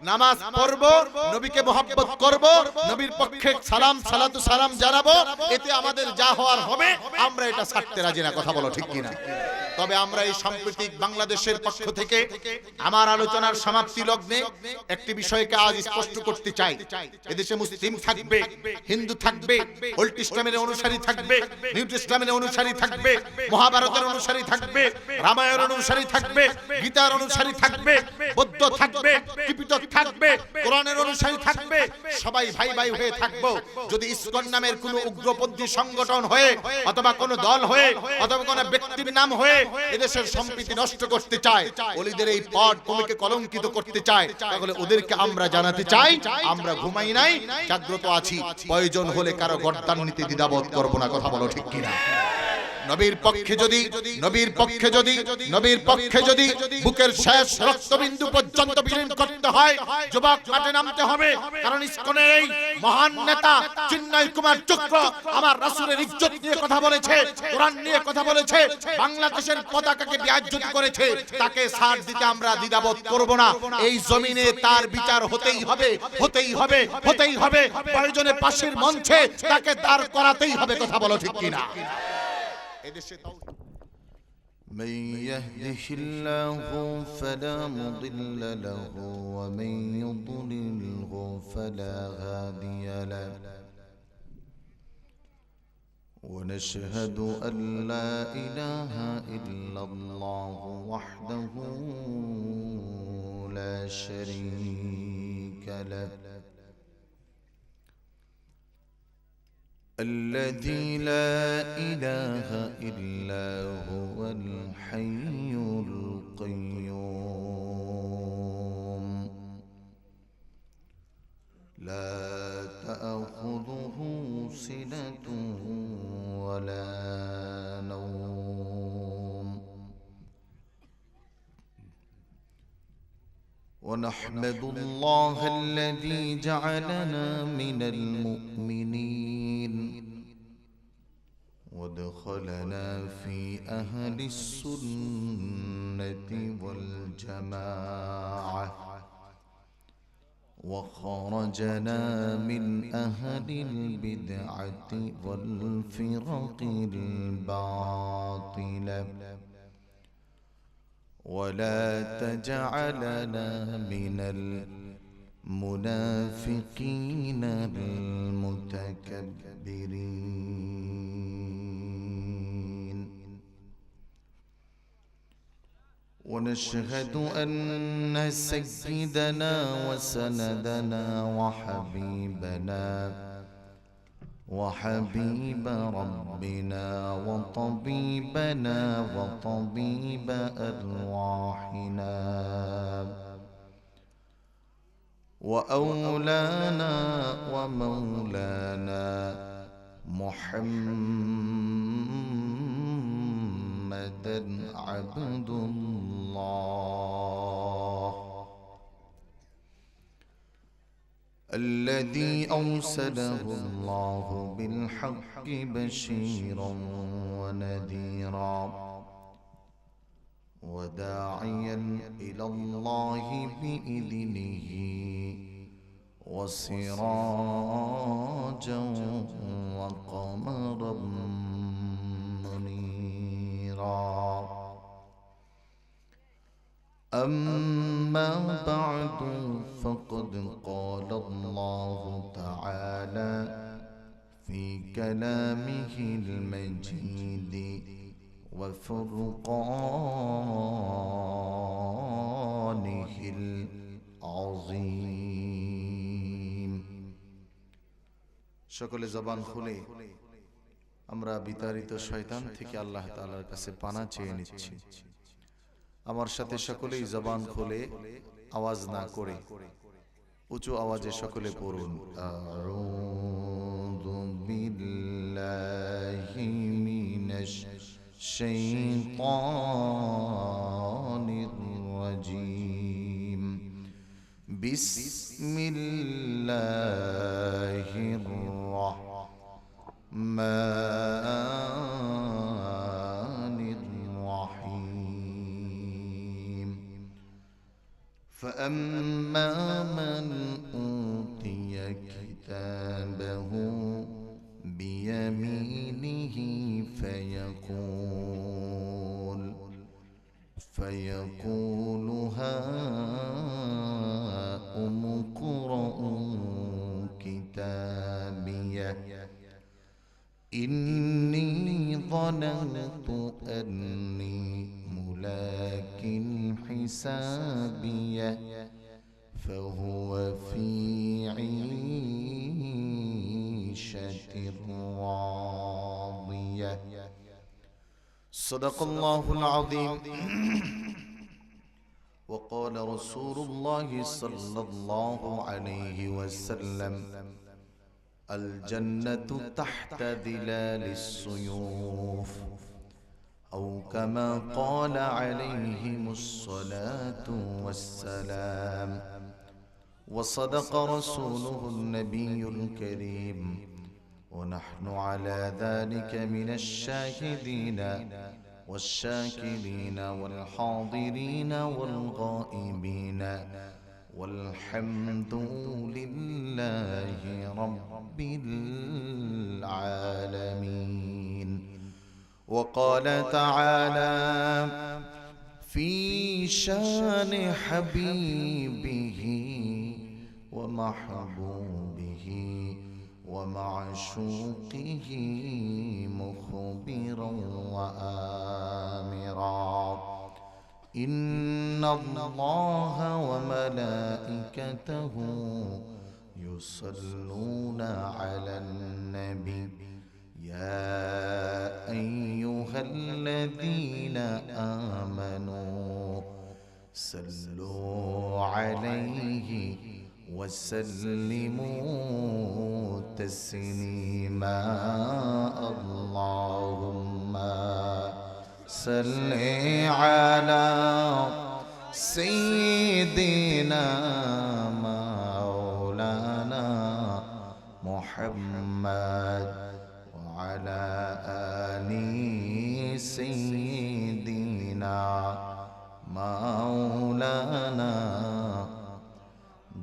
নামাজ পড়ব, নবীকে মহব্বত করব, নবীর পক্ষে সালাম সালাতু সালাম জানাবো, এতে আমাদের যা হওয়ার হবে আমরা এটা ছাড়তে রাজি না। কথা বলো ঠিক কিনা? তবে আমরা এই সাম্প্রতিক বাংলাদেশের পক্ষ থেকে আমার আলোচনার সমাপ্তি লগ্নে একটি বিষয়কে আজ স্পষ্ট করতে চাই। এদেশে মুসলিম থাকবে, হিন্দু থাকবে, ওল্ড ইসলামের অনুসারী থাকবে, নিউ ইসলামের অনুসারী থাকবে, মহাভারতের অনুসারী থাকবে, রামায়ণের অনুসারী থাকবে, গীতার অনুসারী থাকবে, বৌদ্ধ থাকবে, ত্রিপিটক থাকবে, কোরআনের অনুসারী থাকবে, সবাই ভাই ভাই হয়ে থাকবো। যদি ইসকন নামের কোনো উগ্রপন্থী সংগঠন হয়ে অথবা কোনো দল হয়ে অথবা কোনো ব্যক্তির নাম হয়ে এদেশের সম্প্রীতি নষ্ট করতে চায়, ওলিদের এই পথ ভূমিকে কলঙ্কিত করতে চায়, তাহলে ওদেরকে আমরা জানাতে চাই আমরা ঘুমাই নাই, জাগ্রত আছি। প্রয়োজন হলে কারো গর্দান নিতে দ্বিধাবোধ করব না। কথা বলো ঠিক কিনা? নবীর পক্ষে যদি বুকের শেষ রক্তবিন্দু পর্যন্ত বিলীন করতে হয়, যুবক মাঠে নামতে হবে। কারণ ইসকনের এই মহান নেতা চিন্ময় কুমার চক্র আমার রাসূলের ইজ্জত নিয়ে কথা বলেছে, কোরআন নিয়ে কথা বলেছে, বাংলাদেশের পতাকাকে বেইজ্জত করেছে। তাকে ছাড় দিতে আমরা দ্বিধাবোধ করব না। এই জমিনে তার বিচার হতেই হবে। প্রয়োজনে পাশের মঞ্চে তাকে দাঁড় করাতেই হবে। কথা বলো ঠিক কিনা? من يهده الله فلا مضل له ومن يضلله فلا هادي له ونشهد أن لا إله إلا الله وحده لا شريك له الذي لا إله إلا هو الحي القيوم لا تأخذه سنة ولا نوم ونحمد الله الذي جعلنا من المؤمنين وادخلنا في أهل السنة والجماعة وخرجنا من أهل البدعة والفرق الباطلة ولا تجعلنا من المنافقين المتكبرين ونشهد أن سيدنا وسندنا وحبيب ربنا وطبيبنا وطبيب أرواحنا وأولانا ومولانا محمدا عبد الله الذي أرسله الله بالحق بشيرا ونذيرا وداعيا إلى الله بإذنه وسراجا وقمرا منيرا أما بعد فقد قال الله تعالى في كلامه المجيد وفرقانه العظيم সকলে জবান খুলে আমরা বিতাড়িত শয়তান থেকে আল্লাহ তাআলার কাছে পানা চেয়ে নিচ্ছি। আমার সাথে সকলেই জবান খুলে আওয়াজ না করে উঁচু আওয়াজে সকলে পড়ুন আউযু বিল্লাহি মিনাশ শাইতানির রাজীম বিসমিল্লাহির রাহমানির রাহিম فأما فيقول هاؤم اقرءوا كتابيه إني ظننت أني ملاك حسابيه فهو في عيشة راضية. صدق الله العظيم. وقال رسول الله صلى الله عليه وسلم الجنة تحت ظلال السيوف أو كما قال عليهم الصلاة والسلام. وصدق رسوله النبي الكريم ونحن على ذلك من الشاهدين والشاكرين والحاضرين والغائبين والحمد لله رب العالمين. وقال تعالى في شان حبيبه ومحبوبه ومعشوقه مخبرا وآمرا إن الله وملائكته يصلون على النبي يا أيها الذين آمنوا صلوا عليه وسلموا تسليما. اللهم صل على سيدنا مولانا محمد وعلى آل سيدنا مولانا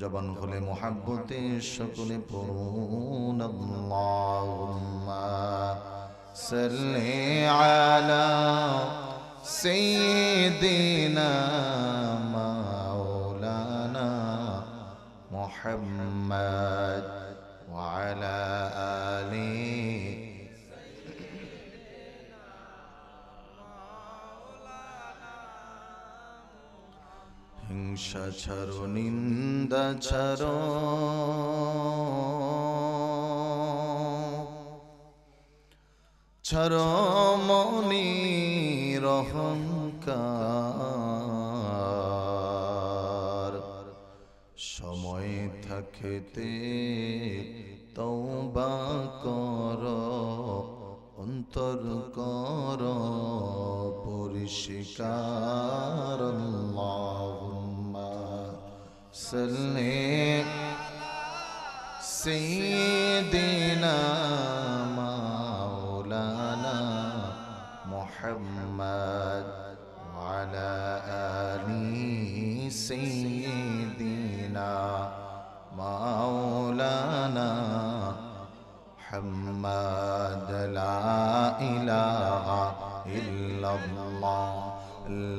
জবান খুলে মোহাব্বতে সকলে পড়ুন আল্লাহুম্মা সাল্লি আলা সাইয়্যিদিনা মাওলানা মুহাম্মদ ওয়া আলা আলি হিংসা ছাড়ো নিন্দা ছাড়ো ছাড়ো মনির অহংকার সময় থাকতে তওবা করো অন্তর করো পরিষ্কার। আল্লাহুম্মা সাল্লি সাইয়্যিদিনা মাওলানা মুহাম্মদ ওয়া আলা আলি সাইয়্যিদিনা মাওলানা محمد لا إله إلا الله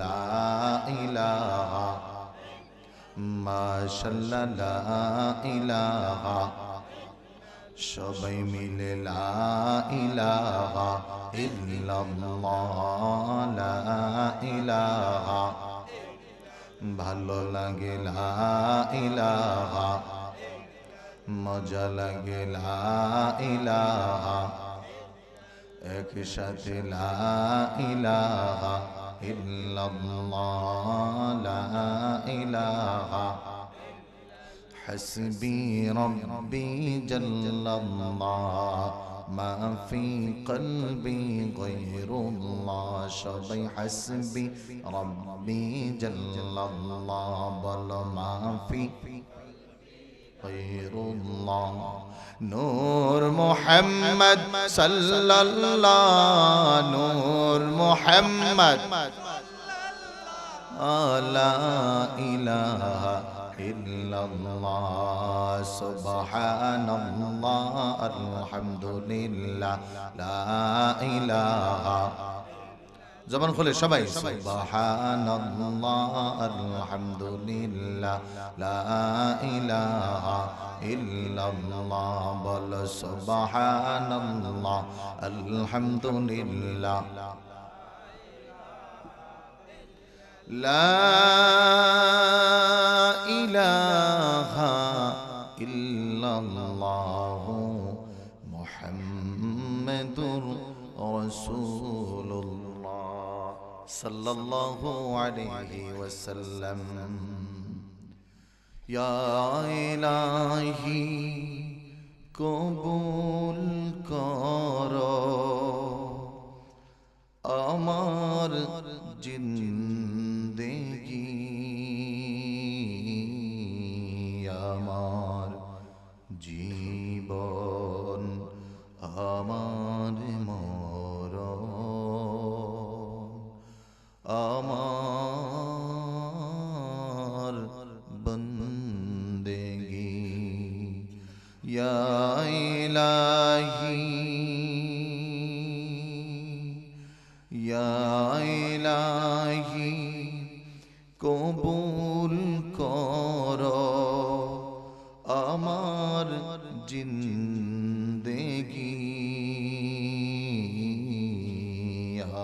لا إله ما شاء الله لا إله সবাই মিলে লা ইলাহা ইল্লাল্লাহ লা ইলাহা ভালো লাগে লা ইলাহা মজা লাগে লা ইলাহা একসাথে লা ইলাহা ইল্লাল্লাহ লা ইলাহা হাসবি রব্বি জাল্লাল্লাহ মা ফি কলবি গায়রুল্লাহ সবাই হাসবি রব্বি জাল্লাল্লাহ বল মা ফি غير الله نور محمد صلى الله نور محمد لا إله إلا الله سبحان الله الحمد لله لا إله জবান খুলে সবাই সুবহানাল্লাহ আলহামদুলিল্লাহ লা ইলাহা ইল্লাল্লাহ বল সুবহানাল্লাহ আলহামদুলিল্লাহ লা ইলাহা ইল্লাল্লাহ মুহাম্মাদুর রাসূলুল্লাহ সাল্লাল্লাহু আলাইহি ওয়াসাল্লাম ইয়া ইলাহি কবুল করো আমার জিন্দেগি আমার জীবন আমার মরণ আমার বন্দেগি ইয়া ইলাহি ইয়া ইলাহি কবুল করো আমার জিন্দেগি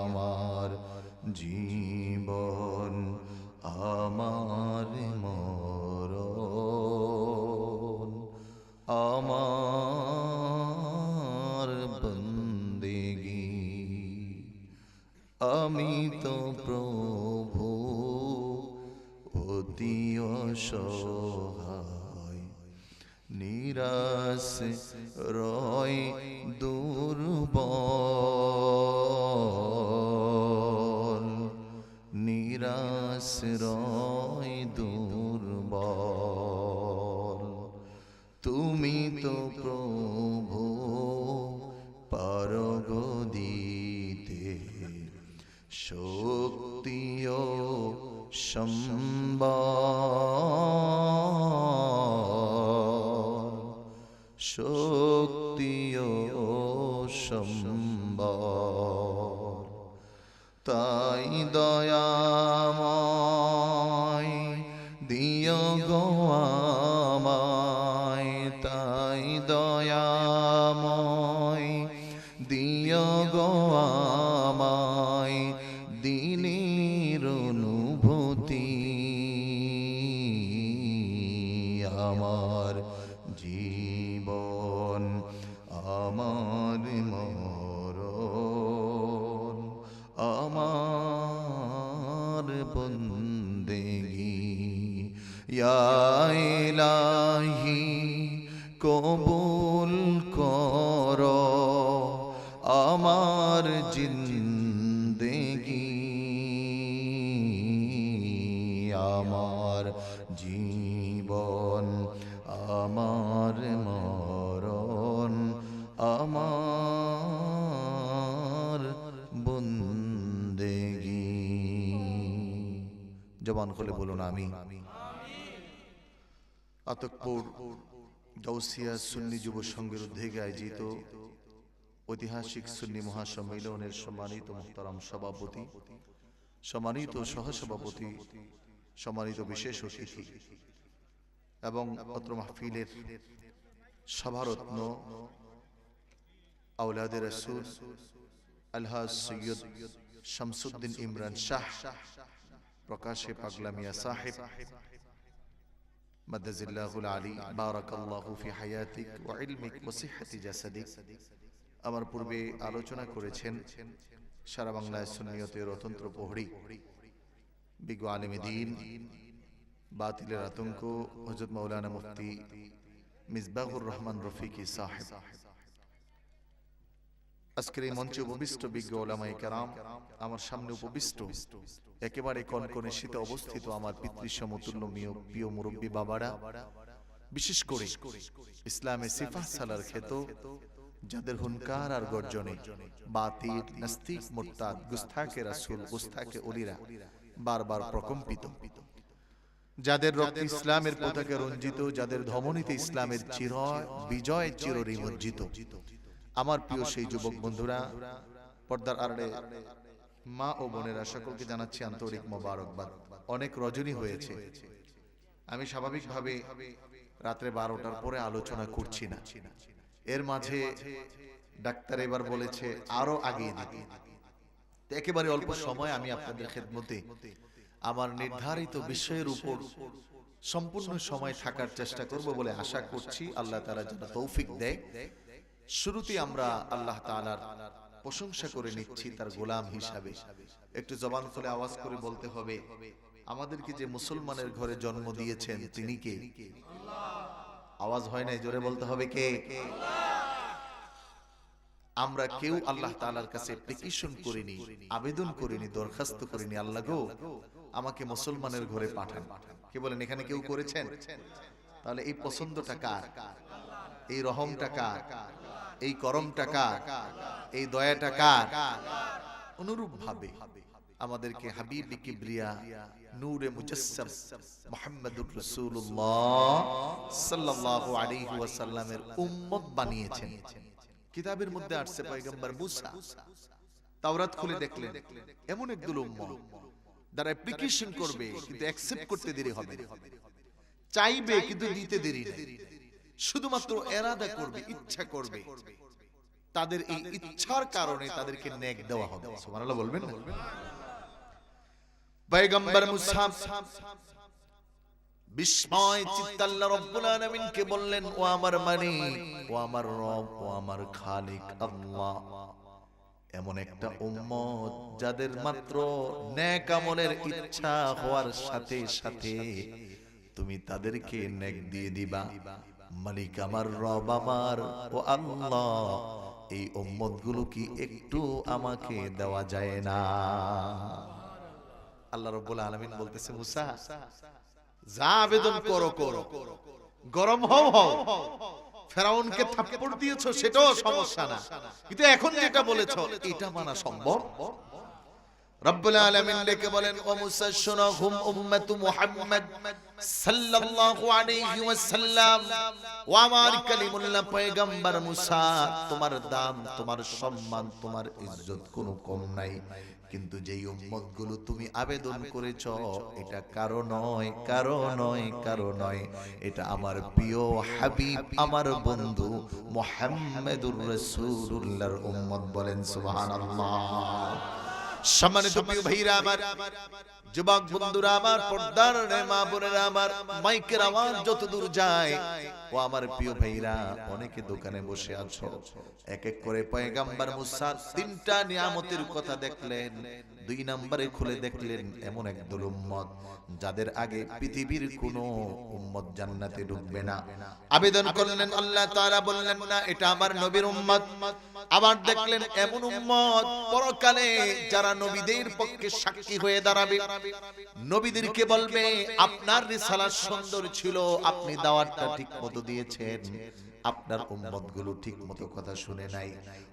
আমার জীবন আমার মরণ আমার বন্দেগি আমি তো প্রভু অতি অসহায় নিরাশ রয় দুর্বল নিরাশ রয় দুর্বল তুমি তো প্রভু পারগ দিতে শক্তি ও সম্বল শক্তি ও সম্বল তাই দয়াময় দিও গো আমায় তাই দয়াময় দিও গো আমায় দিনের অনুভূতি আমার জীবন আমার মরণ আমার বন্দেগি ইয়া ইলাহি কবুল করো আমার জিন্দেগি আমার জীবন আমার মরণ আমার বন্দেগি জবান খুলে বলুন আমি আতকপুর গাউসিয়া সুন্নি যুব সংঘের উদ্যোগে আয়োজিত ঐতিহাসিক সুন্নি মহাসম্মেলনের সম্মানিত মুহতারাম সভাপতি সম্মানিত সহসভাপতি সম্মানিত বিশেষ অতিথি এবং অত্র মাহফিলের সভারত্ন আওলাদে রাসূল আলহাজ সৈয়দ শামসুদ্দিন ইমরান শাহ প্রকাশে পাগলা মিয়া সাহেব মাদ্দাজিল্লাহুল আলী বারাকাল্লাহু ফি হায়াতিক ওয়া ইলমিক ওয়া সিহহাতি জাসাদিক আমার পূর্বে আলোচনা করেছেন সারা বাংলায় সুন্নিয়তের অতন্ত্র প্রহরী বিজ্ঞ আলেমে দ্বীন বাতিলের আতঙ্ক হযরত মাওলানা মুফতি মিসবাহুর রহমান রফিকি সাহেব আজকের এই মঞ্চে উপবিষ্ট বিজ্ঞ ওলামায়ে কেরাম আমার সামনে উপবিষ্ট একেবারে কনকনে শীতে অবস্থিত আমার পিতৃসমতুল্য প্রিয় মুরব্বী বাবারা বিশেষ করে ইসলামে সিফাহ সালার ক্ষেত যাদের হুনকার আর গর্জনে বাতিল নাস্তিক মুরতাদ গুস্তাখে রাসূল গুস্তাখে ওলিরা বারবার প্রকম্পিত যাদের রক্তে ইসলামের পতাকা রঞ্জিত যাদের ধমনীতে ইসলামের বিজয় চিরনিমজ্জিত আমার প্রিয় সেই যুবক বন্ধুরা পর্দার আড়ালে মা ও বোনেরা সকলকে জানাচ্ছি আন্তরিক মোবারকবাদ। অনেক রজনী হয়েছে, আমি স্বাভাবিকভাবে রাত্রে 12টার পরে আলোচনা করছি না। এর মাঝে ডাক্তার এবার বলেছে আরো আগে দিতে। একেবারে অল্প সময় আমি আপনাদের খেদমতে আমার নির্ধারিত বিষয়ের উপর সম্পূর্ণ সময় থাকার চেষ্টা করব বলে আশা করছি। আল্লাহ তাআলা যেন তৌফিক দেয়। শুরুতে আমরা আল্লাহ তাআলার প্রশংসা করে নিচ্ছি তার গোলাম হিসাবে। একটু জবান খুলে আওয়াজ করে বলতে হবে, আমাদেরকে যে মুসলমানের ঘরে জন্ম দিয়েছেন তিনি কে? আওয়াজ হয় নাই, জোরে বলতে হবে কে? আমরা কেউ আল্লাহ তাআলার কাছে অ্যাপ্লিকেশন করিনি, আবেদন করিনি, দরখাস্ত করিনি, আল্লাহ গো আমাকে মুসলমানের ঘরে পাঠান। কে বলেন এখানে কেউ করেছেন? তাহলে এই পছন্দটা কার? এই রহমটা কার? এই করমটা কার? এই দয়াটা কার? অনুরূপ ভাবে আমাদেরকে হাবিবে কিবরিয়া নূরে মুজাসসাম মুহাম্মদুর রাসূলুল্লাহ সাল্লাল্লাহু আলাইহি ওয়াসাল্লামের উম্মত বানিয়েছেন। কিতাবের মধ্যে আসছে পয়গম্বর মুসা, তাওরাত খুলে দেখলেন এমন একদল উম্মত যারা অ্যাপ্লিকেশন করবে কিন্তু অ্যাকসেপ্ট করতে দেরি হবে, চাইবে কিন্তু দিতে দেরি নেই, শুধুমাত্র এরাদা করবে, ইচ্ছা করবে, তাদের এই ইচ্ছার কারণে তাদেরকে নেক দেওয়া হবে। সুবহানাল্লাহ বলবেন না? পয়গম্বর মুসা বিস্ময় চিত্তে আল্লাহ রাব্বুল আলামিনকে বললেন, ও আমার মালিক, ও আমার রব, ও আমার খালিক আল্লাহ, এমন একটা উম্মত যাদের মাত্র নেক আমলের ইচ্ছা হওয়ার সাথে সাথে তুমি তাদেরকে নেক দিয়ে দিবা। মালিক আমার, রব আমার, ও আল্লাহ, এই উম্মতগুলো কি একটু আমাকে দেওয়া যায় না? আল্লাহ রাব্বুল আলামিন বলতেছে, মুসা যা আবেদন করো করো, গরম হও হও, ফেরাউনকে থাপ্পড় দিয়েছো সেটাও সমস্যা না, কিন্তু এখন যেটা বলেছো এটা মানা সম্ভব? রব্বুল আলামিন ডেকে বলেন, ও মুসা শোনো, হুম উম্মতু মুহাম্মদ সাল্লাল্লাহু আলাইহি ওয়াসাল্লাম, ও আমার কালিমুল্লাহ পয়গম্বর মুসা, তোমার দাম, তোমার সম্মান, তোমার ইজ্জত কোনো কম নাই, কিন্তু যেই উম্মতগুলো তুমি আবেদন করেছো এটা কারো নয়, কারো নয়, কারো নয়, এটা আমার প্রিয় হাবিব, আমার বন্ধু মুহাম্মদুর রাসূলুল্লাহর উম্মত। বলেন সুবহানাল্লাহ। সম্মানিত প্রিয় ভাইরা আমার, যুবক বন্ধুরা আমার, পর্দার মা বোনেরা আমার, মাইকের আওয়াজ যতদূর যায়, ও আমার প্রিয় ভাইরা, অনেকে দোকানে বসে আছো, এক এক করে পয়গম্বর মুসা তিনটা নিয়ামতের কথা দেখলেন, 2 নম্বরে খুলে দেখলেন এমন একদল উম্মত যাদের আগে পৃথিবীর কোন উম্মত জান্নাতে ঢুকবে না। আবেদন করলেন, আল্লাহ তাআলা বললেন না এটা আমার নবীর উম্মত। আবার দেখলেন এমন উম্মত পরকালে যারা নবীদের পক্ষে সাক্ষী হয়ে দাঁড়াবে, নবীদেরকে বলবে আপনার রিসালাত সুন্দর ছিল, আপনি দাওয়াতটা ঠিকমতো দিয়েছেন, আপনার উম্মতগুলো ঠিকমতো কথা শুনে নাই।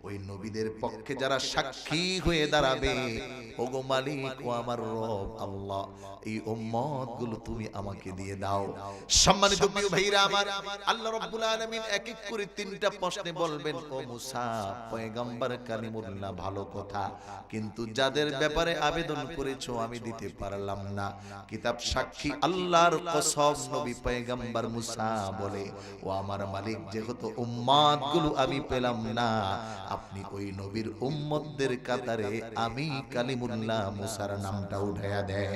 ওই নবীদের পক্ষে যারা সাক্ষী হয়ে দাঁড়াবে, ওগো মালিক, ও আমার রব আল্লাহ, এই উম্মতগুলো তুমি আমাকে দিয়ে দাও। সম্মানিত প্রিয় ভাইরা আমার, আল্লাহ রাব্বুল আলামিন এক এক করে 3টা প্রশ্নে বলবেন, ও মুসা পয়গম্বর কালিমুল্লাহ ভালো কথা, কিন্তু যাদের ব্যাপারে আবেদন করেছো আমি দিতে পারলাম না, কিতাব সাক্ষী আল্লাহর কসম, নবী পয়গম্বর মুসা বলে, ও আমার মালিক, যেহেতু উম্মতগুলো আমি পেলাম না, আপনি ওই নবীর উম্মতদের কাতারে আমি কালিমুল্লাহ মুসার নামটা উঠায়া দেন।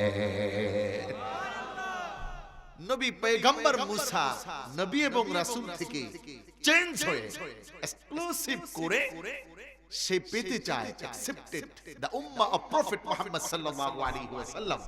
নবী পয়গম্বর মুসা নবী এবং রাসূল থেকে চেঞ্জ হয়ে এক্সক্লুসিভ করে সে পেতে চায় accepted the ummah of prophet Muhammad সাল্লাল্লাহু আলাইহি ওয়াসাল্লাম,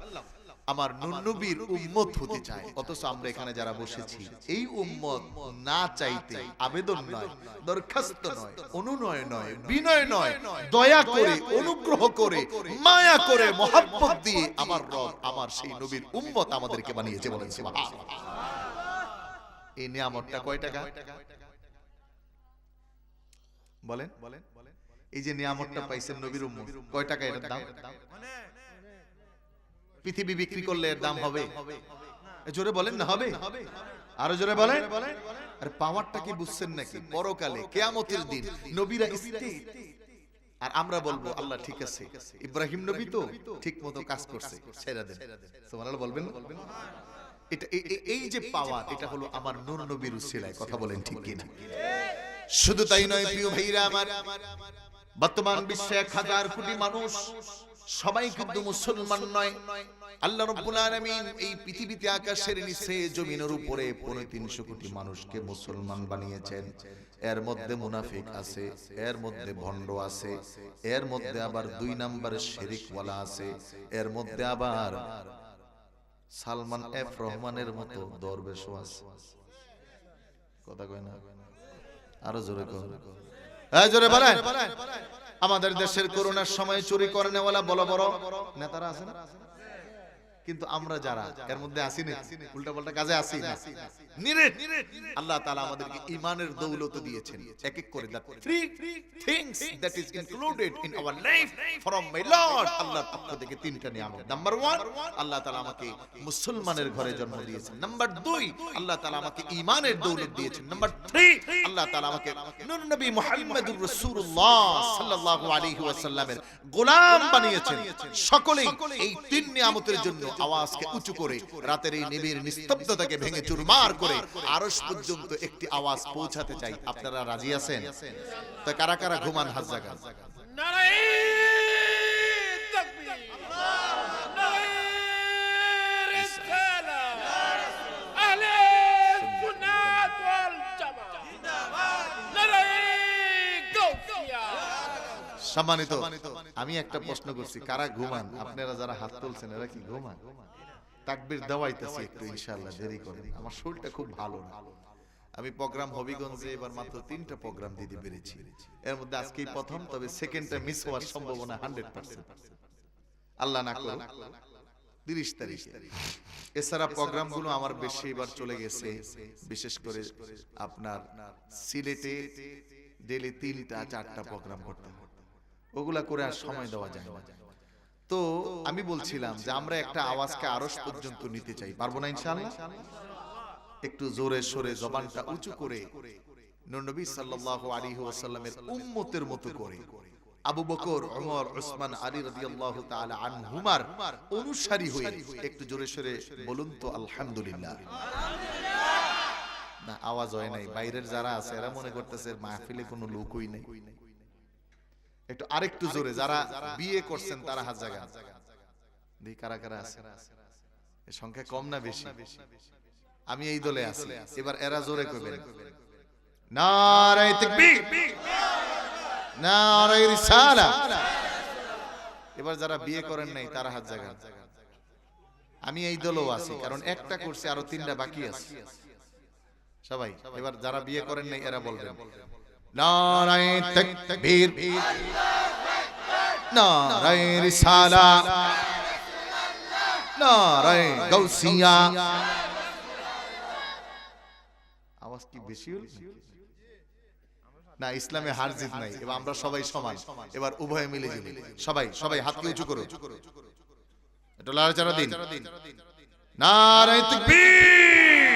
আমার নবীর উম্মত হতে চায়। অথচ আমরা এখানে যারা বসেছি এই উম্মত না চাইতে আবেদন নয়, দরখাস্ত নয়, অনুনয় নয়, বিনয় নয়, দয়া করে, অনুগ্রহ করে, মায়া করে, মহব্বত দিয়ে আমার রব আমার সেই নবীর উম্মত আমাদেরকে বানিয়েছে। বলেন সুবহানাল্লাহ। এই নিয়ামতটা কয় টাকা? বলেন, এই যে নিয়ামতটা পাইছেন নবীর উম্মত, কয় টাকা এর দাম? পৃথিবী বিক্রি করলে এর দাম হবে? জোরে বলেন না হবে? আরো জোরে বলেন। আর পাওয়ারটা কি বুঝছেন নাকি? পরকালে কিয়ামতের দিন নবীরা স্টেট আর আমরা বলবো আল্লাহ ঠিক আছে, ইব্রাহিম নবী তো ঠিক মতো কাজ করছে, ছেড়ে দেন। সুবহানাল্লাহ বলবেন না? এটা এই যে পাওয়ার, এটা হলো আমার নূর নবীর উসিলায়। কথা বলেন ঠিক কিনা? শুধু তাই নয় প্রিয় ভাইরা আমার, বর্তমান বিশ্বে 1000 কোটি মানুষ, সবাই কিন্তু মুসলমান নয়। আল্লাহ রাব্বুল আলামিন এই পৃথিবীতে আকাশের নিচে জমিনের উপরে 350 কোটি মানুষকে মুসলমান বানিয়েছেন। এর মধ্যে মুনাফিক আছে, এর মধ্যে ভণ্ড আছে, এর মধ্যে আবার 2 নম্বরের শিরকওয়ালা আছে, এর মধ্যে আবার সালমান এফ রহমানের মতো দরবেশও আছে। কথা কয় না? আরো জোরে কর। এই জোরে বলেন। আমাদের দেশের করোনার সময় চুরি করেনেওয়ালা বড় বড় নেতারা আছে না? কিন্তু আমরা যারা এর মধ্যে আসি না, উল্টা পাল্টা কাজে আসি না, নিরেট আল্লাহ তাআলা আমাদেরকে ঈমানের দৌলত দিয়েছেন। এক এক করে that three things that is included in our life from my Lord, আল্লাহর পক্ষ থেকে 3টা নিয়ামত। নাম্বার 1, আল্লাহ তাআলা আমাকে মুসলমানের ঘরে জন্ম দিয়েছেন। নাম্বার 2, আল্লাহ তাআলা আমাকে ঈমানের দৌলত দিয়েছেন। নাম্বার 3, আল্লাহ তাআলা আমাকে নূর নবী মুহাম্মদুর রাসূলুল্লাহ সাল্লাল্লাহু আলাইহি ওয়াসাল্লামের গোলাম বানিয়েছেন। সকলেই এই 3 নিয়ামতের জন্য আওয়াজকে উঁচু করে রাতের এই নিবিড় নিস্তব্ধতাকে ভেঙে চুরমার করে আরশ পর্যন্ত একটি আওয়াজ পৌঁছাতে চাই। আপনারা রাজি আছেন? তো কারা কারা ঘুমান হাত জাগান। নারায়ে তাকবীর, নারায়ে রিসালাত, আহলে সুন্নাত ওয়াল জামাত জিন্দাবাদ, নারায়ে গাউসিয়া। সম্মানিত, আমি একটা প্রশ্ন করছি, কারা ঘুমান? আপনারা যারা হাত তুলছেন এরা কি ঘুমান? তাকবীর দেওয়াইতেছি একটু, ইনশাআল্লাহ দেরি করেন। আমার শরীরটা খুব ভালো না। আমি প্রোগ্রাম হবিগঞ্জে এবার মাত্র 3টা প্রোগ্রাম দিতে পেরেছি, এর মধ্যে আজকেই প্রথম। তবে সেকেন্ডটা মিস হওয়ার সম্ভাবনা 100%। আল্লাহ না করুক 30 তারিখ। এছাড়া প্রোগ্রামগুলো আমার বেশি এবার চলে গেছে, বিশেষ করে আপনার সিলেটে ডেইলি 3টা-4টা প্রোগ্রাম করতে হয়, ওগুলা করে আর সময় দেওয়া যায় না। তো আমি বলছিলাম যে আমরা একটা আওয়াজকে আরশ পর্যন্ত নিতে চাই, পারবো না ইনশাআল্লাহ? একটু জোরে সোরে জবানটা উঁচু করে নূর নবী সাল্লাল্লাহু আলাইহি ওয়াসাল্লামের উম্মতের মতো করে আবু বকর, ওমর, উসমান, আলী রাদিয়াল্লাহু তাআলা আনহুমার অনুসারী হয়ে একটু জোরে সোরে বলুন তো আলহামদুলিল্লাহ। না, আওয়াজ হয় নাই। বাইরের যারা আছে এরা মনে করতেছে মাহফিলে কোনো লোকই নেই। একটু আরেকটু জোরে, যারা বিয়ে করছেন তারা হাত জাগান। দেখি কারা কারা আছে। এর সংখ্যা কম না বেশি? আমি এই দলে আছি। এবার এরা জোরে কইবেন নারায়ে তাকবীর, নারায়ে রিসালাত। এবার যারা বিয়ে করেন নাই তারা হাত জাগান। আমি এই দলেও আছি, কারণ একটা করছে, আরো 3টা বাকি আছে। সবাই এবার যারা বিয়ে করেন নাই এরা বলবেন নারায়ে তাকবীর, নারায়ে রিসালাত, নারায়ে গাউসিয়া। আওয়াজ কি বেশি হল না? ইসলামে হার জিত নাই। এবার আমরা সবাই সমান। এবার উভয়ে মিলে জিলি। সবাই হাতকে উঁচু করো, একটু লাড়াচাড়া দিন। নারায়ে তাকবীর,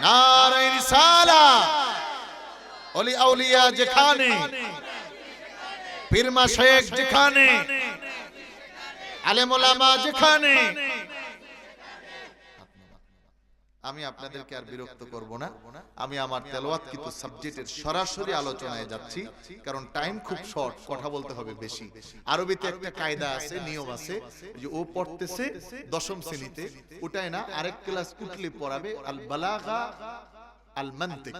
নারায়ে রিসালাত। ওলি আউলিয়া যেখানে, পীর মাশায়েখ যেখানে, আলেম ওলামা যেখানে। আমি আপনাদেরকে আর বিরক্ত করব না। আমি আমার তেলাওয়াতকৃত সাবজেক্টের সরাসরি আলোচনায় যাচ্ছি, কারণ টাইম খুব শর্ট, কথা বলতে হবে বেশি। আরবিতে একটা কায়দা আছে, নিয়ম আছে, যে ও পড়তেছে 10ম শ্রেণীতে, ওটাই না আরেক ক্লাস উঠলে পড়াবে আল বালাগা আল মানতিক।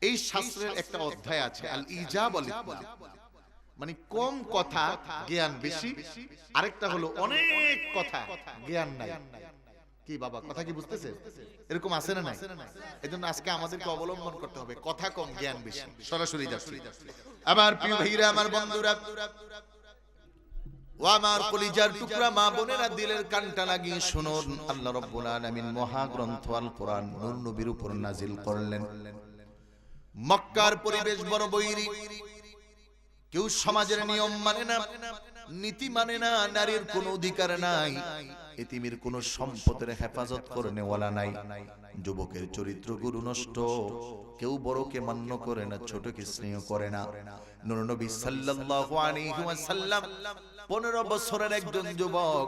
এই শাস্ত্রের একটা অধ্যায় আছে আল ইজাব আল ইকবাল, মানে কম কথা জ্ঞান বেশি, আরেকটা হলো অনেক কথা জ্ঞান নাই। কি বাবা, কথা কি বুঝতেছে? এরকম আছে না নাই? এজন্য আজকে আমাদেরকে অবলম্বন করতে হবে কথা কম জ্ঞান বেশি। সরাসরি যাচ্ছি। আমার প্রিয় ভাইরা, আমার বন্ধুরা, ও আমার কলিজার টুকরা মা বোনেরা, দিলের কানটা লাগিয়ে শুনুন। আল্লাহ রাব্বুল আলামিন মহাগ্রন্থ আল কোরআন নূর নবীর উপর নাজিল করলেন। মক্কার পরিবেশ বড় বৈরী, কেউ সমাজের নিয়ম মানে না, নীতি মানে না, নারীর কোনো অধিকার নাই। এতিমের কোন সম্পদের হেফাজত করনেওয়ালা নাই। যুবকের চরিত্রগুলো নষ্ট, কেউ বড়কে মান্য করে না, ছোটকে স্নেহ করে না। নূর নবী সাল্লাল্লাহু আলাইহি ওয়াসাল্লাম 15 বছরের একজন যুবক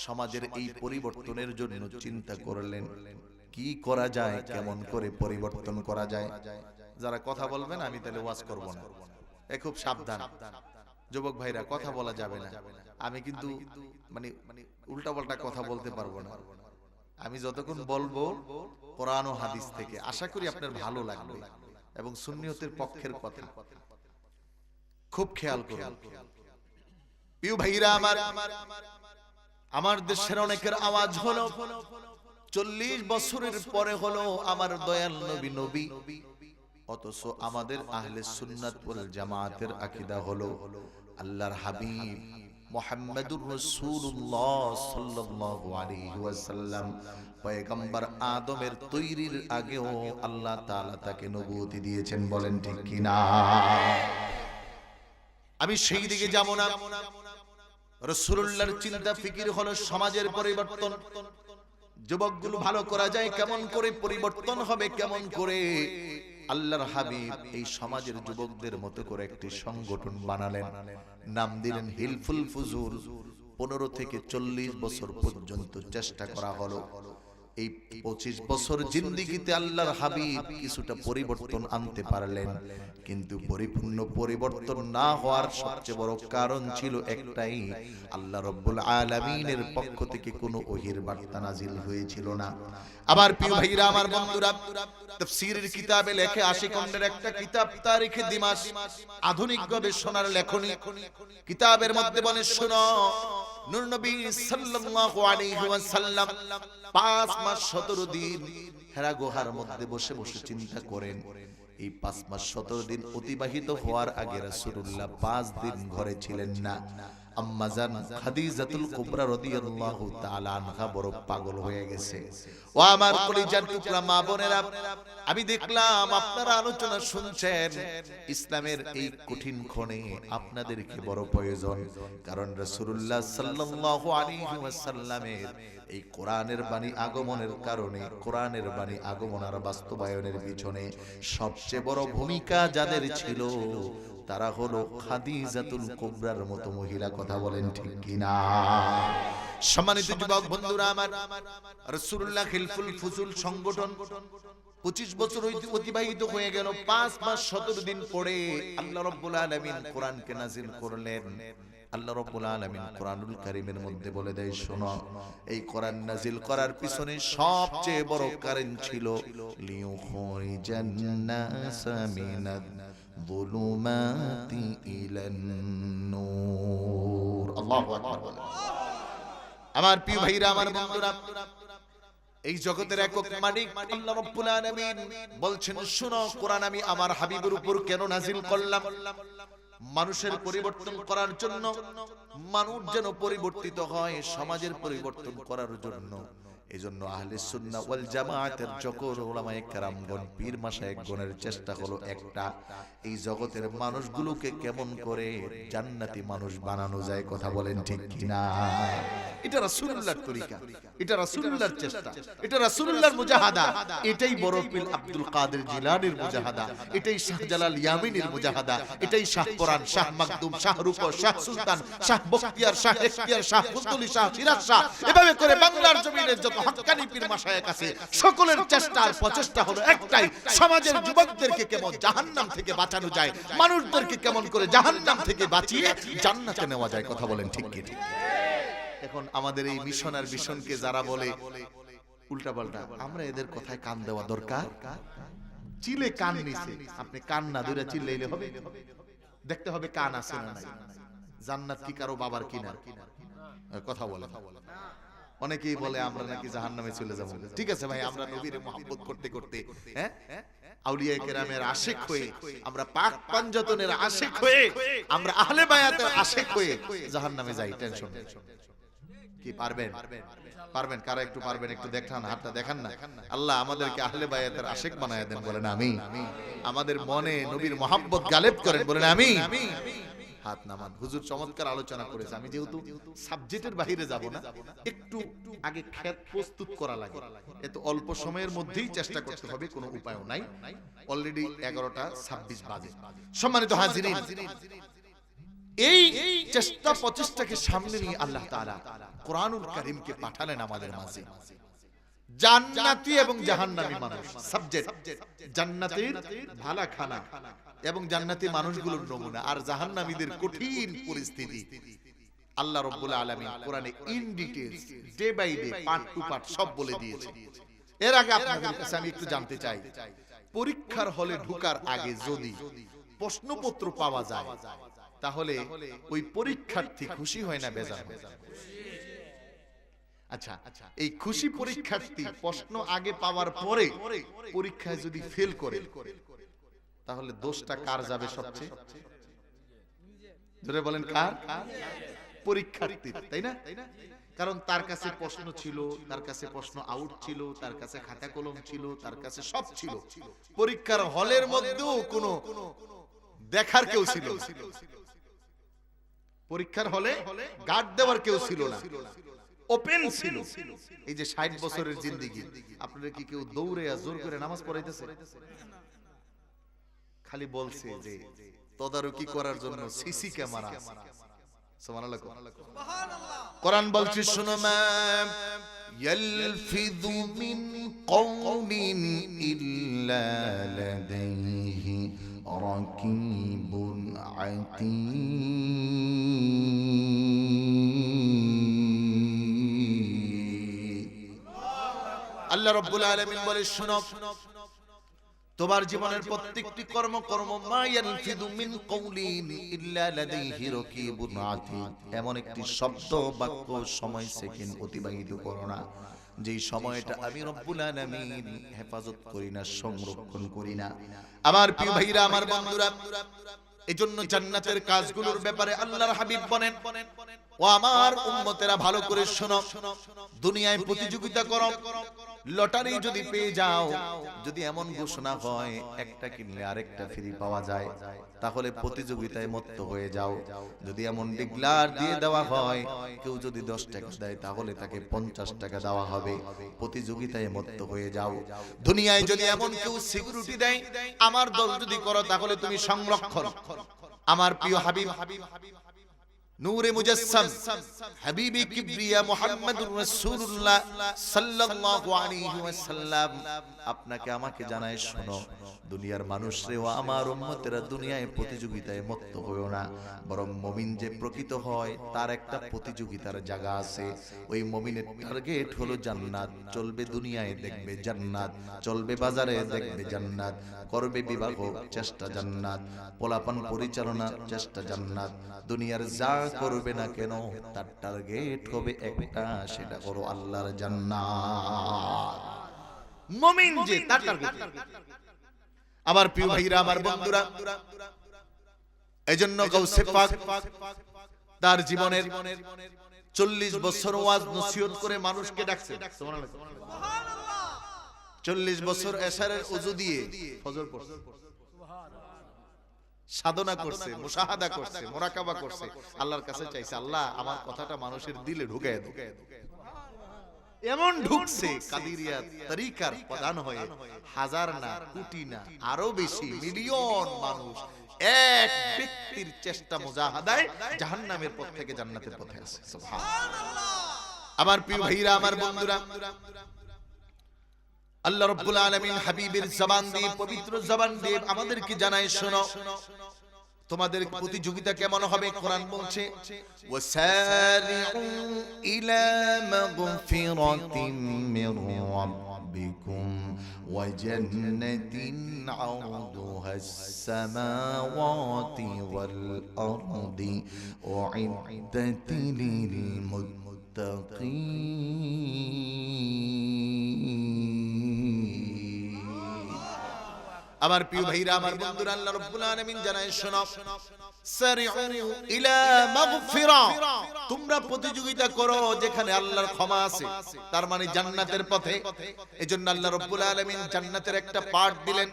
সমাজের এই পরিবর্তনের জন্য চিন্তা করলেন কি করা যায়, কেমন করে পরিবর্তন করা যায়। যারা কথা বলবেন আমি তাহলে ওয়াজ করব না, এ খুব সাবধান যুবক ভাইরা, কথা বলা যাবে না। আমি কিন্তু মানে উল্টাপাল্টা কথা বলতে পারবো না। আমি যতক্ষণ বলবো কোরআন ও হাদিস থেকে, আশা করি আপনার ভালো লাগবে এবং সুন্নিয়তের পক্ষের কথা। খুব খেয়াল করুন প্রিয় ভাইরা আমার, আমার দেশের অনেকের আওয়াজ হলো 40 বছরের পরে হলো আমার দয়াল নবী নবী, অথচ আমাদের আহলে সুন্নাত ওয়াল জামাতের আকীদা হলো আল্লাহর হাবিব মুহাম্মদুর রাসূলুল্লাহ সাল্লাল্লাহু আলাইহি ওয়াসাল্লাম পয়গম্বর আদমের তৈরির আগেও আল্লাহ তাআলা তাকে নবুয়তি দিয়েছেন। বলেন ঠিক কি না? আমি সেই দিকে যাব না। রাসূলুল্লাহর চিন্তা ফিকির হলো সমাজের পরিবর্তন। যুবকগুলো ভালো করা যায় কেমন করে, পরিবর্তন হবে কেমন করে। আল্লাহর হাবিব এই সমাজের যুবকদের মতো করে একটি সংগঠন বানালেন, নাম দিলেন হিলফুল ফুজুল। 15 থেকে 40 বছর পর্যন্ত চেষ্টা করা হলো। এই 25 বছর জিন্দেগিতে আল্লাহর হাবিব কিছুটা পরিবর্তন আনতে পারলেন, কিন্তু পরিপূর্ণ পরিবর্তন না হওয়ার সবচেয়ে বড় কারণ ছিল একটাই, আল্লাহ রাব্বুল আলামিনের পক্ষ থেকে কোনো ওহীর বার্তা নাজিল হয়েছিল না। আবার প্রিয় ভাইরা আমার, বন্ধুরা, তাফসীরের কিতাবে লেখে আশিকন্দের একটা কিতাব তারিখে দিমাশ, আধুনিক গবেষণার লেখনী। কিতাবের মধ্যে বলে, শোনো, নূর নবী সাল্লাল্লাহু আলাইহি ওয়াসাল্লাম 5 মাস 17 দিন হেরা গুহার মধ্যে বসে বসে চিন্তা করেন। এই 5 মাস 17 দিন অতিবাহিত হওয়ার আগে রাসূলুল্লাহ 5 দিন ঘরে ছিলেন না। আম্মা জান খাদিজাতুল কুবরা রাদিয়াল্লাহু তাআলা আনহা বড় পাগল হয়ে গেছে। ও আমার কলিজার টুকরা মা বোনেরা, আমি দেখলাম আপনারা আলোচনা শুনছেন, ইসলামের এই কঠিন ক্ষণে আপনাদেরকে বড় প্রয়োজন। কারণ রাসূলুল্লাহ সাল্লাল্লাহু আলাইহি ওয়াসাল্লামের এই কোরআনের বাণী আগমনের কারণে, কোরআনের বাণী আগমন আর বাস্তবায়নের পিছনে সবচেয়ে বড় ভূমিকা যাদের ছিল তারা হলো খাদিজাতুল কুবরার মতো মহিলা। কথা বলেন ঠিক কিনা? সম্মানিত যুবক বন্ধুরা আমার, রাসূলুল্লাহ হিলফুল ফুজুল সংগঠন 25 বছর অতিবাহিত হয়ে গেল। 5 মাস 17 দিন পরে আল্লাহ রাব্বুল আলামিন কোরআনকে নাযিল করলেন। আল্লাহ রাব্বুল আলামিন কোরআনুল কারীমের মধ্যে বলে দেয়, শোনো, এই কোরআন নাযিল করার পিছনে সবচেয়ে বড় কারণ ছিল লিয়ুখরিজান নাসা মিনাদ যুলুমাতি ইলান নূর। আল্লাহু আকবার। আমার প্রিয় ভাইরা আমার, বন্ধুরা, এই জগতের একক মালিক আল্লাহ রাব্বুল আলামিন বলছেন, শোনো, কোরআন আমি আমার হাবিবের উপর কেন নাযিল করলাম? মানুষের পরিবর্তন করার জন্য, মানুষ যেন পরিবর্তিত হয়, সমাজের পরিবর্তন করার জন্য। এজন্য আহলে সুন্নাহ ওয়াল জামাতের সকল উলামায়ে কেরামগণ, পীর মাশায়েখগণের চেষ্টা হলো একটা, এই জগতের মানুষগুলোকে কেমন করে জান্নাতি মানুষ বানানো যায়। কথা বলেন ঠিক কিনা? এটা রাসূলুল্লাহর তরিকা, এটা রাসূলুল্লাহর চেষ্টা, এটা রাসূলুল্লাহর মুজাহাদা, এটাই বড় পীর আব্দুল কাদের জিলানীর মুজাহাদা, এটাই শাহজালাল ইয়ামিনীর মুজাহাদা, এটাই শাহ কোরআন, শাহ মাকদুম, শাহ রূপ, শাহ সুলতান, শাহ বখতিয়ার, শাহ ইখতিয়ার, শাহ কুতুলি, শাহ সিরাজ শাহ, এভাবে করে বাংলার জমিনের যত হক্কানি পীর মাশায়েখ আছে সকলের চেষ্টা আর প্রচেষ্টা হলো একটাই, সমাজের যুবকদেরকে কেমন জাহান্নাম থেকে বাঁচানো যায়, মানুষদেরকে কেমন করে জাহান্নাম থেকে বাঁচিয়ে জান্নাতে নেওয়া যায়। কথা বলেন ঠিক কি? এখন আমাদের এই মিশন আর মিশনকে যারা বলে উল্টাপাল্টা, আমরা এদের কথায় কান দেওয়া দরকার। চিলে কান নিছে, আপনি কান না ধরে চিল্লাইলে হবে? দেখতে হবে কান আছে না নাই। জান্নাত কি কারো বাবার কিনা? কথা বলে। অনেকেই বলে আমরা নাকি জাহান্নামে চলে যাব। ঠিক আছে ভাই, আমরা নবীর মুহাব্বত করতে করতে, হ্যাঁ, আউলিয়া কেরামের আশিক হয়ে, আমরা পাক পাঞ্জাতনের আশিক হয়ে, আমরা আহলে বায়াতের আশিক হয়ে জাহান্নামে যাই। টেনশন নেই। কি পারবেন? পারবেন? কারা একটু পারবেন? একটু দেখান, হাতটা দেখান না। আল্লাহ আমাদেরকে আহলে বায়াতের আশিক বানায় দেন। বলেন আমিন। আমাদের মনে নবীর মুহাব্বত গালেব করেন। বলেন আমিন। হাত নামান। হুজুর চমৎকার আলোচনা করেছে। আমি যেহেতু সাবজেক্টের বাইরে যাব না, একটু আগে ক্ষেত প্রস্তুত করা লাগে। এত অল্প সময়ের মধ্যেই চেষ্টা করতে হবে, কোনো উপায় নাই। অলরেডি 11:26 বাজে। সম্মানিত হাজিরিন, এই চেষ্টা প্রচেষ্টাকে সামনে নিয়ে আল্লাহ তাআলা কোরআনুল কারীমকে পাঠালেন আমাদের মাঝে। জান্নাতি এবং জাহান্নামী মানুষ সাবজেক্ট, জান্নাতের ভালা খানা এবং জান্নাতি মানুষগুলোর নমুনা, আর জাহান্নামীদের কঠিন পরিস্থিতি আল্লাহ রাব্বুল আলামিন কোরআনে in details day by day part to part সব বলে দিয়েছে। এর আগে আপনাদের কাছে আমি একটু জানতে চাই, পরীক্ষার হলে ঢোকার আগে যদি প্রশ্নপত্র পাওয়া যায় তাহলে ওই পরীক্ষার্থী খুশি হয় না বেজার হয়? আচ্ছা, এই খুশি পরীক্ষার্থী প্রশ্ন আগে পাওয়ার পরে পরীক্ষায় যদি ফেল করে তাহলে দোষটা কার যাবে সবচেয়ে? জোরে বলেন কার? পরীক্ষার্থীর, তাই না? কারণ তার কাছে প্রশ্ন ছিল, তার কাছে প্রশ্ন আউট ছিল, তার কাছে খাতা কলম ছিল, তার কাছে সব ছিল। পরীক্ষার হলের মধ্যেও কোনো দেখার কেউ ছিল না। পরীক্ষার হলে গার্ড দেওয়ার কেউ ছিল না, ওপেন ছিল। এই যে 60 বছরের জিন্দেগি, আপনারা কি কেউ দৌড়ে জোর করে নামাজ পড়াইতেছে? খালি বলছে যে তদারকি করার জন্য সিসি ক্যামেরা আছে। সুবহানাল্লাহ। কোরআন বলছে, শুনো মা ইয়ালফিযু মিন কওলিন ইল্লা লাদাইহি রাকিবুন আতীদ। আল্লাহ রাব্বুল আলামিন বলে, শুনো, তোমার জীবনের প্রত্যেকটি কর্ম মা ইয়ালফিযু মিন কওলিন ইল্লা লাদাইহি রাকিবুন আতীদ, এমন একটি শব্দ বাক্য সময় সেকেন্ড অতিবাহিত করো না যেই সময়টা আমি রব্বুল আলামিন হেফাজত করি না, সংরক্ষণ করি না। আমার প্রিয় ভাইরা, আমার বন্ধুরা, এজন্য জান্নাতের কাজগুলোর ব্যাপারে আল্লাহর হাবিব বলেন, ও আমার উম্মতেরা ভালো করে শোনো, দুনিয়ায় প্রতিযোগিতা করো, লটারি যদি পেয়ে যাও, যদি এমন ঘোষণা হয় একটা কিনলে আরেকটা ফ্রি পাওয়া যায়, তাহলে প্রতিযোগিতায় মত্ত হয়ে যাও। যদি এমন ডিক্লার দিয়ে দেওয়া হয়, কেউ যদি 10 টাকা দেয় তাহলে তাকে 50 টাকা দেওয়া হবে, প্রতিযোগিতায় মত্ত হয়ে যাও। দুনিয়ায় যদি এমন কেউ সিকিউরিটি দেয়, আমার দল যদি করো তাহলে তুমি সংরক্ষণ। আমার প্রিয় হাবিব নূরে মুজাসসাম হাবিবি কিবরিয়া মুহাম্মাদুর রাসূলুল্লাহ সাল্লাল্লাহু আলাইহি ওয়াসাল্লাম আপনাকে আমাকে জানায়, শোনো, দুনিয়ার মানুষরে ও আমার উম্মতেরা দুনিয়ায় প্রতিযোগিতায় মত্ত হয়ো না, বরং মুমিন যে প্রকৃত হয় তার একটা প্রতিযোগিতার জায়গা আছে। ওই মুমিনের টার্গেট হলো জান্নাত। চলবে দুনিয়ায় দেখবে জান্নাত, চলবে বাজারে দেখবে জান্নাত, করবে বিবাহ চেষ্টা জান্নাত, পোলাপান পরিচালনা চেষ্টা জান্নাত। দুনিয়ার যা করবে না কেন তার টার্গেট হবে একটা, সেটা হলো আল্লাহর জান্নাত। মুমিন যে তার টার্গেট। আমার প্রিয় ভাইরা, আমার বন্ধুরা, এজন্য গাউসে পাক তার জীবনের 40 বছর ওয়াজ নসিহত করে মানুষকে ডাকছেন। সুবহানাল্লাহ। 40 বছর এশারের ওযু দিয়ে ফজর পড়ছে, সাধনা করছে, মুশাহাদা করছে, মুরাকাবা করছে, আল্লাহর কাছে চাইছে, আল্লাহ আমার কথাটা মানুষের দিলে ঢুকায় দাও। এমন ঢুকছে কাদিরিয়া তরিকার প্রধান হয়ে, হাজার না, কোটি না, আরো বেশি মিলিয়ন মানুষ এক ব্যক্তির চেষ্টা মুজাহাদায় জাহান্নামের পথ থেকে জান্নাতের পথে আসে। সুবহানাল্লাহ। আমার প্রিয় ভাইরা, আমার বন্ধুরা, আল্লাহ রাব্বুল আলামিন হাবিবের জবান দিয়ে, পবিত্র জবান দিয়ে আমাদেরকে জানায়, শোনো, তোমাদের প্রতিযোগিতা কেমন হবে? কোরআন বলছে, ওয়াসারিউ ইলা মাগফিরাতিম মির রাব্বিকুম ওয়া জান্নাতিন আরদুহাস সামাওয়াতি ওয়াল আরদি উইদ্দাত লিল মুত্তাকিন। আমার প্রিয় ভাইরা, আমার বন্ধুরা, আল্লাহ রাব্বুল আলামিন জানায়, শোনো, সারিউ ইলা মাগফিরা, তোমরা প্রতিযোগিতা করো যেখানে আল্লাহর ক্ষমা আছে, তার মানে জান্নাতের পথে। এজন্য আল্লাহ রাব্বুল আলামিন জান্নাতের একটা পার্ট দিলেন,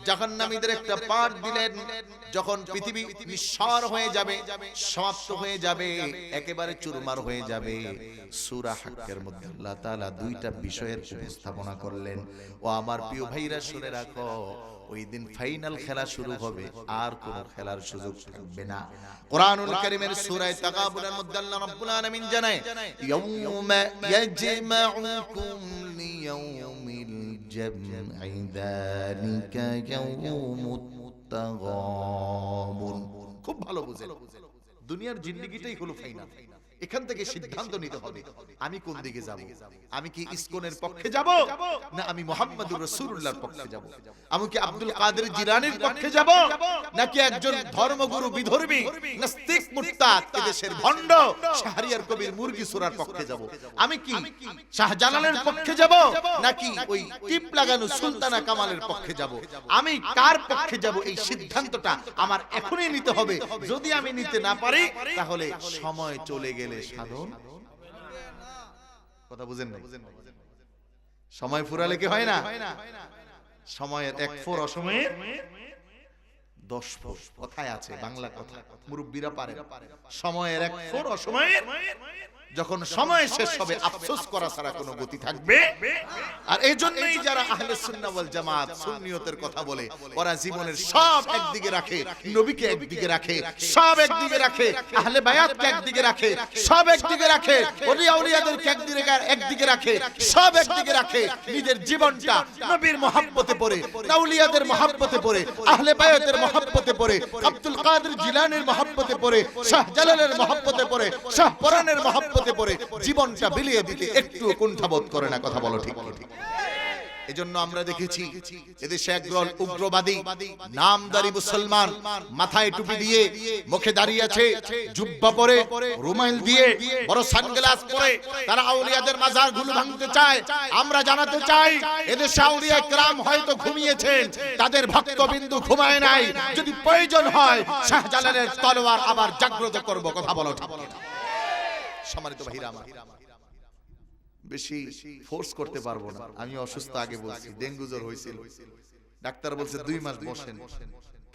জাহান্নামীদের একটা পার্ট দিলেন। যখন পৃথিবী নিঃসার হয়ে যাবে, সমাপ্ত হয়ে যাবে, একেবারে চুরমার হয়ে যাবে, সূরা হাক্কের মধ্যে আল্লাহ তাআলা দুইটা বিষয়ের উপস্থাপনা করলেন। ও আমার প্রিয় ভাইরা শুনে রাখো, ওই দিন ফাইনাল খেলা শুরু হবে, আর কোন খেলার সুযোগ থাকবে না। কোরআনুল কারীমের সূরা তাগাবুনের মধ্যে আল্লাহ রাব্বুল আলামিন জানায়, ইয়াউমা ইয়াজমাউকুম লিয়াউমিল জামঈ যালিকা ইয়াউমুত তাগাবুন। খুব ভালো বুঝেন, দুনিয়ার জিন্দেগিটাই হলো ফাইনাল। এখান থেকে সিদ্ধান্ত নিতে হবে আমি কোন দিকে যাব। আমি কি ইসকনের পক্ষে যাব, না আমি মুহাম্মদুর রাসূলুল্লাহর পক্ষে যাব? আমি কি আব্দুল কাদের জিলানীর পক্ষে যাব, নাকি একজন ধর্মগুরু বিধর্মী নাস্তিক মুরতাদ এদেশের ভণ্ড শাহরিয়ার কবির মুরগি সূরার পক্ষে যাব? আমি কি শাহজালালের পক্ষে যাব, নাকি ওই টিপ লাগানো সুলতানা কামালের পক্ষে যাব? আমি কার পক্ষে যাব, এই সিদ্ধান্তটা আমার এখনই নিতে হবে। যদি আমি নিতে না পারি, তাহলে সময় চলে গেলে সাধন কথা বুঝেন না? সময় ফুরালে কি হয় না? সময়ের এক ফোর অসময়ে 10 ফোর কথায় আছে, বাংলা কথা, মুরব্বীরা পারে। সময়ের এক ফোর অসময়ে, যখন সময় শেষ হবে আফসোস করা ছাড়া কোনো গতি থাকবে। আর এই জন্যই যারা আহলে সুন্নাহ ওয়াল জামাত সুন্নিয়তের কথা বলে, ওরা জীবনের সব একদিকে রাখে, নবীকে একদিকে রাখে, সব একদিকে রাখে, আহলে বায়াতকে একদিকে রাখে, সব একদিকে রাখে, ওলি আউলিয়াদেরকে একদিকে রাখে, সব একদিকে রাখে। নিজের জীবনটা নবীর মহব্বতে পড়ে, আউলিয়াদের মহব্বতে পড়ে, আহলে বায়াতের মহব্বতে পড়ে, আব্দুল কাদের জিলানীর মহব্বতে পড়ে, শাহজালালের মহব্বতে পড়ে, শাহ পরানের মহব্বতে পড়ে, জীবনটা বিলিয়ে দিতে একটু কুণ্ঠাবোধ করে না। কথা বলো ঠিক ঠিক? এজন্য আমরা দেখেছি এদেশে একদল উগ্রবাদী নামদারি মুসলমান মাথায় টুপি দিয়ে, মুখে দাঁড়িয়ে আছে, জুব্বা পরে, রুমাল দিয়ে, বড় সানগ্লাস পরে, তারা আউলিয়াদের মাজারগুলো ভাঙতে চায়। আমরা জানাতে চাই, এদেশে আউলিয়া کرام হয়তো ঘুমিয়েছেন, তাদের ভক্তবিন্দু ঘুমায় নাই। যদি প্রয়োজন হয় শাহজালালের তলোয়ার আবার জাগ্রত করব। কথা বলো ঠিক? সম্মানিত ভাইরা আমার, বেশি ফোর্স করতে পারবো না। আমি অসুস্থ, আগে বলছি, ডেঙ্গু জ্বর হয়েছিল, ডাক্তার বলছে 2 মাস বসেন।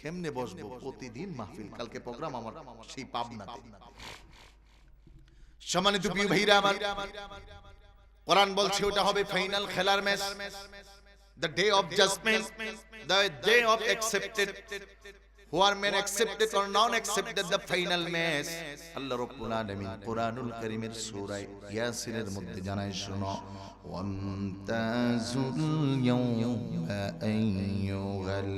কেমনে বসবো? প্রতিদিন মাহফিল, কালকে প্রোগ্রাম আমার সেই পাবনাতে। সম্মানিত প্রিয় ভাইরা আমার, কোরআন বলছে ওটা হবে ফাইনাল খেলার match, the day of judgment, the day of accepted, who are men accepted or non accepted, the final match. আল্লাহ রাব্বুল আলামিন কোরআনুল কারীমের সূরা ইয়াসিনের মধ্যে জানায়, শুনো, ওয়ামতাজুল ইয়াওমা আইয়ুহাল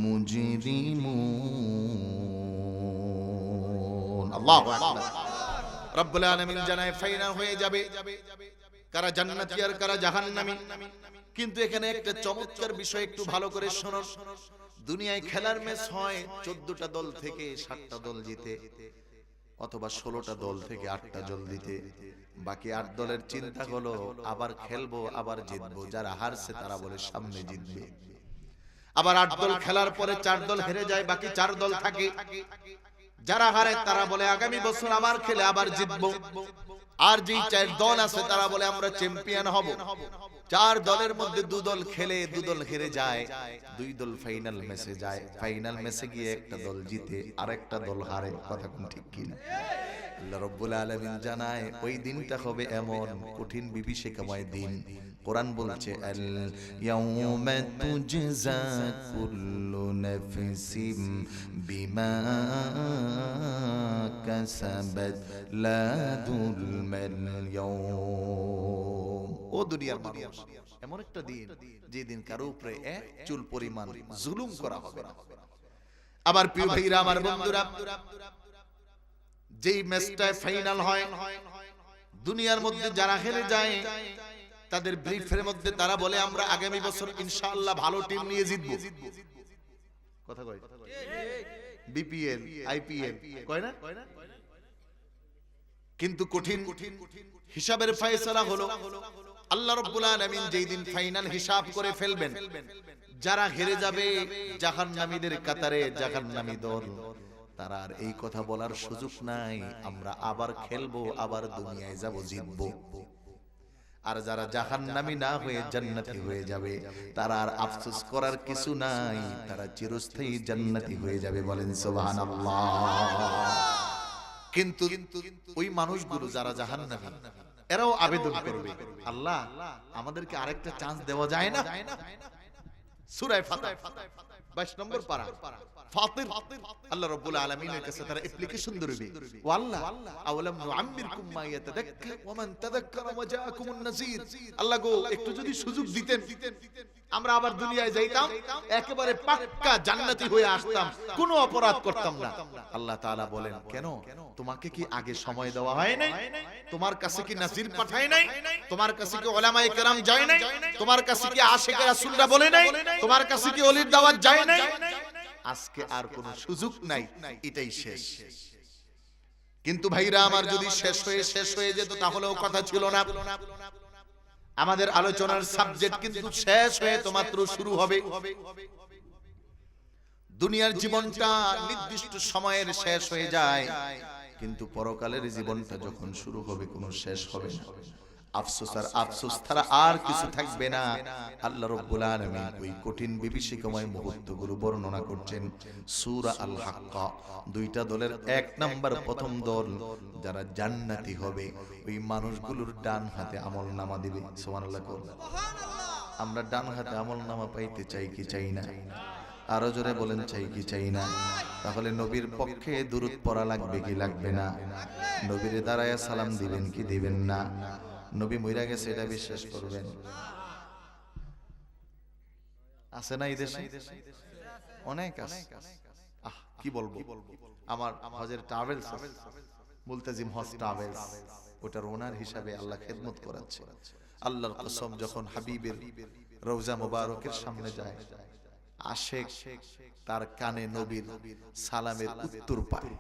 মুজরিমুন। আল্লাহু আকবার। রব্বুল আলামিন জানায় ফাইনাল হয়ে যাবে, কারা জান্নাতি আর কারা জাহান্নামী। কিন্তু এখানে একটা চমৎকার বিষয় একটু ভালো করে শুনুন। দুনিয়ায় খেলার ম্যাচ হয় 14টা দল থেকে 7টা দল জিতে, অথবা 16টা দল থেকে 8টা দল জিতে। বাকি 8 দলের চিন্তা হলো আবার খেলবো, আবার জিতবো। যারা হারছে তারা বলে সামনে জিতবে। আবার 8 দল খেলার পরে 4 দল হেরে যায়, বাকি 4 দল থাকে। যারা হারে তারা বলে আগামী বছর আবার খেলে আবার জিতবো। আর যেই 4 দল আছে তারা বলে আমরা চ্যাম্পিয়ন হব। 4 দলের মধ্যে 2 দল খেলে, 2 দল হেরে যায়, 2 দল ফাইনাল ম্যাচে যায়। ফাইনাল ম্যাচে গিয়ে একটা দল জিতে আর একটা দল হারে। কথা কোন ঠিক কিনা? আল্লাহ রাব্বুল আলামিন জানায় ওই দিনটা হবে এমন কঠিন বিভীষিকাময় দিন। কোরআন বলছে, আল ইয়াউমা তুজজা কুল্লু নাফসিম বিমা কাসাবাত লা যুলমাল ইয়াউম। ও দুনিয়ার মানুষ, এমন একটা দিন যে দিন কারো উপরে এক চুল পরিমাণ জুলুম করা হবে না। আবার প্রিয় ভাইরা আমার, বন্ধুরা, যেই ম্যাচটা ফাইনাল হয়, দুনিয়ার মধ্যে যারা হেরে যায় তাদের ব্রিফের মধ্যে তারা বলে আমরা আগামী বছর ইনশাআল্লাহ ভালো টিম নিয়ে জিতবো। কথা কয়? বিপিএল, আইপিএল কয় না? কিন্তু কঠিন হিসাবের ফয়সালা হলো আল্লাহ রাব্বুল আলামিন যেই দিন ফাইনাল হিসাব করে ফেলবেন, যারা হেরে যাবে জাহান্নামীদের কাতারে, জাহান্নামী দল, তারা আর এই কথা বলার সুযোগ নাই আমরা আবার খেলবো, আবার দুনিয়ায় যাব, জিতবো। আর যারা জাহান্নামী না হয়ে জান্নাতি হয়ে যাবে তারা আর আফসোস করার কিছু নাই, তারা চিরস্থায়ী জান্নাতি হয়ে যাবে। বলেন সুবহানাল্লাহ। কিন্তু ওই মানুষগুলো যারা জাহান্নামী এরাও আবেদন করবে, আল্লাহ আমাদেরকে আরেকটা চান্স দেওয়া যায় না? সূরা ফাতির 22 নম্বর পারা ফাতির, আল্লাহ রাব্বুল আলামিনের কাছে তারা অ্যাপ্লিকেশন ধরবে, ও আল্লাহ আওয়ালাম নুআম্মিরকুম মা ইয়াতাযাক্কার ওয়া মান তাযাক্কারা ওয়া জাআকুমুন নাযীর। আল্লাহ গো একটু যদি সুযোগ দিতেন আমরা আবার দুনিয়ায় যাইতাম, একেবারে পাক্কা জান্নাতি হয়ে আসতাম, কোনো অপরাধ করতাম না। আল্লাহ তাআলা বলেন, কেন তোমাকে কি আগে সময় দেওয়া হয় নাই? তোমার কাছে কি নাযীর পাঠায় নাই? তোমার কাছে কি উলামায়ে কেরাম যায় নাই? তোমার কাছে কি আশিকে রাসূলরা বলে নাই? তোমার কাছে কি ওলির দাওয়াত যায় নাই? আজকে আর কোনো সুযোগ নাই, এটাই শেষ। কিন্তু ভাইরা আমার, যদি শেষ হয়ে যেত তাহলেও কথা ছিল না। আমাদের আলোচনার সাবজেক্ট কিন্তু শেষ হয়ে তো মাত্র শুরু হবে। দুনিয়ার জীবনটা নির্দিষ্ট সময়ের শেষ হয়ে যায়, কিন্তু পরকালের জীবনটা যখন শুরু হবে কোনো শেষ হবে না। আফসোস আর আফসোস ছাড়া আর কিছু থাকবে না। আল্লাহ রাব্বুল আলামিন ওই কঠিন বিভীষিকাময় মুহূর্তগুলো বর্ণনা করছেন সূরা আল হাক্কা। দুইটা দলের এক নাম্বার প্রথম দল যারা জান্নাতি হবে, ওই মানুষগুলোর ডান হাতে আমলনামা দিবে। সুবহানাল্লাহ। আমরা ডান হাতে আমলনামা পাইতে চাই কি চাই না? আরো জোরে বলেন, চাই কি চাই না? তাহলে নবীর পক্ষে দুরূদ পড়া লাগবে কি লাগবে না? নবীরে দাঁড়ায় সালাম দিবেন কি দিবেন না? নবী মইরা গেছে এটা বিশ্বাস করবেন? আছে না এই দেশে? অনেক আছে। কি বলবো, আমার হজের ট্রাভেলস মুলতাজিম হজ ট্রাভেলস, ওটার ওনার হিসাবে আল্লাহ খেদমত করাচ্ছে। আল্লাহর কসম, যখন হাবিবের রওজা মোবারকের সামনে যায়, আশেক তার কানে নবীর সালামের উত্তর পায়।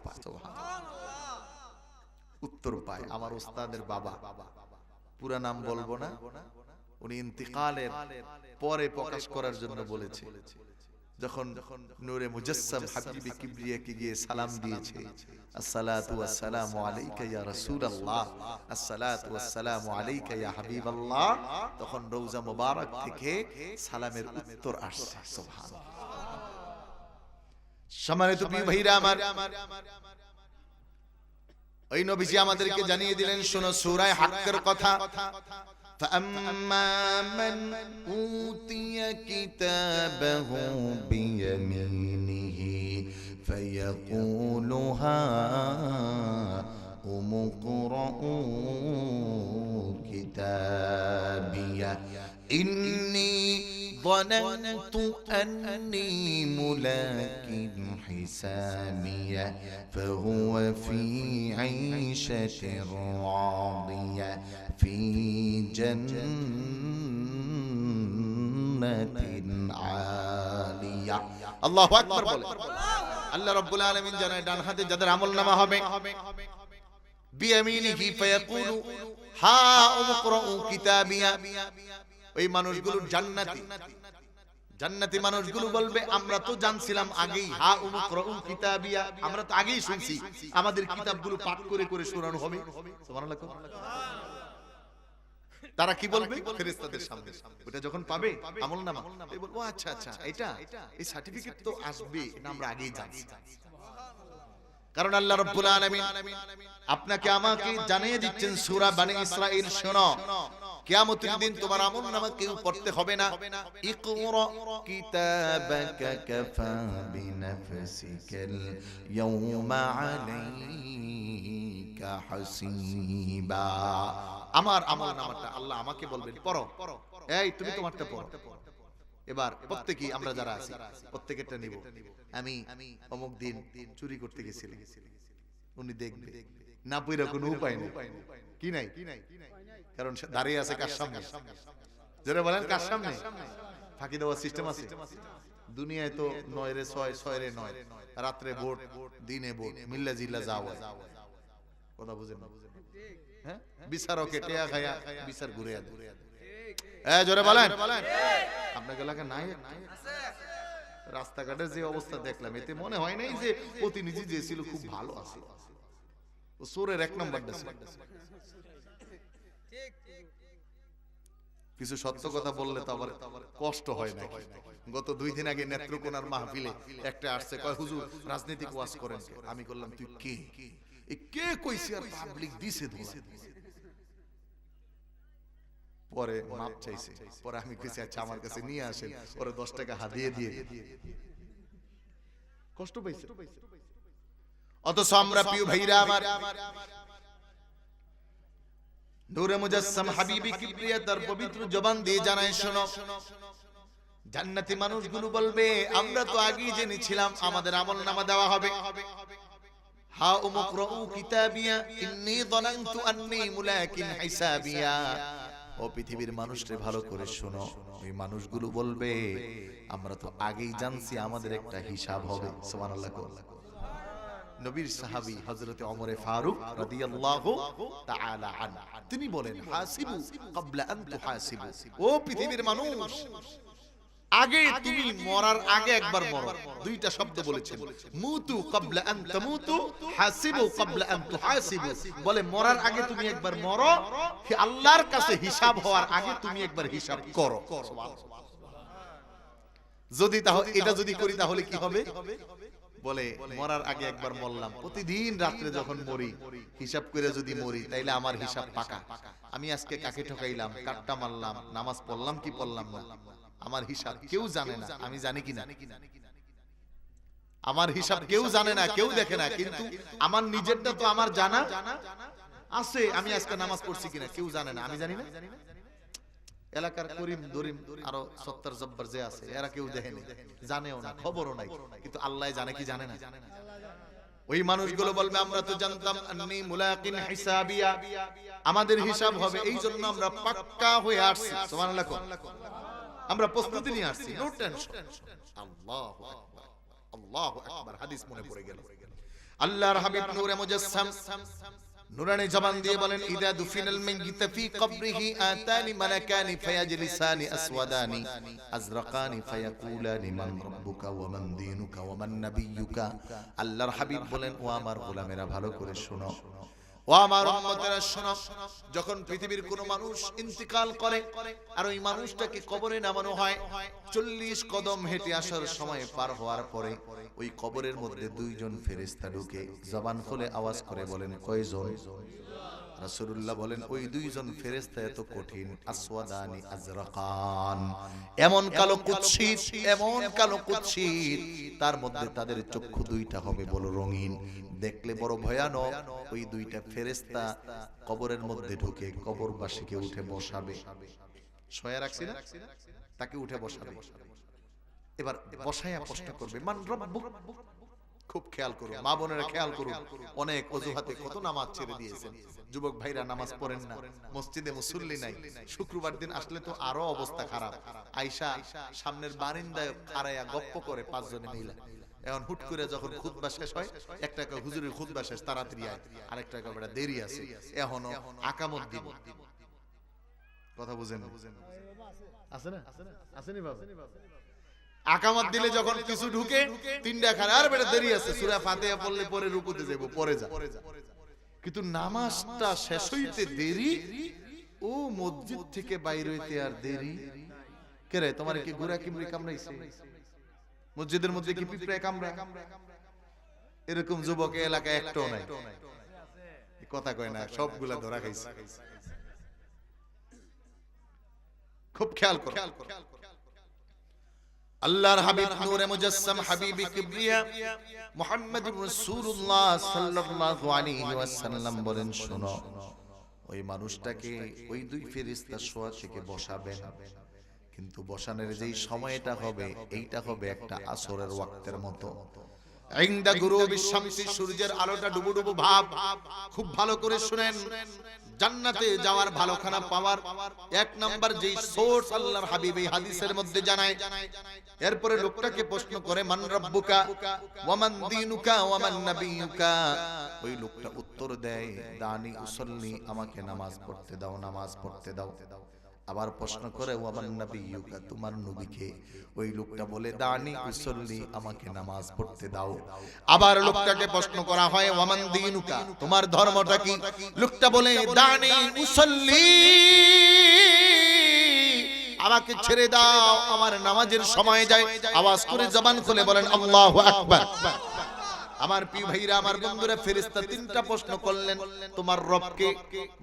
উত্তর পায়। আমার উস্তাদের বাবা, পুরা নাম বলবো না, উনি ইন্তিকালের পরে প্রকাশ করার জন্য বলেছে, যখন নূরে মুজাসসাম হাবিবে কিবরিয়াকে গিয়ে সালাম দিয়েছে, আসসালাতু ওয়াসসালামু আলাইকা ইয়া রাসূলুল্লাহ, আসসালাতু ওয়াসসালামু আলাইকা ইয়া হাবিবাল্লাহ, তখন রওজা মোবারক থেকে সালামের উত্তর আসছে। সুবহানাল্লাহ। সম্মানিত প্রিয় ভাইরা আমার, ওই নবীজি আমাদেরকে জানিয়ে দিলেন, শোনো সূরা হাক্কের কথা। فأما من أوتي كتابه بيمينه فيقول هاؤم اقرءوا كتابيه إني ظننت أني ملاق حسابيه فهو في عيشة راضية في جنة عالية। الله أكبر। আল্লাহ রাব্বুল আলামিন জানায়, ডান হাতে যাদের আমলনামা হবে, বিয়ামিনিহি ফায়াকুলু হা উমকরাউ কিতাবিয়া, ওই মানুষগুলো জান্নাতি। জান্নাতি মানুষগুলো বলবে, আমরা তো জানছিলাম আগেই, হা উমকরাউ কিতাবিয়া, আমরা তো আগেই শুনছি, আমাদের কিতাবগুলো পাঠ করে করে শোনানো হবে। সুবহানাল্লাহ। তারা কি বলবে ফেরেশতাদের সামনে? ওটা যখন পাবে আমলনামা, এই বলবো, আচ্ছা আচ্ছা, এটা এই সার্টিফিকেট তো আসবে, এটা আমরা আগেই জানছি। কারণ আল্লাহ রাব্বুল আলামিন আপনাকে আমাকে জানিয়ে দিচ্ছেন সূরা বনি ইসরাঈল, শোনো, কিয়ামতের দিন তোমার আমলনামা কেউ পড়তে হবে না। ইকরা কিতাবাকা কাফা বিনাফসিকাল ইয়াওমা আলাইকা হাসিবা। আমার আমলনামাটা আল্লাহ আমাকে বলবেন, পড়ো, এই তুমি তোমারটা পড়ো। এবার প্রত্যেকই আমরা যারা আছি প্রত্যেকেরটা নিব। আমি অমুক দিন চুরি করতে গেছিলাম, উনি দেখবে না, পয়রা কোনো উপায় নেই, কি নাই, কারণ দাঁড়িয়ে আছে কার সামনে? যারা বলেন কার সামনে? ফাঁকি দেওয়ার সিস্টেম আছে দুনিয়ায় তো। 9 রে 6, 6 রে 9, রাত্রে ভোট, দিনে ভোট, মিল্লা জিল্লা যাওয়া, কথা বুঝেন না? হ্যাঁ, বিচারকে টেয়া খায়া বিচার ঘুরে আনে। জোরে বলেন, আপনাকে এলাকা নাই? রাস্তাঘাটের যে অবস্থা দেখলাম, এতে মনে হয় নাই যে প্রতিনিধি যে ছিল খুব ভালো আছে, ও চোরের 1 নম্বর। কিছু সত্য কথা বললে তো আবার কষ্ট হয় নাকি? গত 2 দিন আগে নেত্রকোনার মাহফিলে একটা আসছে, কয় হুজুর রাজনৈতিক ওয়াজ করেন। আমি বললাম তুই কে? এই কে কইছি আর পাবলিক দিছে ধোয়া। পরে মাপ চাইছে, পরে আমি কইছি আচ্ছা আমার কাছে নিয়ে আসেন, ওরে 10 টাকা হাদিয়ে দিয়ে কষ্ট পাইছে। অথচ আমরা প্রিয় ভাইরা আমার, নূরে মুজাসসাম হাবিবি কিবরিয়া তার পবিত্র জবান দিয়ে জানায়, শোনো, জান্নাতি মানুষগুলো বলবে আমরা তো আগেই জেনেছিলাম আমাদের আমলনামা দেওয়া হবে। হা উমকরাউ কিতাবিয়া ইন্নী যানানতু আন্নী মুলাকিন হিসাবিয়া। ও পৃথিবীর মানুষরে ভালো করে শোনো, এই মানুষগুলো বলবে আমরা তো আগেই জানছি আমাদের একটা হিসাব হবে। সুবহানাল্লাহ। নবীর সাহাবী হযরত ওমর ফারুক রাদিয়াল্লাহু তাআলা আনহু তিনি বলেন, হাসিবু ক্বাবলা আন তুহাসিবু। ও পৃথিবীর মানুষ, আগে তুমি মরার আগে একবার মরো। দুইটা শব্দ বলেছেন, মুতু ক্বাবলা আন তামুতু, হাসিবু ক্বাবলা আন তুহাসিবু। বলে মরার আগে তুমি একবার মরো, কি আল্লাহর কাছে হিসাব হওয়ার আগে তুমি একবার হিসাব করো। যদি তাহলে এটা যদি করি তাহলে কি হবে? বলে মরার আগে একবার মরলাম, প্রতিদিন রাত্রে যখন মরি হিসাব করে যদি মরি তাইলে আমার হিসাব পাকা। আমি আজকে কাকে ঠকাইলাম, কাটটা মারলাম, নামাজ পড়লাম কি পড়লাম না, আমার হিসাব কেউ জানে না। আমি জানি কিনা? আমার হিসাব কেউ জানে না, কেউ দেখে না, কিন্তু আমার নিজেরটা তো আমার জানা আছে। আমি আজকে নামাজ পড়ছি কিনা কেউ জানে না, আমি জানি না। এলাকার করিম দরিম আরো সত্তর জব্বার যে আছে এরা কেউ দেখেনি, জানেও না, খবরও নাই, কিন্তু আল্লাহ জানে কি জানে না? ওই মানুষগুলো বলবে আমরা তো জানতাম আন্নী মুলাকিন হিসাবিয়া, আমাদের হিসাব হবে, এই জন্য আমরা পাক্কা হয়ে আসছি। সুবহানাল্লাহ। আমরা প্রস্তুতি নিয়ে আসছি, নো টেনশন। আল্লাহু আকবার, আল্লাহু আকবার। হাদিস মনে পড়ে গেল, আল্লাহর হাবিব নূরে মুজাসসাম নুরানি জবান দিয়ে বলেন, ইদা দুফিনাল মাইয়িত ফি কবরিহি আতানি মালাকানি ফায়াজলিসানি আসওয়াদানি আজরাকানি ফায়াকুলানি মান রাব্বুকা ওয়া মান দীনুকা ওয়া মান নাবিয়্যুকা। আল্লাহর হাবিব বলেন, ও আমার গোলামেরা ভালো করে শোনো, ও আমার উম্মতেরা শোনো, যখন পৃথিবীর কোন মানুষ ইন্তিকাল করে আর ওই মানুষটাকে কবরে নামানো হয়, 40 কদম হেঁটে আসার সময় পার হওয়ার পরে ওই কবরের মধ্যে 2 জন ফেরেশতা ঢুকে জবান খুলে আওয়াজ করে বলেন, কয়জন? রাসূলুল্লাহ বলেন, ওই 2 জন ফেরেশতা এত কঠিন, আসওয়াদানি আজরাকান, এমন কালো কুৎসিত, এমন কালো কুৎসিত, তার মধ্যে তাদের চক্ষু 2টা হবে বড় রঙিন, দেখলে বড় ভয়ানক। ওই 2টা ফেরেশতা কবরের মধ্যে ঢুকে কবরবাসীকে উঠে বসাবে। শোয়া রাখছি না, তাকে উঠে বসাবে। এবার বসায়া প্রশ্ন করবে, মান রাব্বুক। খুব খেয়াল করুন মা বোনেরা, খেয়াল করুন, অনেক অজুহাতে কত নামাজ ছেড়ে দিয়েছেন। যুবক ভাইরা নামাজ পড়েন না, মসজিদে মুসল্লি নাই, শুক্রবার দিন আসলে তো আরো অবস্থা খারাপ। আয়েশা সামনের বারিন্দায় খাড়ায়া গপ্প করে 5 জনে মিলে। এখন হুট করে যখন খুতবা শেষ হয়, একটা কয় হুজুরের খুতবা শেষ, তাড়াতাড়ি আয়, আরেকটা কয় বড় দেরি আছে, এখনো আকামত দিব। কথা বুঝেন? আছে না? আসেনি বাবা? আকামত দিলে যখন কিছু ঢুকে 3টা খাড়া, আর বেটা দেরি আছে, সূরা ফাতিহা পড়লে পরে রুকুতে যাব, পরে যা। কিন্তু নামাজটা শেষ হইতে দেরি, ও মসজিদ থেকে বাইর হইতে আর দেরি। কে রে, তোমার কি গুড়া কিমরি কামড়াইছে? মসজিদের মধ্যে কি পিঁপড়া কামড়া? এরকম যুবক এলাকায় একটাও নাই। কথা কয় না, সবগুলা ধরা খাইছে। খুব খেয়াল করো। আল্লাহর হাবিব নূরে মুজাসসাম হাবিবি কিবরিয়া মুহাম্মদুর রাসূলুল্লাহ সাল্লাল্লাহু আলাইহি ওয়াসাল্লাম বলেন, শোনো, ওই মানুষটাকে ওই 2 ফেরেশতা শোয়া থেকে বসাবেন, কিন্তু বসানোর যেই সময়টা হবে এইটা হবে একটা আসরের ওয়াক্তের মতো। ইনদা গুরুবিশ শামসি, সূর্যের আলোটা ডুবো ডুবো ভাব। খুব ভালো করে শুনেন, জান্নাতে যাওয়ার ভালোখানা পাওয়ার 1 নাম্বার যেই সোর্স আল্লাহর হাবিব এই হাদিসের মধ্যে জানায়। এরপরে লোকটাকে প্রশ্ন করে, মান রাব্বুকা ওয়া মান দীনুকা ওয়া মান নাবিয়্যুকা। ওই লোকটা উত্তর দেয়, দানি উসাল্লি, আমাকে নামাজ পড়তে দাও, নামাজ পড়তে দাও। আবার প্রশ্ন করে, ওয়া মান নাবিয়্যুকা, তোমার নবীকে? ওই লোকটা বলে, দানি উসাল্লি, আমাকে নামাজ পড়তে দাও। আবার লোকটাকে প্রশ্ন করা হয়, ওয়া মান দীনুকা, তোমার ধর্মটা কি? লোকটা বলে, দানি উসাল্লি, আমাকে ছেড়ে দাও, আমার নামাজের সময় যায়। আওয়াজ করে জবান খুলে বলেন আল্লাহু আকবার। আমার প্রিয় ভাইরা, আমার বন্ধুরা, ফেরেশতা তিনটা প্রশ্ন করলেন, তোমার রবকে?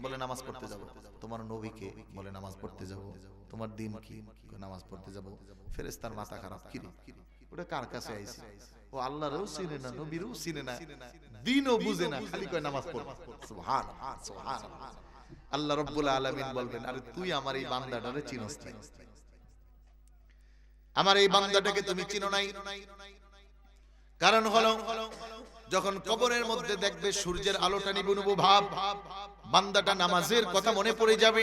বলে নামাজ পড়তে যাব। তোমার নবীকে? বলে নামাজ পড়তে যাব। তোমার দিন কি? নামাজ পড়তে যাব। ফেরেশতার মাথা খারাপ, কি রে ওটা কার কাছে আইছে? ও আল্লাহরও চিনে না, নবীরও চিনে না, দিনও বুঝে না, খালি কয় নামাজ পড়। সুবহানাল্লাহ, সুবহানাল্লাহ। আল্লাহ রাব্বুল আলামিন বলবেন, আরে তুই আমার এই বান্দাটারে চিনোস না, আমার এই বান্দাটাকে তুমি চিনো নাই। কারণ হলো যখন কবরের মধ্যে দেখবে সূর্যের আলোটা নিবু নিবু ভাব, বান্দাটা নামাজের কথা মনে পড়ে যাবে,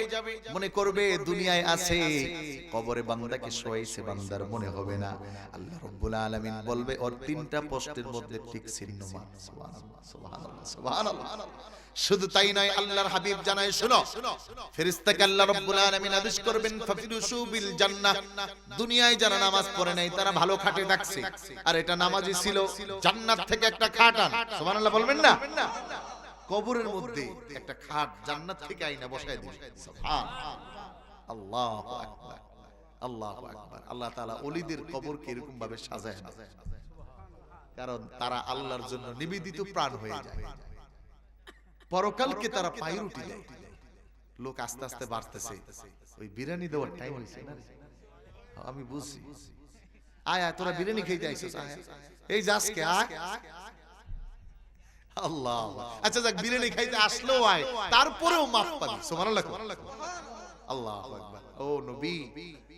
মনে করবে দুনিয়ায় আছে, কবরে বান্দাকে শোয়াইছে, বান্দার মনে হবে না। আল্লাহ রাব্বুল আলামিন বলবে, ওর তিনটা পোস্টের মধ্যে ঠিক চিহ্ন মার। সুবহানাল্লাহ, সুবহানাল্লাহ, সুবহানাল্লাহ। শুধু তাই নয়, আল্লাহর হাবিব জানায়, শুনো, ফেরেশতাকে আল্লাহ রাব্বুল আলামিন আদেশ করবেন, ফাফিরুশু বিল জান্নাহ। দুনিয়ায় যারা নামাজ পড়ে নাই তারা ভালো খাটে থাকছে, আর এটা নামাজি ছিল, জান্নাত থেকে একটা খাট আন। সুবহানাল্লাহ বলবেন না? কবরের মধ্যে একটা খাট জান্নাত থেকে আইনা বসায় দিবেন। সুবহানাল্লাহ, আল্লাহু আকবার, আল্লাহু আকবার। আল্লাহ তাআলা ওলিদের কবরকে এরকম ভাবে সাজায় না, কারণ তারা আল্লাহর জন্য নিবেদিত প্রাণ হয়ে যায়। পরকালকে তারা পায়রুটি দেয়। লোক আস্তে আস্তে বাড়তেছে, ওই বিরিয়ানি দেওয়ার টাইম হইছে না? আমি বুঝছি, আয় আয় তোরা বিরিয়ানি খেতে আইছিস, এই যে আজকে আয়। আল্লাহ, আচ্ছা যাক, বিরিয়ানি খাইতে আসলেও আয়, তারপরেও মাফ পাবি। সুবহানাল্লাহ, আল্লাহু আকবার। ও নবী,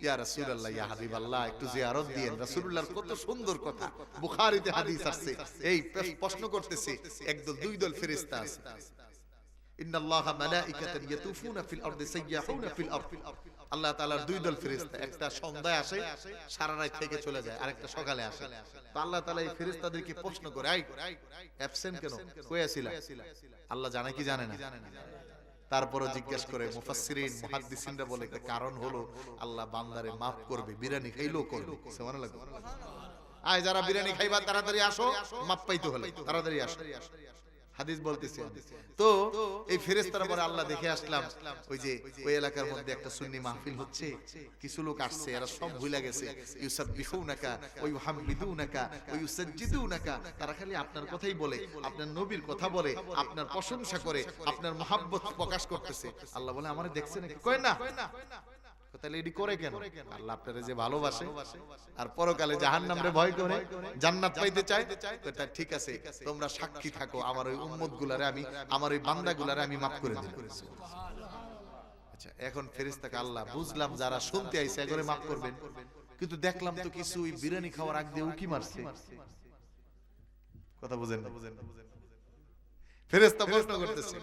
ইয়া রাসূলুল্লাহ, ইয়া হাবিবাল্লাহ, একটু জিয়ারত দিয়েন। রাসূলুল্লাহর কত সুন্দর কথা, বুখারীতে হাদিস আছে। এই প্রশ্ন করতেছে একদল, দুই দল ফেরেশতা আছে। ইন্নাল্লাহা মালাইকাতান ইয়াতুফুনা ফিল আরদি সাইয়াহুনা ফিল আরদ। আল্লাহ তাআলার দুই দল ফেরেশতা, একটা সন্ধ্যায় আসে, সারা রাত থেকে চলে যায়, আরেকটা সকালে আসে। তো আল্লাহ তাআলা এই ফেরেশতাদেরকে প্রশ্ন করে, আই অ্যাবসেন্ট কেন, কই আছিলা? আল্লাহ জানে কি জানে না? তারপরও জিজ্ঞাসা করে। মুফাসসিরিন, মুহাদ্দিসিনরা বলে কারণ হলো আল্লাহ বান্দারে maaf করবে, বিরিয়ানি খাইলেও করবে। সুবহানাল্লাহ। আয় যারা বিরিয়ানি খাইবা তাড়াতাড়ি আসো, maaf পাইতে হলে তাড়াতাড়ি আসো। হাদিস বলতেছে। তো এই ফেরেশতারা বলে, আল্লাহ দেখে আসলাম ওই যে ওই এলাকার মধ্যে একটা সুন্নি মাহফিল হচ্ছে, কিছু লোক আসছে, এরা সব ভুলে গেছে, ইউসাব্বিহুনাকা ওয়া ইউহাম্মিদুনাকা ওয়া ইউসাজ্জিদুনাকা। তারা খালি আপনার কথাই বলে, আপনার নবীর কথা বলে, আপনার প্রশংসা করে, আপনার মহব্বত প্রকাশ করতেছে। আল্লাহ বলে, আমারে দেখছেন নাকি? কয় না। তাহলে এডি করে কেন? আল্লাহ আপনারে যে ভালোবাসে আর পরকালে জাহান্নামরে ভয় করে জান্নাত পাইতে চায়, তো তা ঠিক আছে, তোমরা সাক্ষী থাকো, আমার ওই উম্মতগুলারে আমি, আমার ওই বান্দাগুলারে আমি maaf করে দেব। আচ্ছা, এখন ফেরেশতাকে আল্লাহ, বুঝলাম যারা শুনতে আইছে এগরে maaf করবেন, কিন্তু দেখলাম তো কিছু ওই বিরিয়ানি খাওয়ার আগ দিয়ে উকি মারছে। কথা বুঝেন না? ফেরেশতা প্রশ্ন করতেছে,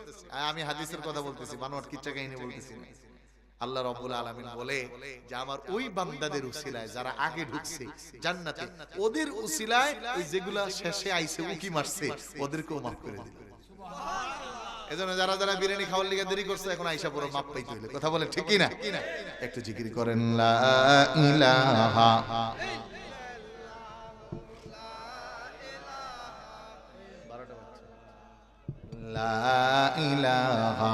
আমি হাদিসের কথা বলতেছি, বানোয়াট কিচ্ছা কাহিনী বলতেছি না। আল্লাহ রাব্বুল আলামিন বলে যে আমার ওই বান্দাদের উসিলায় যারা আগে ঢুকছে জান্নাতে, ওদের উসিলায় ওই যেগুলা শেষে আইছে উকি মারছে, ওদেরকেও maaf করে দিল। সুবহানাল্লাহ। এজন্য যারা যারা বিরিয়ানি খাওয়ার লিগে দেরি করছে, এখন আয়েশা পুরো maaf পাইতে হইলো। কথা বলে ঠিক কি না? একটু জিকির করেন, লা ইলাহা লা ইলাহা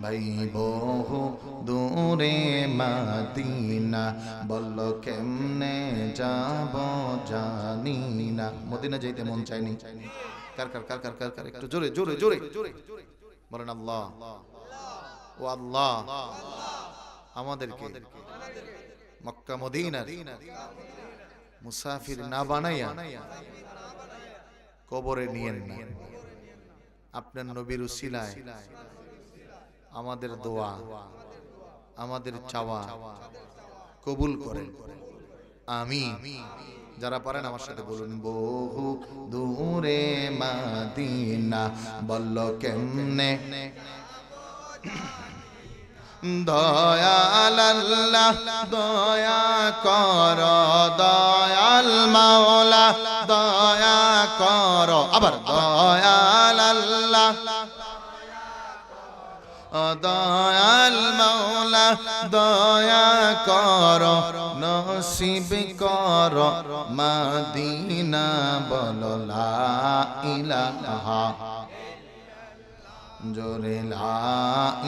ভাই বহু দূরে মদিনা, বল কেমনে যাব জানি না। মদিনা যাইতে মন চাইনি। কার কার কার কার কার কার একটু জোরে জোরে জোরে বলেন আল্লাহ। ও আল্লাহ, আমাদেরকে মক্কা মদিনার মুসাফির না বানাইয়া কবরে নিয়েন না। আপনার নবীর উসিলায় আমাদের দোয়া, আমাদের চাওয়া কবুল করেন, আমিন। যারা পারেন আমার সাথে বলুন, বহু দূরে মদিনা, বল কেমনে দয়াল আল্লাহ দয়া কর, দয়াল মাওলা দয়া কর। আবার দয়াল আল্লাহ দয়াল মাওলা দয়া কর, নসিব কর মদিনা, বল লা ইলাহা জোরে লা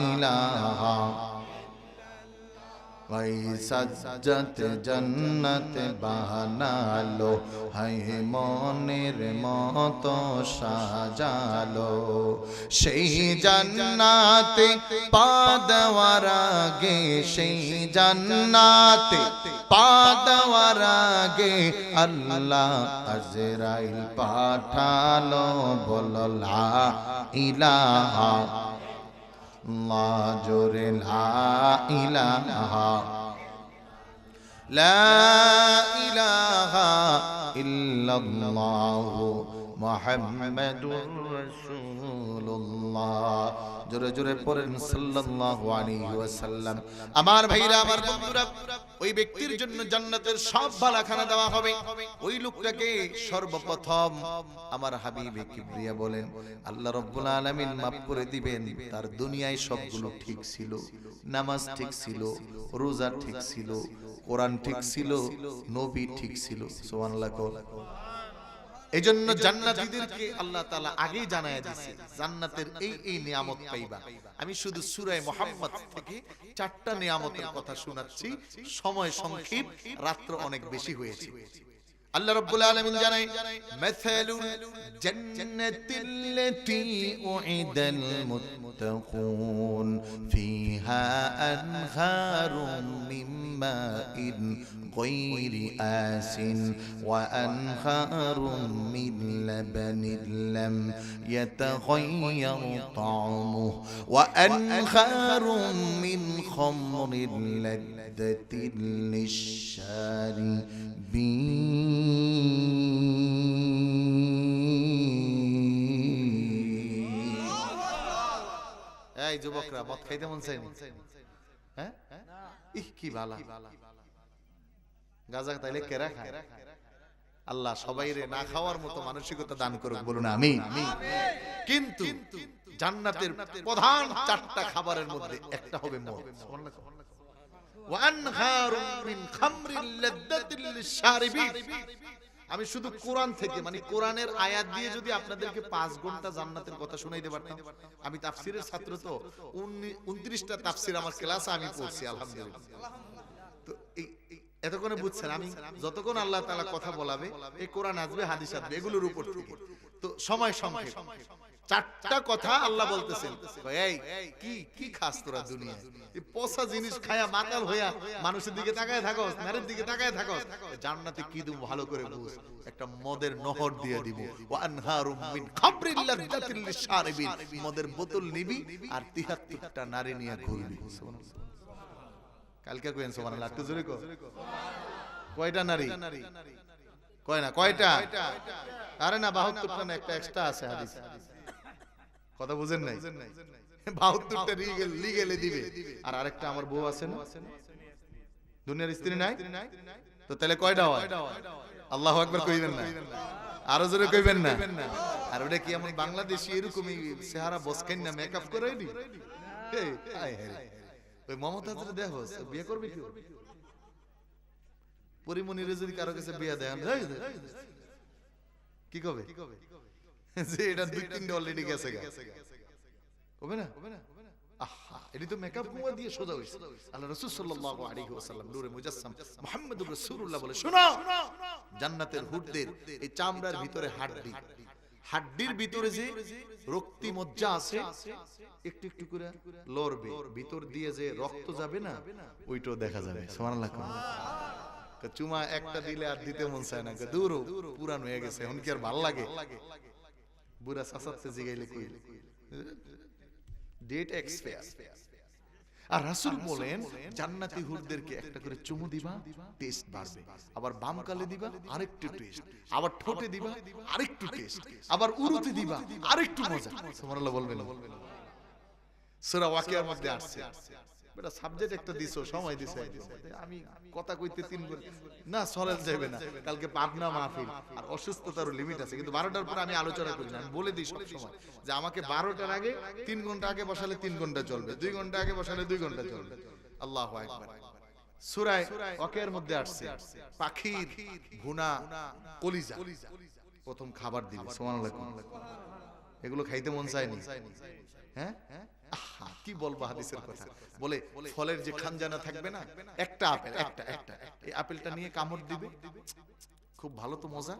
ইলাহা কই সাজ্জাত জান্নাত বানালো, হায় মনের মতো সাজালো। সেই জান্নাতে পা দেওয়ার আগে, সেই জান্নাতে পা দেওয়ার আগে আল্লাহ আজরাইল পাঠালো, বলো লা ইলাহা আল্লাহ, জোরে লা ইলাহা, লা ইলাহা ইল্লাল্লাহু মুহাম্মাদুর রাসূলুল্লাহ। জোরে জোরে পড়েন সাল্লাল্লাহু আলাইহি ওয়াসাল্লাম। আমার ভাইরা, আমার বন্ধুরা, ওই ব্যক্তির জন্য জান্নাতের সব বালাখানা দেওয়া হবে। ওই লোকটাকে সর্বপ্রথম আমার হাবিবে কিবরিয়া বলেন আল্লাহ রাব্বুল আলামিন মাফ করে দিবেন। তার দুনিয়ায় সবগুলো ঠিক ছিল, নামাজ ঠিক ছিল, রোজা ঠিক ছিল, কোরআন ঠিক ছিল, নবী ঠিক ছিল। সুবহানাল্লাহ। এই জন্য জান্নাতীদেরকে আল্লাহ তাআলা আগেই জানায়া দিয়েছে জান্নাতের এই নিয়ামত পাইবা। আমি শুধু সূরা মুহাম্মদ থেকে 4টা নিয়ামতের কথা শোনাচ্ছি, সময় সংক্ষেপ, রাত্র অনেক বেশি হয়েছে। আল্লাহ রাব্বুল আলামিন জানায় মাসালুল জান্নাতিল্লাতী উইদাল মুত্তাকুন ফিহা আনহারুম মিন মাইন গায়রি আসিন ওয়া আনহারুম মিন লাবানিন লাম ইয়াতাগায়্যার তা'মুহু ওয়া আনহারুম মিন খামরিন লাযযাতিন লিশ-শারিবিন। এই যুবকরা, মদ খাইতে মন চাই? হ্যাঁ, ইহ কি ভালো গাঁজা তাইলে কেরা খায়? আল্লাহ সবাইরে না খাওয়ার মতো মানসিকতা দান করুক, বলুন আমিন। কিন্তু জান্নাতের প্রধান 4টা খাবারের মধ্যে একটা হবে মদ। ওয়া আনহারুম মিন খামরিল লাযযাতিল লিশ-শারিবিন। আমি শুধু কোরআন থেকে, মানে কোরআনের আয়াত দিয়ে যদি আপনাদেরকে 5 ঘন্টা জান্নাতের কথা শোনাইতে পারতাম। আমি তাফসীরের ছাত্র, তো 29টা তাফসীর আমার ক্লাসে আমি পড়ছি আলহামদুলিল্লাহ। তো এতক্ষণে বুঝছেন আমি যতক্ষণ আল্লাহ তাআলা কথা বলাবে, এই কোরআন আসবে, হাদিস আসবে, এগুলোর উপর থেকে। তো সময় সংক্ষেপ, 4টা কথা আল্লাহ বলতেছেন। এই কি কি খাস তোরা দুনিয়ায়? এই পচা জিনিস খায়া মাতাল হইয়া মানুষের দিকে তাকায় থাকস, নারীর দিকে তাকায় থাকস। জান্নাতে কি দেব ভালো করে বুঝ, একটা মদের নহর দিয়ে দিব। ওয়া আনহারুম মিন খামরিল লাযযাতিল লিশ-শারিবিন। মদের বোতল নিবি আর 73টা নারী নিয়ে ঘুরবি। সুবহানাল্লাহ। কালকে কইেন সুবহানাল্লাহ, একটু জোরে কও। কয়টা নারী? কয় না, কয়টা? আরে না, 72টা না, একটা এক্সট্রা আছে হাদিসে। কথা বুঝেন নাই? 72টা লিগেলে দিবে। আর আরেকটা আমার বউ আছে না, দুনিয়ার স্ত্রী নাই, তো তাহলে কয়টা হয়? আল্লাহু আকবার কইবেন না, আরো জোরে কইবেন না। আর ওটা কি এমন বাংলাদেশী এরকমই চেহারা বসকেন না, মেকআপ করে নি? ওই মমতাজরে দেখো, বিয়ে করবে কি? পরিমণিরে যদি কারো কাছে বিয়ে দেন, কি কবে? যে এটা 2-3টা অলরেডি গেছে গা, হবে না? আহা, এটি তো মেকআপ কুয়া দিয়ে সোজা হইছে। আল্লাহ রাসূল সাল্লাল্লাহু আলাইহি ওয়াসাল্লাম নূরে মুজাসসাম মুহাম্মদুর রাসূলুল্লাহ বলে, শোনো, জান্নাতের হুরদের এই চামড়ার ভিতরে হাড্ডি, হাড্ডির ভিতরে যে রক্তি মজ্জা আছে, একটু একটু করে লড়বে, ভিতর দিয়ে যে রক্ত যাবে না, ওইটাও দেখা যাবে। সুবহানাল্লাহ। চুমা একটা দিলে আর দিতে মন চায় না, দূর পুরান হয়ে গেছে, এখন কি আর ভাল লাগে? বুড়া সাসাতে জিগাইলে কই ডেট এক্সপায়ার। আর রাসূল বলেন জান্নাতি হুরদেরকে একটা করে চুমু দিবা, টেস্ট বাড়বে। আবার বাম কালে দিবা, আরেকটু টেস্ট। আবার ঠোঁটে দিবা, আরেকটু টেস্ট। আবার উরুতে দিবা, আরেকটু মজা। সুবহানাল্লাহ বলবেন। সূরা ওয়াকিয়ার মধ্যে আসছে। বেটা সাবজেক্ট একটা দিছো, সময় দিছো, আমি কথা কইতে 3 ঘন্টা না চলে যাবে না। কালকে পাবনা মাহফিল, আর অসুস্থতার লিমিট আছে, কিন্তু 12টার পরে আমি আলোচনা করি না। আমি বলে দিই সব সময় যে আমাকে 12টার আগে 3 ঘন্টা আগে বসালে 3 ঘন্টা চলবে, 2 ঘন্টা আগে বসালে 2 ঘন্টা চলবে। আল্লাহু আকবার। সূরা ওয়াকিয়ার মধ্যে আসছে পাখির ভুনা কলিজা প্রথম খাবার দিবে। সুবহানাল্লাহ। এগুলো খাইতে মন চায়নি? হ্যাঁ, আহা, কি বলবো হাদিসের কথা। বলে ফলের যে খানজানা থাকবে না, একটা আপেল, একটা এই আপেলটা নিয়ে কামড় দিবে, খুব ভালো তো মজা,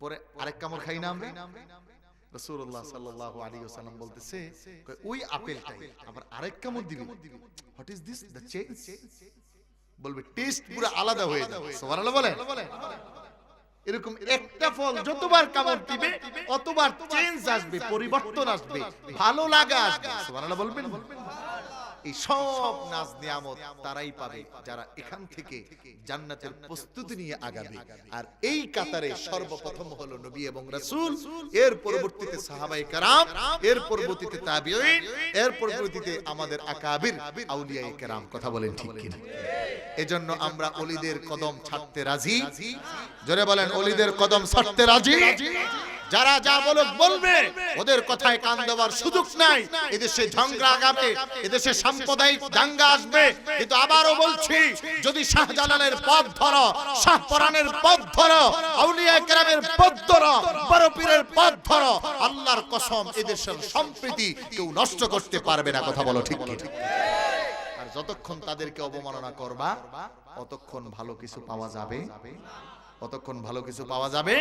পরে আরেক কামড় খাই না আমরা। রাসূলুল্লাহ সাল্লাল্লাহু আলাইহি ওয়াসাল্লাম বলতেছে ওই আপেলটাই আবার আরেক কামড় দিবে, what is this, the change, বলবে টেস্ট পুরো আলাদা হয়ে যাবে। সুবহানাল্লাহ বলেন। এরকম একটা ফল যতবার কামড় দিবে অতবার চেঞ্জ আসবে, পরিবর্তন আসবে, ভালো লাগা আসবে। সুবহানাল্লাহ বলবেন। এই সব নাজ নিয়ামত তারাই পাবে যারা এখান থেকে জান্নাতের প্রস্তুতি নিয়ে আগাবে। আর এই কাতারে সর্বপ্রথম হলো নবী এবং রাসূল, এর পরবর্তীতে সাহাবায়ে কেরাম, এর পরবর্তীতে তাবিঈন, এর পরবর্তীতে আমাদের আকাবির আউলিয়ায়ে কেরাম। কথা বলেন ঠিক কিনা? এজন্য আমরা ওলিদের কদম ছাড়তে রাজি। জোরে বলেন, ওলিদের কদম ছাড়তে রাজি। যারা যা বলবে ওদের কথায় কান দেওয়ার সুযোগ নাই। এদেশে ঝগড়া আগাবে, এদেশে সাম্প্রদায়িক দাঙ্গা আসবে। কিন্তু আবারও বলছি, যদি শাহজালালের পথ ধরো, শাহপরানের পথ ধরো, আউলিয়া কেরামের পথ ধরো, বড় পীরের পথ ধরো, আল্লাহর কসম এদেশের সম্প্রীতি কেউ নষ্ট করতে পারবে না। কথা বলো ঠিক কি? আর যতক্ষণ তাদেরকে অবমাননা করবা অতক্ষণ ভালো কিছু পাওয়া যাবে, অতক্ষণ ভালো কিছু পাওয়া যাবে।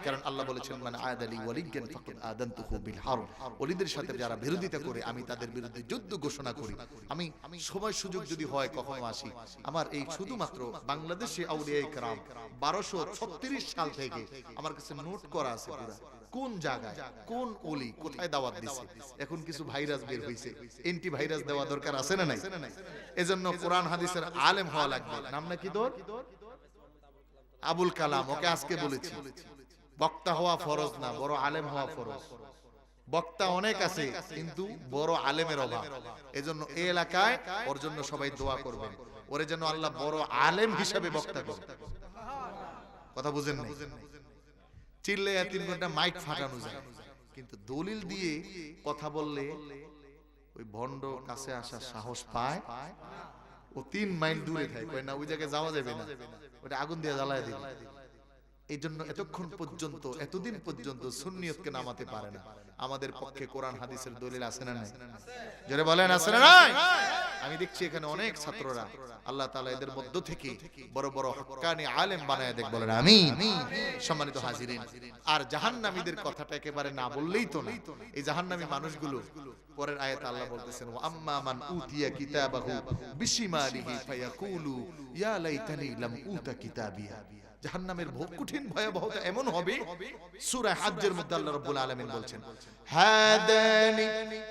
কারণ আল্লাহ বলেছেন, মানে আয়াদালি ওয়ালিয়ান ফাকাদ আদানতুহু বিল হারব, ওলিদের সাথে যারা বিরোধিতা করে আমি তাদের বিরুদ্ধে যুদ্ধ ঘোষণা করি। আমি সময় সুযোগ যদি হয় কখনো আসি, আমার এই শুধুমাত্র বাংলাদেশে আউলিয়ায়ে কেরাম 1236 সাল থেকে আমার কাছে নোট করা আছে পুরো, কোন জায়গায় কোন ওলি কোথায় দাওয়াত দিছে। এখন কিছু ভাইরাস বের হইছে, এন্টি ভাইরাস দেওয়া দরকার আছে না নাই? এজন্য কোরআন হাদিসের আলেম হওয়া লাগবে। নাম নাকি তোর? আবুল কালাম। ওকে আজকে বলেছি, বক্তা হওয়া ফরজ না, বড় আলেম হওয়া ফরজ। বক্তা অনেক আছে কিন্তু বড় আলেমের অভাব। এজন্য এই এলাকায় ওর জন্য সবাই দোয়া করবেন, ওরে যেন আল্লাহ বড় আলেম হিসেবে বক্তা করে। কথা বুঝেন না? চিল্লে 3 ঘন্টা মাইক ফাটানো যায়, কিন্তু দলিল দিয়ে কথা বললে ওই ভণ্ড কাছে আসার সাহস পায়। ও 3 মাইল দূরে থাকে, কয় না ওই জায়গায় যাওয়া যাবে না, ওটা আগুন দিয়ে জ্বালায় দিবে। এই জন্য এতক্ষণ পর্যন্ত, এতদিন পর্যন্ত সুন্নিয়তকে নামাতে পারে না। আমাদের পক্ষে কোরআন হাদিসের দলিল আছে না নাই? জোরে বলেন, আছে না নাই? আমি দেখছি এখানে অনেক ছাত্ররা, আল্লাহ তাআলা এদের মধ্য থেকে বড় বড় হক্কানি আলেম বানায় দেখ, বলেন আমিন। সম্মানিত হাজিরিন, আর জাহান্নামীদের কথাটা একেবারে না বললেই তো না। এই জাহান্নামী মানুষগুলো পরের আয়াতে আল্লাহ বলতেছেন, ওয়া আম্মা মান উতিয়া কিতাবাহু বিশিমালিহি ফায়াকুলু ইয়া লাইতানি লাম উতা কিতাবিয়া। জাহান্নামের ভোগ কঠিন ভয়াবহতা এমন হবে, সূরা হজ্জের মধ্যে আল্লাহ রাব্বুল আলামিন বলছেন, হাদানি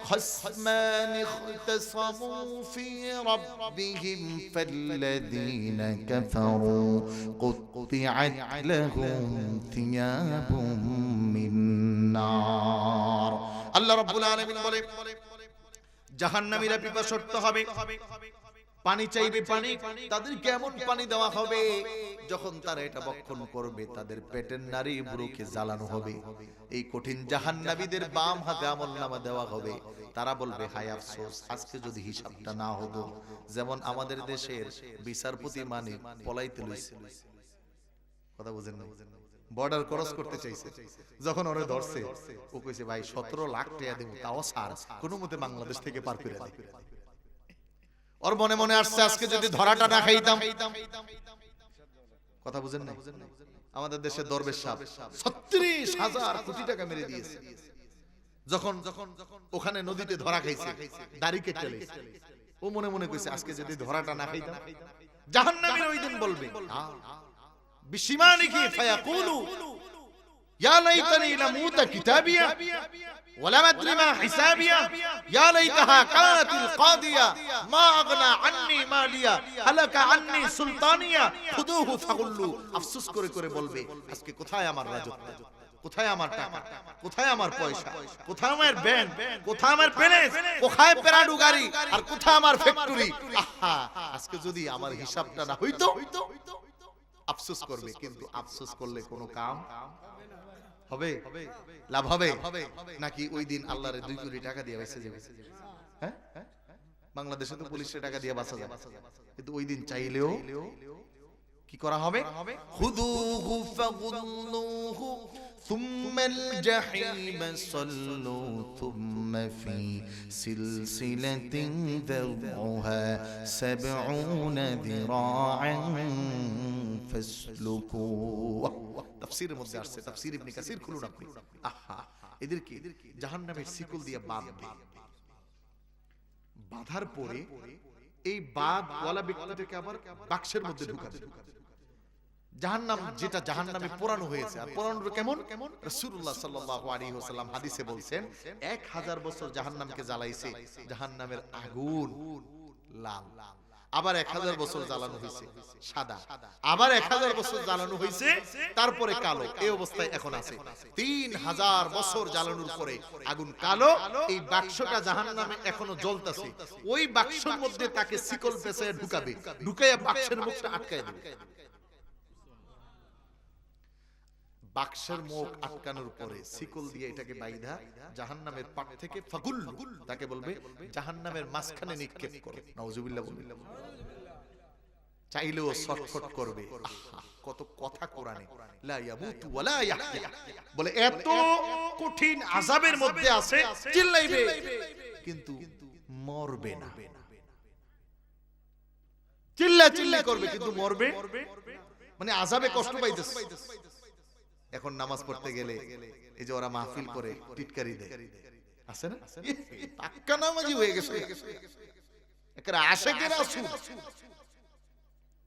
খাসমানি ইখতাসামু ফি রাব্বিহিম ফাল্লাযীনা কাফারু কুতিআত লাহুম থিয়াবুম মিন নার। আল্লাহ রাব্বুল আলামিন বলে, জাহান্নামীরা পিপাসর্ত হবে, পানি চাইবে, পানি তাদেরকে এমন পানি দেওয়া হবে যখন তারা এটা বক্ষণ করবে তাদের পেটের নারী বুড়োকে জ্বালানো হবে। এই কঠিন জাহান্নামীদের বাম হাতে আমলনামা দেওয়া হবে। তারা বলবে, হায় আফসোস, আজকে যদি হিসাবটা না হতো। যেমন আমাদের দেশের বিচারপতি মানে পলাইতে লইছে, কথা বুঝেন না? বর্ডার ক্রস করতে চাইছে, যখন ওরে ধরছে ও কইছে, ভাই 17 লাখ টাকা দেব, তাও ছাড়, কোনো মতে বাংলাদেশ থেকে পার করে দেয়। ওর মনে মনে আসছে, আজকে যদি ধরাটা না খাইতাম। কথা বুঝেন না? আমাদের দেশে দরবেশ সাহেব 36,000 কোটি টাকা মেরে দিয়েছে। যখন ওখানে নদীতে ধরা খাইছে, দাড়ি কেটে লেছে, ও মনে মনে কইছে, আজকে যদি ধরাটা না খাইতাম। জাহান্নামীরা ওই দিন বলবে, বিশিমানিহি ফায়াকুলু ইয়া লাইতানি লাম উতা কিতাবিয়া ওয়ালাম আদরি মা হিসাবিয়া ইয়া লাইতাহা কানাতিল কাদিয়া মা আগনা আন্নি মালিয়া হালাকা আন্নি সুলতানিয়া খুদুহু ফাগুল্লু। আফসোস করে করে বলবে, আজকে কোথায় আমার রাজত্ব, কোথায় আমার টাকা, কোথায় আমার পয়সা, কোথায় আমার ব্যাংক, কোথায় আমার প্যালেস, কোথায় প্যারাডু গাড়ি, আর কোথায় আমার ফ্যাক্টরি। আহা, আজকে যদি আমার হিসাবটা না হইতো। আফসোস করবে, কিন্তু আফসোস করলে কোনো কাম হবে? লাভ হবে নাকি? ওই দিন আল্লাহরে 2 কোটি টাকা দিয়ে বেঁচে যাবে। হ্যাঁ, বাংলাদেশে তো পুলিশের টাকা দিয়ে বাঁচা যায়, কিন্তু ওই দিন চাইলেও কি করা হবে? খুদুহু ফাগুল্লুহু ثم الجحيم صلوا ثم في سلسلة ذرعها 70 ذراعا فاسلكوه তাফসীরের মধ্যে আসছে তাফসীর ইবনে কাসির খুলুন আপনি আহা এদেরকে জাহান্নামের শিকল দিয়ে বাঁধবে বাঁধার পরে এই বাঁধ ওয়ালা ব্যক্তিটাকে আবার বাক্সের মধ্যে ঢুকাবে জাহান্নাম যেটা জাহান্নামে পোড়ানো হয়েছে আর পোড়ানোর কেমন রাসূলুল্লাহ সাল্লাল্লাহু আলাইহি ওয়াসাল্লাম হাদিসে বলছেন 1000 বছর জাহান্নামকে জ্বালাইছে জাহান্নামের আগুন লাল আবার 1000 বছর জ্বালানো হয়েছে সাদা আবার 1000 বছর জ্বালানো হয়েছে তারপরে কালো এই অবস্থায় এখন আছে 3000 বছর জ্বালানোর পরে আগুন কালো এই বাক্সটা জাহান্নামে এখনো জ্বলতেছে ওই বাক্সের মধ্যে তাকে শিকল পেঁচায় ঢুকাবে ঢুকাইয়া বাক্সের মুখটা আটকায় দেবে বাক্সের মুখ আটকানোর পরে শিকল দিয়ে এটাকে বাইধা জাহান্নামের পাট থেকে ফাগুল তাকে বলবে জাহান্নামের মাঝখানে নিক্ষেপ করো নাউজুবিল্লাহ বলবেন চাইলেও ছটফট করবে আহা কত কথা কোরআনে লা ইয়ামুতু ওয়ালা ইয়াহইয়া বলে এত কঠিন আযাবের মধ্যে আছে চিল্লাইবে কিন্তু মরবে না চিল্লা করবে কিন্তু মরবে মানে আযাবে কষ্ট পাইতেছে এখন নামাজ পড়তে গেলে এই যে ওরা মাহফিল করে টিটকারি দেয় আছে না পাক্কা নামাজি হয়ে গেছে একরা আশিকের রাসূল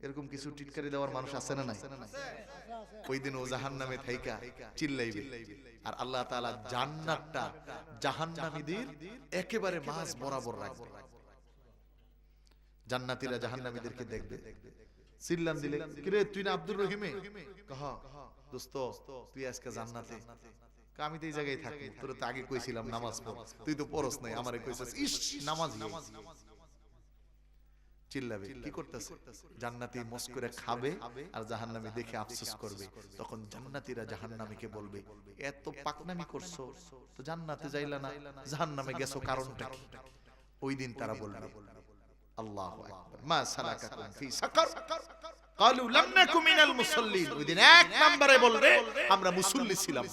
এরকম কিছু টিটকারি দেওয়ার মানুষ আছে না নাই ওই দিন ও জাহান্নামে থাইকা চিল্লাইবে আর আল্লাহ তাআলা জান্নাতটা জাহান্নামীদের একেবারে মাঝ বরাবর রাখবে জান্নাতীরা জাহান্নামীদেরকে দেখবে চিল্লান দিলে কিরে তুই না আব্দুর রহিমে কহা দোস্ত তুই আজকে জান্নাতে আমি তো এই জায়গায় থাকি তোর তো আগে কইছিলাম নামাজ পড় তুই তো পড়স নাই আমারে কইছিস ইস নামাজি চিল্লাবে কি করতেছে জান্নাতি মস্করে খাবে আর জাহান্নামী দেখে আফসোস করবে তখন জান্নাতীরা জাহান্নামীকে বলবে এত পাকনামি করছো তো জান্নাতে যাইলা না জাহান্নামে গেছো কারণটা কি ওই দিন তারা বলবে আল্লাহু আকবার মা সালাকাকুম ফি সাকার ক্বালু লাম নাকু মিনাল মুসাল্লিন ওই দিন এক নম্বরে বলবে আমরা মুসল্লি ছিলাম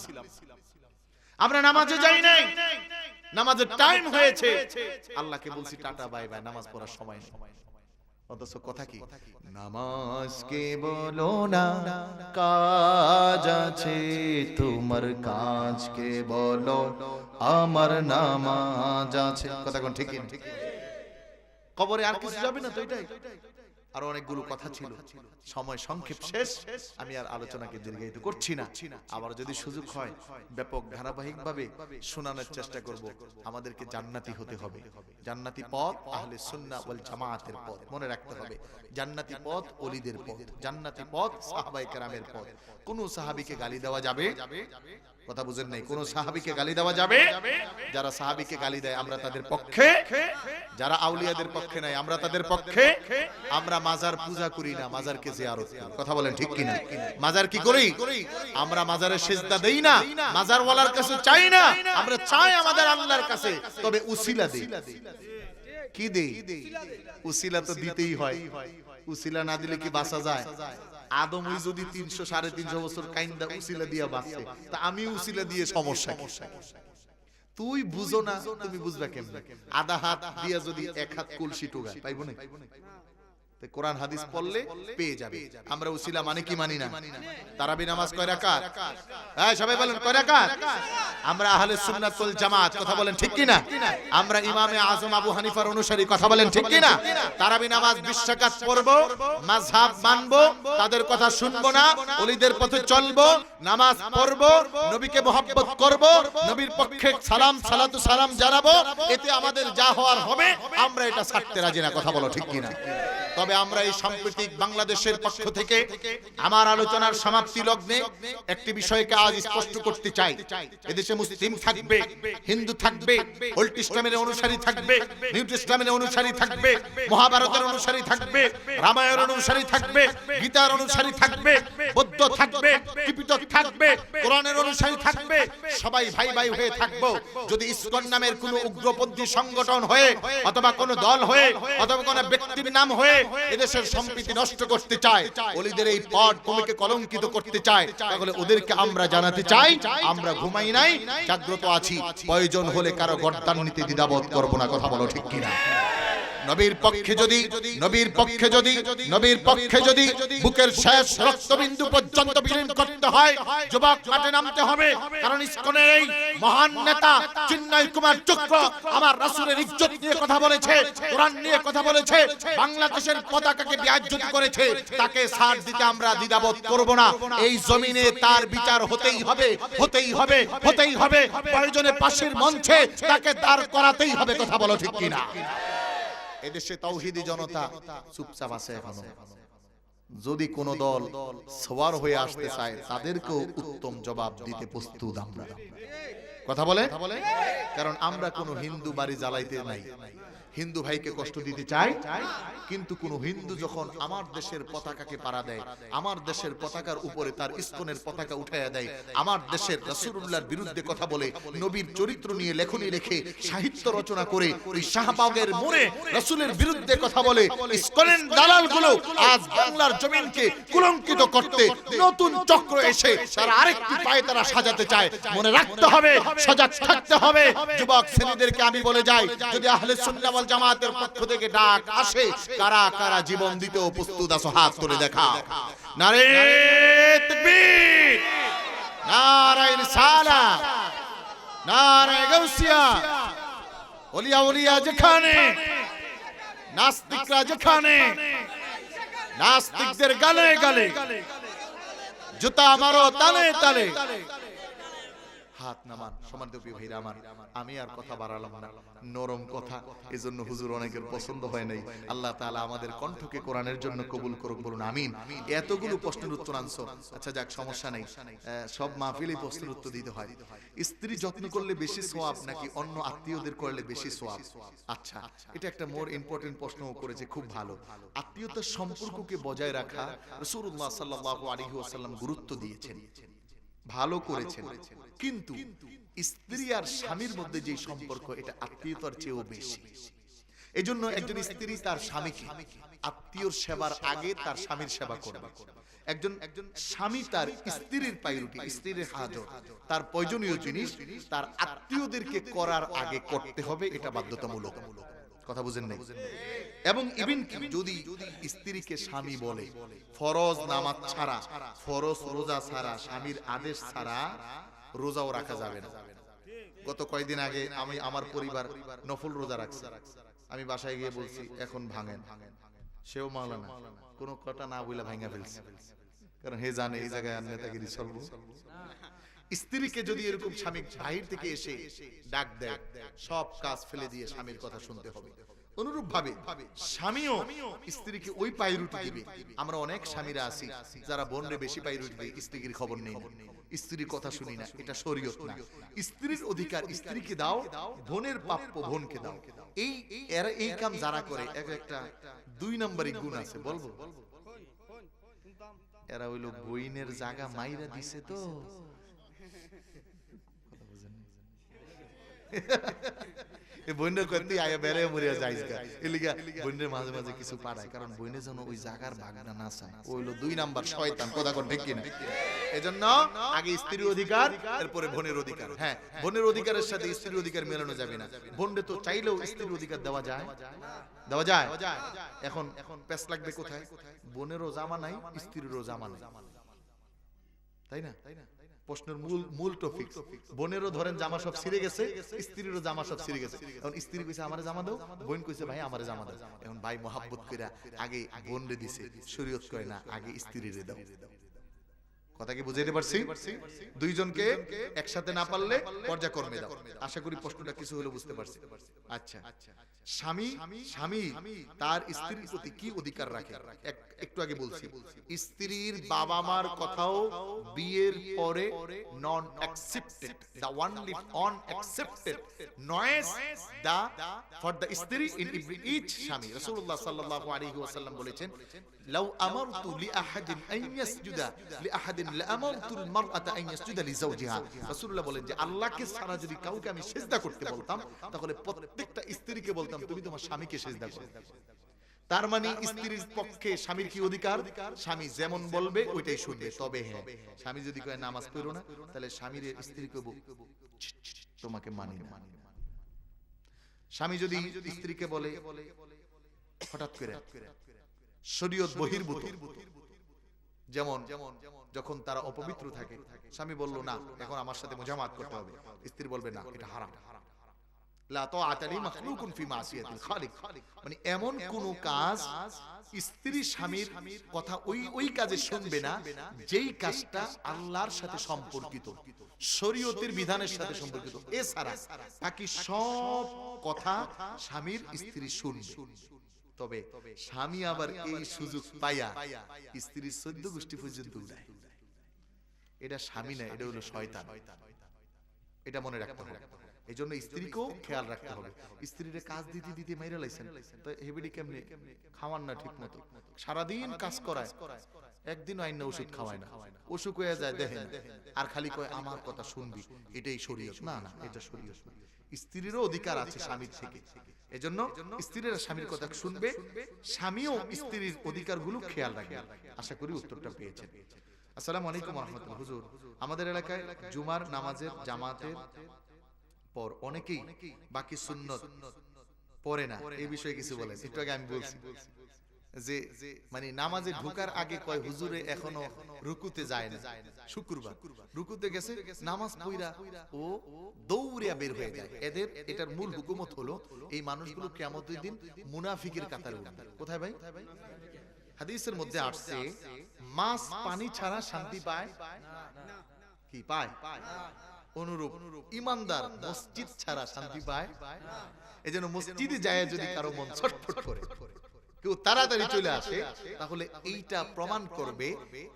আমরা নামাজে যাই নাই নামাজের টাইম হয়েছে আল্লাহকে বলছি টাটা বাই বাই নামাজ পড়ার সময় নেই অথচ কথা কি নামাজকে বলো না কাজ আছে তোমার কাজকে বলো আমার নামাজ আছে কথা কোন ঠিক ঠিক কবরে আর কিছু যাবে না তো এটাই আর অনেকগুলো কথা ছিল সময় সংক্ষেপ শেষ আমি আর আলোচনাকে দীর্ঘায়িত করছি না আবার যদি সুযোগ হয় ব্যাপক ধারাবাহিকভাবে শোনানোর চেষ্টা করব আমাদেরকে জান্নাতি হতে হবে জান্নাতি পথ আহলে সুন্নাহ ওয়াল জামাতের পথ মনে রাখতে হবে জান্নাতি পথ ওলিদের পথ জান্নাতি পথ সাহাবায়ে কেরামের পথ কোন সাহাবীকে গালি দেওয়া যাবে কথা বুঝেন নাই কোন সাহাবীকে গালি দেওয়া যাবে যারা সাহাবীকে গালি দেয় আমরা তাদের পক্ষে যারা আউলিয়াদের পক্ষে নাই আমরা তাদের পক্ষে আমরা মাজার পূজা করি না মাজারকে জিয়ারত করি কথা বলেন ঠিক কি না মাজার কি করি আমরা মাজারে সিজদা দেই না মাজার ওয়ালার কাছে চাই না আমরা চাই আমাদের আল্লাহর কাছে তবে উসিলা দেই কি দেই উসিলা তো দিতেই হয় উসিলা না দিলে কি বাঁচা যায় আদম ওই যদি 300 350 বছর কাইন্দা উসিলা দিয়া বাঁচে তা আমি উসিলা দিয়ে সমস্যা কি তুই বুঝো না তুমি বুঝবা কেমনে আধা হাত দিয়া যদি এক হাত কলসি টোগায় পাইবো না তে কোরআন হাদিস পড়লে পেয়ে যাবে আমরা উসিলা মানে কি মানি না তারাবি নামাজ কয় রাকাত হ্যাঁ সবাই বলেন কয় রাকাত আমরা আহলে সুন্নাত ওয়াল জামাত কথা বলেন ঠিক কি না আমরা ইমামে আজম আবু হানিফার অনুসারী কথা বলেন ঠিক কি না তারাবি নামাজ 20 রাকাত পড়ব মাযহাব মানব তাদের কথা শুনবো না ওলিদের পথে চলবো নামাজ পড়ব নবীকে মহব্বত করব নবীর পক্ষে সালাম সালাতু সালাম জানাবো এতে আমাদের যা হওয়ার হবে আমরা এটা ছাড়তে রাজি না কথা বলো ঠিক কি না তবে আমরা এই সাম্প্রতিক বাংলাদেশের পক্ষ থেকে আমার আলোচনার সমাপ্তি লগ্নে একটি বিষয়কে আজ স্পষ্ট করতে চাই এদেশে মুসলিম থাকবে হিন্দু থাকবে ওল্ড ইসলামের অনুসারী থাকবে নিউ ইসলামের অনুসারী থাকবে মহাভারতের অনুসারী থাকবে রামায়ণের অনুসারী থাকবে গীতার অনুসারী থাকবে বৌদ্ধ থাকবে ত্রিপিটক থাকবে কোরআনের অনুসারী থাকবে সবাই সবাই ভাই ভাই হয়ে থাকবো। যদি ইসকন নামের কোনো উগ্রপন্থী সংগঠন হয়ে অথবা কোনো দল হয়ে অথবা কোনো ব্যক্তির নাম হয়ে এদেশের সম্প্রীতি নষ্ট করতে চায়, ওলিদের এই পথ ভূমিকে কলঙ্কিত করতে চায়, তাহলে ওদেরকে আমরা জানাতে চাই আমরা ঘুমাই নাই, জাগ্রত আছি। প্রয়োজন হলে কারো গর্দান নিতে দ্বিধাবোধ করব না। কথা বলো ঠিক কিনা? নবীর পক্ষে যদি বুকের শেষ রক্তবিন্দু পর্যন্ত বিলীন করতে হয়, যুবক মাঠে নামতে হবে। কারণ ইসকনের এই মহান নেতা চিন্ময় কুমার চক্র আমার রাসূলের ইজ্জত নিয়ে কথা বলেছে, কোরআন নিয়ে কথা বলেছে, বাংলাদেশের পতাকাকে বেইজ্জতি করেছে। তাকে ছাড় দিতে আমরা দ্বিধাবোধ করব না। এই জমিনে তার বিচার হতেই হবে। প্রয়োজনে পাশের মঞ্চে তাকে দাঁড় করাতেই হবে। কথা বলো ঠিক কিনা? এদেশে তাওহীদি জনতা চুপচাপ আছে এখনো। যদি কোন দল সওয়ার হয়ে আসতে চায়, তাদেরকেও উত্তম জবাব দিতে প্রস্তুত আমরা। কথা বলে, কারণ আমরা কোনো হিন্দু বাড়ি জ্বালাইতে নাই, হিন্দু ভাইকে কষ্ট দিতে চাই। কিন্তু কোন হিন্দু যখন আমার দেশের পতাকাকে পাড়া দেয়, আমার দেশের পতাকার উপরে তার ইসকনের পতাকা উঠাইয়া দেয়, আমার দেশের রাসূলুল্লাহর বিরুদ্ধে কথা বলে, নবীর চরিত্র নিয়ে লেখনী লেখে, সাহিত্য রচনা করে, ওই শাহবাগের মোড়ে রাসূলের বিরুদ্ধে কথা বলে, ইসকনের দালালগুলো আজ বাংলার জমিনকে কলঙ্কিত করতে নতুন চক্র এসে তারা আরেকটি পায়ে তারা সাজাতে চায়। মনে রাখতে হবে, সজাগ থাকতে হবে। যুবক শ্রেণীদেরকে আমি বলে যাই, যদি আহলে সুন্নাহ ওয়াল জামাতের পক্ষ থেকে ডাক আসে, কারা কারা জীবন দিতেও প্রস্তুত আছো? হাত তুলে দেখাও। নারে তাকবীর, নারে রিসালাত, নারে গাউসিয়া। ওলিয়া যেখানে, নাস্তিকরা যেখানে, নাস্তিকদের গালে গালে জুতা মারো তালে তালে। হাত নামান। সম্মানিত প্রিয় ভাইরা আমার, আমি আর কথা বাড়ালাম না, নরম কথা, এজন্য হুজুর অনেকের পছন্দ হয় নাই। আল্লাহ তাআলা আমাদের কণ্ঠকে কোরআনের জন্য কবুল করুক, বলুন আমিন। এতগুলো প্রশ্নের উত্তর আনছো, আচ্ছা যাক, সমস্যা নেই, সব মাহফিলেই প্রশ্নের উত্তর দিতে হয়। স্ত্রী যত্ন করলে বেশি সওয়াব নাকি অন্য আত্মীয়দের করলে বেশি সওয়াব? আচ্ছা, এটা একটা মোর ইম্পর্টেন্ট প্রশ্ন করেছে, খুব ভালো। আত্মীয়তার সম্পর্ককে বজায় রাখা রাসূলুল্লাহ সাল্লাল্লাহু আলাইহি ওয়াসাল্লাম গুরুত্ব দিয়েছেন, ভালো করেছেন। কিন্তু স্ত্রী আর স্বামীর মধ্যে যে সম্পর্ক, এটা আত্মীয়তার চেয়েও বেশি। এজন্য একজন স্ত্রী তার স্বামীকে আত্মীয়র সেবার আগে তার স্বামীর সেবা করবে। একজন স্বামী তার স্ত্রীর পায়রুটি, স্ত্রীর হাজত, তার প্রয়োজনীয় জিনিস তার আত্মীয়দেরকে করার আগে করতে হবে, এটা বাধ্যতামূলক। কথা বুঝেন নাই? এবং ইভেন যদি স্ত্রীকে স্বামী বলে, ফরজ নামাজ ছাড়া, ফরজ রোজা ছাড়া, স্বামীর আদেশ ছাড়া রোজাও রাখা যাবে না। গত কয়েকদিন আগে আমি আমার পরিবার নফল রোজা রাখছি, আমি বাসায় গিয়ে বলছি এখন ভাঙেন, সেও মাওলানা কোনো কথা না বইলা ভাঙা ফেলছে, কারণ হে জানে এই জায়গায় নেতাগিরি চলবো। স্ত্রীকে যদি এরকম স্বামী বাহির থেকে এসে ডাক দেয়, সব কাজ ফেলে দিয়ে স্বামীর কথা শুনতে হবে। অনুরূপ ভাবে স্বামীও স্ত্রীকে ওই পায়রুটি দিবে। আমরা অনেক স্বামীরা আছি যারা বোনরে বেশি পায়রুটি দেয়, স্ত্রীর খবর নেই, স্ত্রীর কথা শুনি না, এটা শরীয়ত না। স্ত্রীর অধিকার স্ত্রীকে দাও, বোনের প্রাপ্য বোনকে দাও। এই কাম যারা করে, একটা 2 নম্বরই গুণ আছে, বলবো এরা হইলো বইনের জায়গা মাইরা দিছে তো। বইনের করতে আয়া বেড়ে মরিয়া যাইগা, এলিগা বইনের মাঝে মাঝে কিছু পাড়ায়, কারণ বইনের জন্য ওই জায়গার ভাগনা না চায়, ওইলো 2 নাম্বার শয়তান। কথা কোন ঠিক কিনা? এজন্য আগে স্ত্রীর অধিকার, এরপরে বোনের অধিকার। হ্যাঁ, বোনের অধিকারের সাথে স্ত্রীর অধিকার মেলানো যাবে না। বোনরে তো চাইলেও স্ত্রীর অধিকার দেওয়া যায়, দেওয়া যায়। এখন পেছ লাগবে কোথায়? বোনেরও জামা নাই, স্ত্রীরও জামা নাই, তাই না? প্রশ্নের মূল টপিক, বোনেরও ধরেন জামা সব ছিঁড়ে গেছে, স্ত্রীরও জামা সব ছিঁড়ে গেছে। এখন স্ত্রী কইছে আমারে জামা দাও, বোন কইছে ভাই আমারে জামা দাও। এখন ভাই মোহাব্বত কইরা আগে বোনরে দিছে, শরীয়ত কয় না আগে স্ত্রীরে দাও। কথা কি বুঝাইতে পারছি? দুইজনকে একসাথে না পারলে পর্যায়ক্রমে দাও। আশা করি প্রশ্নটা কিছু হলে বুঝতে পারছি। আচ্ছা, স্বামী তার স্ত্রীর প্রতি কি অধিকার রাখে? একটু আগে বলছি, স্ত্রীর বাবা মার কথাও বিয়ের পরে non accepted, the only unaccepted noise the for the স্ত্রী ইন ইচ স্বামী। রাসূলুল্লাহ সাল্লাল্লাহু আলাইহি ওয়াসাল্লাম বলেছেন, লাউ আমারতু লিআহাদিন আন ইয়াসজুদা লিআহাদিন লাআমারতুল মারআতা আন ইয়াসজুদা লিজাওজিহা। রাসূলুল্লাহ বলেন যে আল্লাহকে ছাড়া যদি কাউকে আমি সিজদা করতে বলতাম তাহলে প্রত্যেকটা স্ত্রীকে বলতাম তুমি তোমার স্বামীকে সিজদা করো। তার মানে স্ত্রীর পক্ষে স্বামীর কি অধিকার? স্বামী যেমন বলবে ওইটাই শুনবে। তবে হ্যাঁ, স্বামী যদি কয় নামাজ পড়ো না, তাহলে স্বামীর স্ত্রীকে তোমাকে মানি না। স্বামী যদি স্ত্রীকে বলে হঠাৎ করে শরীয়ত বহির্ভূত, যেমন যখন তারা অপবিত্র থাকে, স্বামী বলল না এখন আমার সাথে মুজামাত করতে হবে, স্ত্রী বলবে না এটা হারাম। লা তাআতা লি মাখলুকুন ফি মাসিয়াতিল খালিক, মানে এমন কোন কাজ স্ত্রী স্বামীর কথা ওই কাজে শুনবে না যেই কাজটা আল্লাহর সাথে সম্পর্কিত, শরীয়তের বিধানের সাথে সম্পর্কিত। এছাড়া বাকি সব কথা স্বামীর স্ত্রী শুনবে। তবে স্বামী আবার এই সুযোগ পাইয়া স্ত্রীর 14 গোষ্ঠী পর্যন্ত উড়ায়, এটা স্বামী না, এটা হলো শয়তান। এটা মনে রাখতে হবে। এই জন্য স্ত্রীকেও খেয়াল রাখতে হবে। স্ত্রীরে কাজ দিতে দিতে মাইরা লাইছেন, তো হেবিডি কেমনে খাওয়ান না ঠিক মতো, সারাদিন কাজ করায়, একদিন আইন না ওষুধ খাওয়ায় না, অসুখ হয়ে যায় দেখেন, আর খালি কয় আমার কথা শুনবি, এটাই শরীয়ত। না না, এটা শরীয়ত না। স্ত্রীরও অধিকার আছে স্বামীর থেকে, এজন্য স্ত্রীরা স্বামীর কথা শুনবে, স্বামীও স্ত্রীর অধিকারগুলো খেয়াল রাখবে। আশা করি উত্তরটা পেয়েছেন। আসসালামু আলাইকুম ওয়া রাহমাতুল্লাহ। হুজুর, আমাদের এলাকায় জুমার নামাজের জামাতের পর অনেকেই বাকি সুন্নত পড়ে না, এই বিষয়ে কিছু বলেন। একটু আগে আমি বলছি যে মানে নামাজে ঢোকার আগে কয় হুজুরে এখনো রুকুতে যায় না, শুক্রবার রুকুতে গেছে, নামাজ পড়া ও দৌড়িয়া বের হয়ে যায়। এটার মূল হুকুমত হলো এই মানুষগুলো কিয়ামতের দিন মুনাফিকের কাতারে উঠবে। কোথায় ভাই? হাদিসের মধ্যে আসছে মাছ পানি ছাড়া শান্তি পায় কি পায়? অনুরূপ ইমানদার মসজিদ ছাড়া শান্তি পায়। এজন্য মসজিদে যায় যদি কারো মন ছটফট করে, কেউ তাড়াতাড়ি চলে আসে, তাহলে এইটা প্রমাণ করবে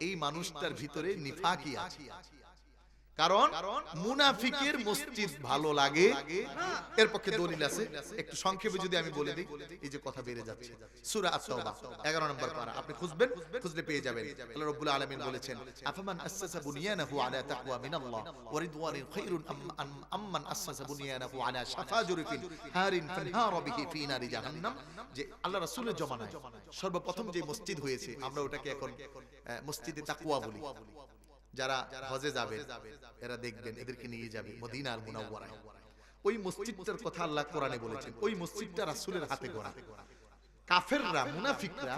এই মানুষটার ভিতরে নিফাকি আছে। কারণ মুনাফিকের মসজিদ ভালো লাগে, এর পক্ষে দলিল আছে। একটু সংক্ষেপে যদি আমি বলে দিই, এই যে কথা বেড়ে যাচ্ছে, সূরা আত-তাওবা 11 নম্বর পারা, আপনি খুঁজবেন, খুঁজলে পেয়ে যাবেন। আল্লাহ রাব্বুল আলামিন বলেছেন, আফামান আসাসা বুনিয়ানাহু আলা তাকওয়া মিনাল্লাহ ওয়া রিদওয়ানিন খায়রুন আম্মান আসাসা বুনিয়ানাহু আলা শাফা জুরফিন হারিন ফানহারা বিহি ফি নারি জাহান্নাম। যে আল্লাহ রাসূলের জমানায় সর্বপ্রথম যে মসজিদ হয়েছে, আমরা ওটাকে এখন মসজিদে তাকওয়া বলি। যারা হজে যাবে এরা দেখবেন, এদেরকে নিয়ে যাবে মদিনার মুনাওয়ারায়। ওই মসজিদটার কথা আল্লাহ কোরআনে বলেছেন, ওই মসজিদটা রাসূলের হাতে গড়া। কাফেররা, মুনাফিকরা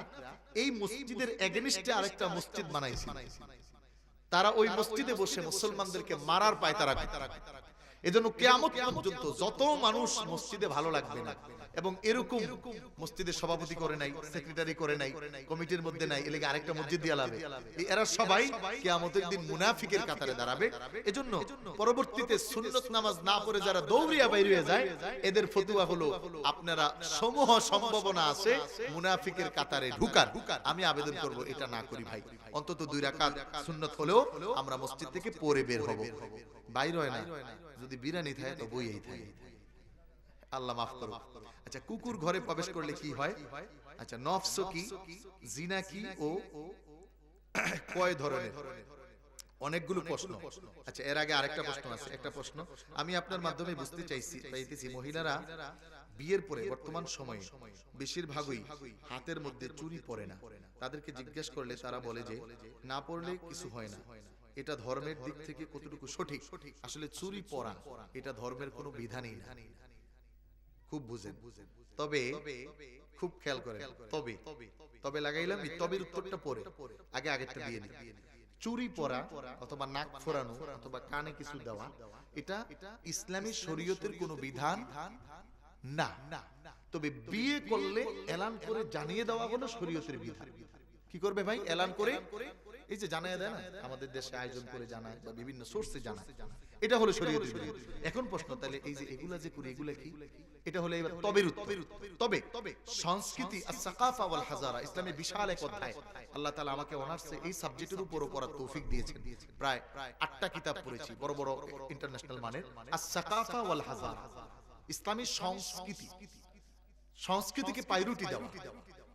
এই মসজিদের এগেইনস্টে আরেকটা মসজিদ বানাইছিল। তারা ওই মসজিদে বসে মুসলমানদেরকে মারার পায়তারা করে। এজন্য কিয়ামত পর্যন্ত যত মানুষ মসজিদে ভালো লাগবে না, এবং এরকম মসজিদের সভাপতি করে নাই, সেক্রেটারি করে নাই, কমিটির মধ্যে নাই, এলাকা আরেকটা মসজিদ দিয়া লাবে, এরা সবাই কিয়ামতের দিন মুনাফিকের কাতারে দাঁড়াবে। এজন্য পরবর্তীতে সুন্নত নামাজ না পড়ে যারা দৌড়িয়া বাইরে হয়ে যায়, এদের ফতোয়া হলো আপনারা সমূহ সম্ভাবনা আছে মুনাফিকের কাতারে ঢুকার। আমি আবেদন করব এটা না করি ভাই, অন্তত 2 রাকাত সুন্নত হলেও আমরা মসজিদ থেকে পড়ে বের হব, বাইরে হয় না। যদি বিরানি থাকে তো বইই থাকে, আল্লাহ মাফ করুন। আচ্ছা, কুকুর ঘরে প্রবেশ করলে কি হয়? আচ্ছা, নফস কি, জিনা কি ও কয় ধরনের? অনেকগুলো প্রশ্ন। আচ্ছা, এর আগে আরেকটা প্রশ্ন আছে। একটা প্রশ্ন আমি আপনার মাধ্যমে বুঝতে চাইতেছি, মহিলারা বিয়ের পরে বর্তমান সময়ে বেশিরভাগই হাতের মধ্যে চুড়ি পরে না। তাদেরকে জিজ্ঞেস করলে তারা বলে যে না পরলে কিছু হয় না। এটা ধর্মের দিক থেকে কতটুকু সঠিক? আসলে চুড়ি পরা এটা ধর্মের কোনো বিধানই না, খুব বুঝেন। তবে খুব খেয়াল করেন, তবে লাগাইলাম তবের উত্তরটা পরে, আগেরটা দিয়ে নিই। চুড়ি পরা অথবা নাক ফোরানো অথবা কানে কিছু দেওয়া এটা ইসলামী শরীয়তের কোনো বিধান না। তবে বিয়ে করলে এলান করে জানিয়ে দেওয়া হলো শরীয়তের বিধান। কি করবে ভাই? এলান করে, এই যে জানায় দেয় না, আমাদের দেশে আয়োজন করে জানায় বা বিভিন্ন সোর্সে জানায়, এটা হলো শরীয়তের বিধান। এখন প্রশ্ন, তাহলে এই যে এগুলা যে করি এগুলা কি? এটা হলো এবার তবের উত্তর। তবে সংস্কৃতি আস-সাকাফা ওয়াল হাজারা, ইসলামের বিশাল এক অধ্যায়। আল্লাহ তাআলা আমাকে অনার্সে এই সাবজেক্টের উপর পড়ার তৌফিক দিয়েছেন। প্রায় 8টা কিতাব পড়েছি, বড় বড় ইন্টারন্যাশনাল মানের। আস-সাকাফা ওয়াল হাজারা, ইসলামী সংস্কৃতিকে প্রায়োরিটি দেওয়া,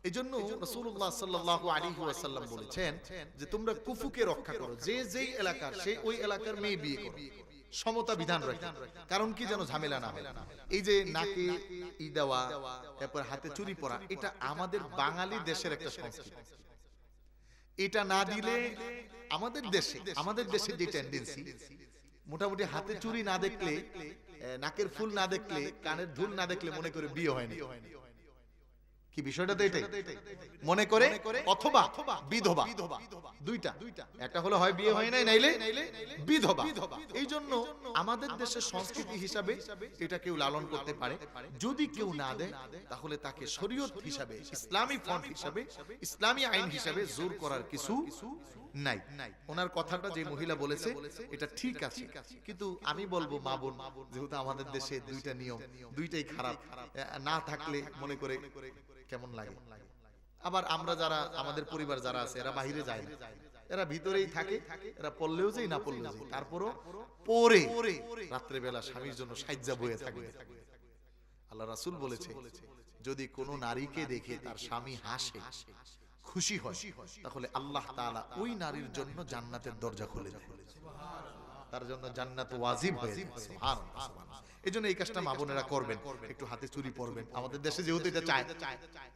এই জন্য রাসূলুল্লাহ সাল্লাল্লাহু আলাইহি ওয়াসাল্লাম বলেছেন যে তোমরা কুফুকে রক্ষা করো, যে যেই এলাকার সেই ওই এলাকার মেয়ে বিয়ে করো, সমতা বিধান রাখো। কারণ কি যেন ঝামেলা না হয়। এই যে নাকে ই দেওয়া, তারপর হাতে চুরি পরা, এটা আমাদের বাঙালি দেশের একটা সংস্কৃতি। এটা না দিলে আমাদের দেশের যে টেন্ডেন্সি, মোটামুটি হাতে চুরি না দেখলে, নাকের ফুল না দেখলে, কানের দুল না দেখলে মনে করে বিয়ে হয়নি। কি বিষয়টা তো এটাই মনে করে, অথবা বিধবা, দুইটা, একটা হলো হয় বিয়ে হয় নাই, নাইলে বিধবা। এই জন্য আমাদের দেশের সংস্কৃতি হিসাবে এটা কেউ লালন করতে পারে। যদি কেউ না দেয় তাহলে তাকে শরীয়ত হিসাবে, ইসলামী ফন্ট হিসাবে, ইসলামী আইন হিসাবে জোর করার কিছু নাই। ওনার কথাটা যে মহিলা বলেছে এটা ঠিক আছে, কিন্তু আমি বলবো মা বোন, যেহেতু আমাদের দেশে দুইটা নিয়ম, দুইটাই খারাপ, না থাকলে মনে করে কেমন লাগে। আবার আমরা যারা, আমাদের পরিবার যারা আছে, এরা বাহিরে যায় না, এরা ভিতরেই থাকে, এরা পড়লেও যাই না পড়লেও যাই, তারপরও পরে রাত্রে বেলা স্বামীর জন্য সাজ্জা বয়ে থাকবে। আল্লাহ রাসূল বলেছে, যদি কোনো নারীকে দেখে তার স্বামী হাসে, খুশি হয়, তাহলে আল্লাহ তাআলা ওই নারীর জন্য জান্নাতের দরজা খুলে দেয়, তার জন্য জান্নাত ওয়াজিব হয়ে যায়। সুবহানাল্লাহ। এজন্য এই কাজটা মা বোনেরা করবেন, একটু হাতে চুরি পরবেন। আমাদের দেশে যেহেতু এটা চায়,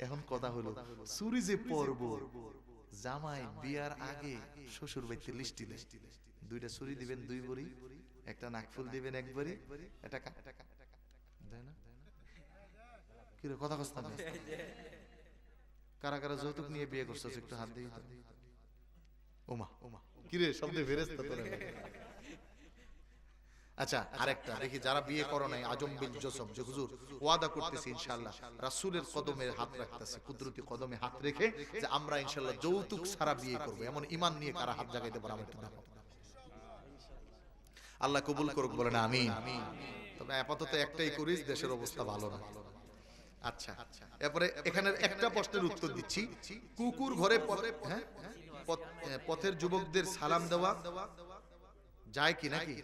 এখন কথা হলো চুরি যে পরব, জামাই বিয়ার আগে শ্বশুর বাড়িতে লিস্টি দেয়, দুইটা চুরি দিবেন 2 ভরি, একটা নাকফুল দিবেন 1 ভরি, এটা দেয় না? কি রে কথা কষ্ট না? কারা কারা যৌতুক নিয়ে বিয়ে করছো একটু হাত দিয়ে দাও। ওমা কি রে শব্দে ফেরেশতা তোরা। আচ্ছা, আরেকটা দেখি, যারা বিয়ে করো নাই, আজম বিল জসম, যে হুজুর ওয়াদা করতেছি ইনশাআল্লাহ রাসূলের কদমে হাত রাখতেছে, কুদরতি কদমে হাত রেখে, যে আমরা ইনশাআল্লাহ যৌতুক ছাড়া বিয়ে করব, এমন ঈমান নিয়ে কারা হাত জাগাইতে পারে আমরা একটু দেখো। আল্লাহ কবুল করুক, বলেন আমিন। তবে আপাতত একটাই করিস, দেশের অবস্থা ভালো না। আচ্ছা, এরপরে এখানের একটা প্রশ্নের উত্তর দিচ্ছি। কুকুর ঘরে পথের যুবকদের সালাম দেওয়া যায় কি নাকি?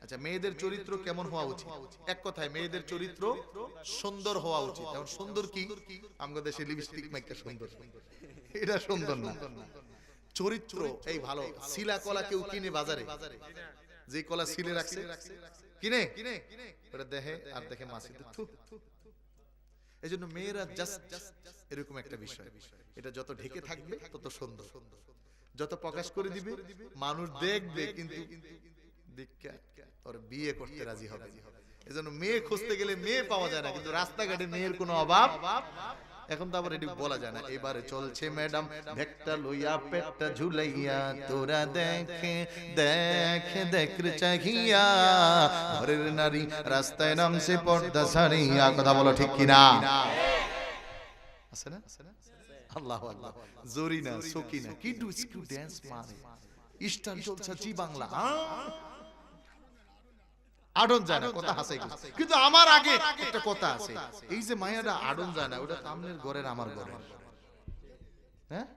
আচ্ছা, মেয়েদের চরিত্র কেমন হওয়া উচিত? এক কথায় মেয়েদের চরিত্র সুন্দর হওয়া উচিত। এখন সুন্দর কি? আমাদের দেশে লিপস্টিক মাইকা সুন্দর, এটা সুন্দর না। চরিত্র এই ভালো। শিলা কলা কেউ কিনে বাজারে, যে কলা শিলে রাখছে কিনে, ওটা দেখে আর দেখে মাছি, এই জন্য মেয়েরা জাস্ট এরকম একটা বিষয়, এটা যত ঢেকে থাকবে তত সুন্দর, যত প্রকাশ করে দিবে মানুষ দেখবে, কিন্তু ওর বিয়ে করতে রাজি হবে। এজন্য মেয়ে খুঁজতে গেলে মেয়ে পাওয়া যায় না, কিন্তু রাস্তাঘাটে মেয়ের কোনো অভাব এখন তো আবার এটি বলা যায় না। এবারে চলছে ম্যাডাম ভেকটা লইয়া পেটটা ঝুলাইয়া, তোরা দেখে দেখে দেখরে চাহিয়া, ঘরের নারী রাস্তায় নামছে পর্দা ছাড়িয়া। কথা বলো ঠিক কিনা? আছে না? আল্লাহু আল্লাহ। জরিনা, সকিনা কি ডু স্কু ডান্স মানে ইস্টার চলছে জি বাংলা আডন যায় না, কথা হাসাই। কিন্তু আমার আগে একটা কথা আছে, এই যে মায়াটা আডন যায় না, ওটা সামনের ঘরের আমার ঘরে, হ্যাঁ,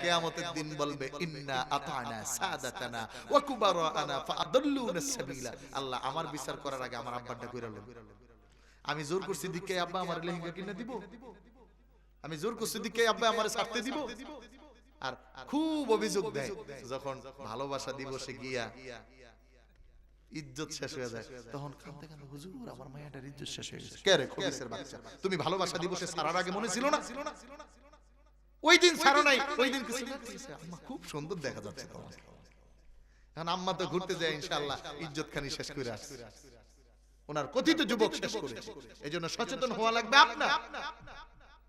কিয়ামতের দিন বলবে ইন্না আতানা সাদাতানা ওয়া কুবারানা ফাআদাল্লুনা সাবিলা। আল্লাহ আমার বিচার করার আগে আমার আব্বাটা কইরা লন। আমি জোর করছি দিকে আব্বা আমার লেহেঙ্গা কিনে দিব, আমি জোর করছি দিকে আব্বা আমারে ছাড়তে দিব। আর খুব অভিযোগ দেয় যখন ভালোবাসা দিবসে গিয়া ইজ্জত শেষ হয়ে যায়, তখন কাঁদতে কাঁদতে, হুজুর আমার মায়াটার ইজ্জত শেষ হয়ে গেছে। কে রে খবিসের বাচ্চা, তুমি ভালোবাসা দিবসে ছাড়ার আগে মনে ছিল না? ওই দিন ছাড়ো নাই, ওই দিন কিছু আম্মা খুব সুন্দর দেখা যাচ্ছে তোমাকে। এখন আম্মা তো ঘুরতে যায়, ইনশাআল্লাহ ইজ্জত খানি শেষ করে আসছে, ওনার কথিত যুবক শেষ করেছে। এজন্য সচেতন হওয়া লাগবে আপনার।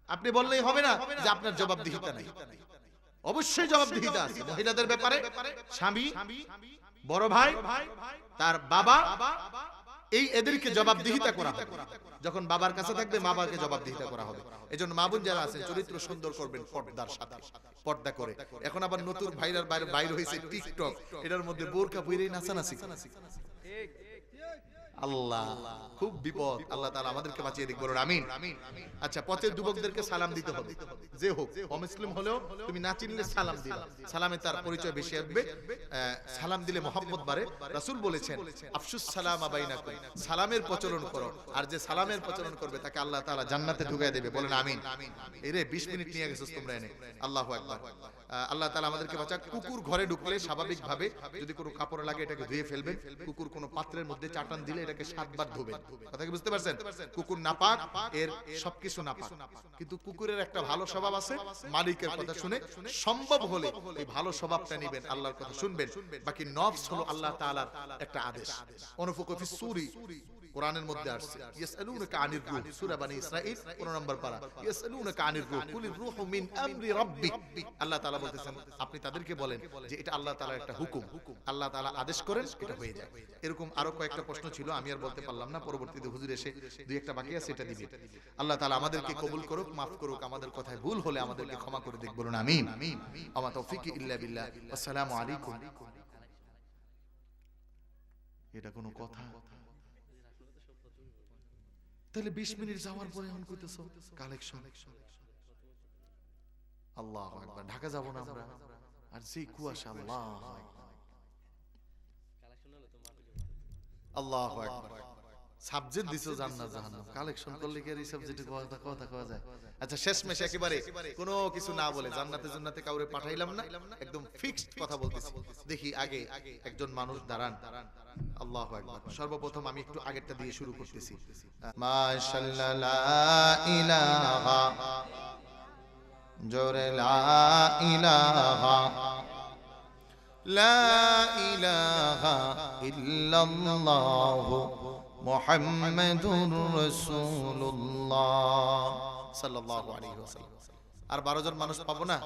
আপনি বললেই হবে না যে আপনার জবাবদিহিতা নাই, অবশ্যই জবাবদিহিতা আছে মহিলাদের ব্যাপারে। স্বামী, বড় ভাই, তার বাবা, এই এদেরকে জবাবদিহিতা করা হবে। যখন বাবার কাছে থাকবে বাবাকে জবাবদিহিতা করা হবে। এজন্য মা বোন যারা আছেন চরিত্র সুন্দর করবেন পর্দার সাথে, পর্দা করে। এখন আবার নতুন ভাইরাল বাইরে হয়েছে টিকটক, এটার মধ্যে বোরকা পরেই নাচানাচি। আল্লাহ, খুব বিপদ। আল্লাহ তাআলা আমাদেরকে বাঁচিয়ে দিক, বলুন আমিন। আচ্ছা, পথের যুবকদেরকে সালাম দিতে হবে, যে হোক, অমুসলিম হলেও তুমি না চিনলে সালাম দিবা, সালামে তার পরিচয় বেশি আসবে, সালাম দিলে মহব্বত বাড়ে। রাসূল বলেছেন আফশুস সালামা বাইনাকুম, সালামের প্রচলন করো, আর যে সালামের প্রচলন করবে তাকে আল্লাহ তাআলা জান্নাতে ঢুকিয়ে দেবে, বলেন আমিন। এরে 20 মিনিট নিয়ে গেছস তোমরা এনে, আল্লাহু আকবার। আল্লাহ তাআলা আমাদেরকে বাঁচাক। কুকুর ঘরে ঢুকলে স্বাভাবিকভাবে যদি কোনো কাপড় লাগে এটাকে ধুয়ে ফেলবেন। কুকুর কোনো পাত্রের মধ্যে চাটান দিলে এটাকে 7 বার ধোবেন। কথা কি বুঝতে পারছেন? কুকুর নাপাক, এর সবকিছু নাপাক, কিন্তু কুকুরের একটা ভালো স্বভাব আছে, মালিকের কথা শুনে সম্ভব হলে এই ভালো স্বভাবটা নেবেন, আল্লাহর কথা শুনবেন। বাকি নফস হলো আল্লাহ তাআলার একটা আদেশ। অনুফুকু ফিস সূরি, কোরআনের মধ্যে আসছে, ইয়াসআলুনাকা আনির রূহ, সূরা বনী ইসরাঈল 15 নম্বর পারা, ইয়াসআলুনাকা আনির রূহ কুলির রূহু মিন আমরি রাব্বিক। আল্লাহ তাআলা বলতেছেন আপনি তাদেরকে বলেন যে এটা আল্লাহ তাআলার একটা হুকুম, আল্লাহ তাআলা আদেশ করেন, এটা হয়ে যায়। এরকম আরো কয়েকটা প্রশ্ন ছিল, আমি আর বলতে পারলাম না, পরবর্তীতে হুজুর এসে দুই একটা বাকি আছে, এটা দিবে। আল্লাহ তাআলা আমাদেরকে কবুল করুক, মাফ করুক, আমাদের কথায় ভুল হলে আমাদেরকে ক্ষমা করে দিক, বলুন আমিন। আমা তৌফিকি ইল্লা বিল্লাহ। আসসালামু আলাইকুম। এটা কোনো কথা? তাহলে 20 মিনিট যাওয়ার পরে এখন কইতেছো কালেকশন। আল্লাহু আকবার। ঢাকা যাব না আমরা, আর যে কুয়াশা, আল্লাহু আকবার, আল্লাহু আকবার। সাবজেক্ট দিছো জান্নাত জাহান্নাম, কালেকশন করলে কি আর এই সাবজেক্টে কথা কওয়া যায়? আচ্ছা, শেষমেশ একেবারে কোনো কিছু না বলে জান্নাতে জান্নাতে কাউরে পাঠাইলাম না, একদম ফিক্সড কথা বলতেছি। দেখি আগে একজন মানুষ দাঁড়ান। আল্লাহু আকবার। সর্বপ্রথম আমি একটু আগেরটা দিয়ে শুরু করতেছি। মাশাআল্লাহ, লা ইলাহা, জোরে লা ইলাহা, লা ইলাহা ইল্লাল্লাহু মুহাম্মাদুর রাসূলুল্লাহ সাল্লাল্লাহু আলাইহি ওয়াসাল্লাম। আর 12 জন মানুষ পাবো না,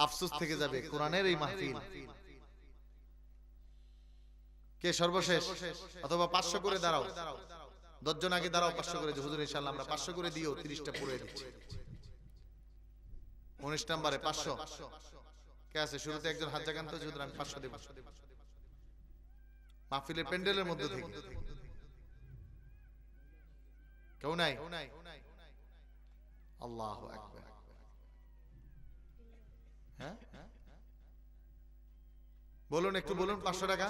আফসোস থেকে যাবে। কোরআনের এই মাহফিল কে সর্বশেষ? অথবা 500 করে দাঁড়াও, 10 জন আগে দাঁড়াও, 500 করে, যে হুজুর ইনশাআল্লাহ আমরা 500 করে দিও, 30টা পুরো দিচ্ছি। 19 নম্বরে 500 কে আছে? শুরুতে একজন হাত জাগান তো, হুজুর আমি 500 দেব। মাহফিলের প্যান্ডেলের মধ্যে থেকে কেউ নাই? আল্লাহু আকবার। হ্যাঁ বলুন, একটু বলুন। 500 টাকা,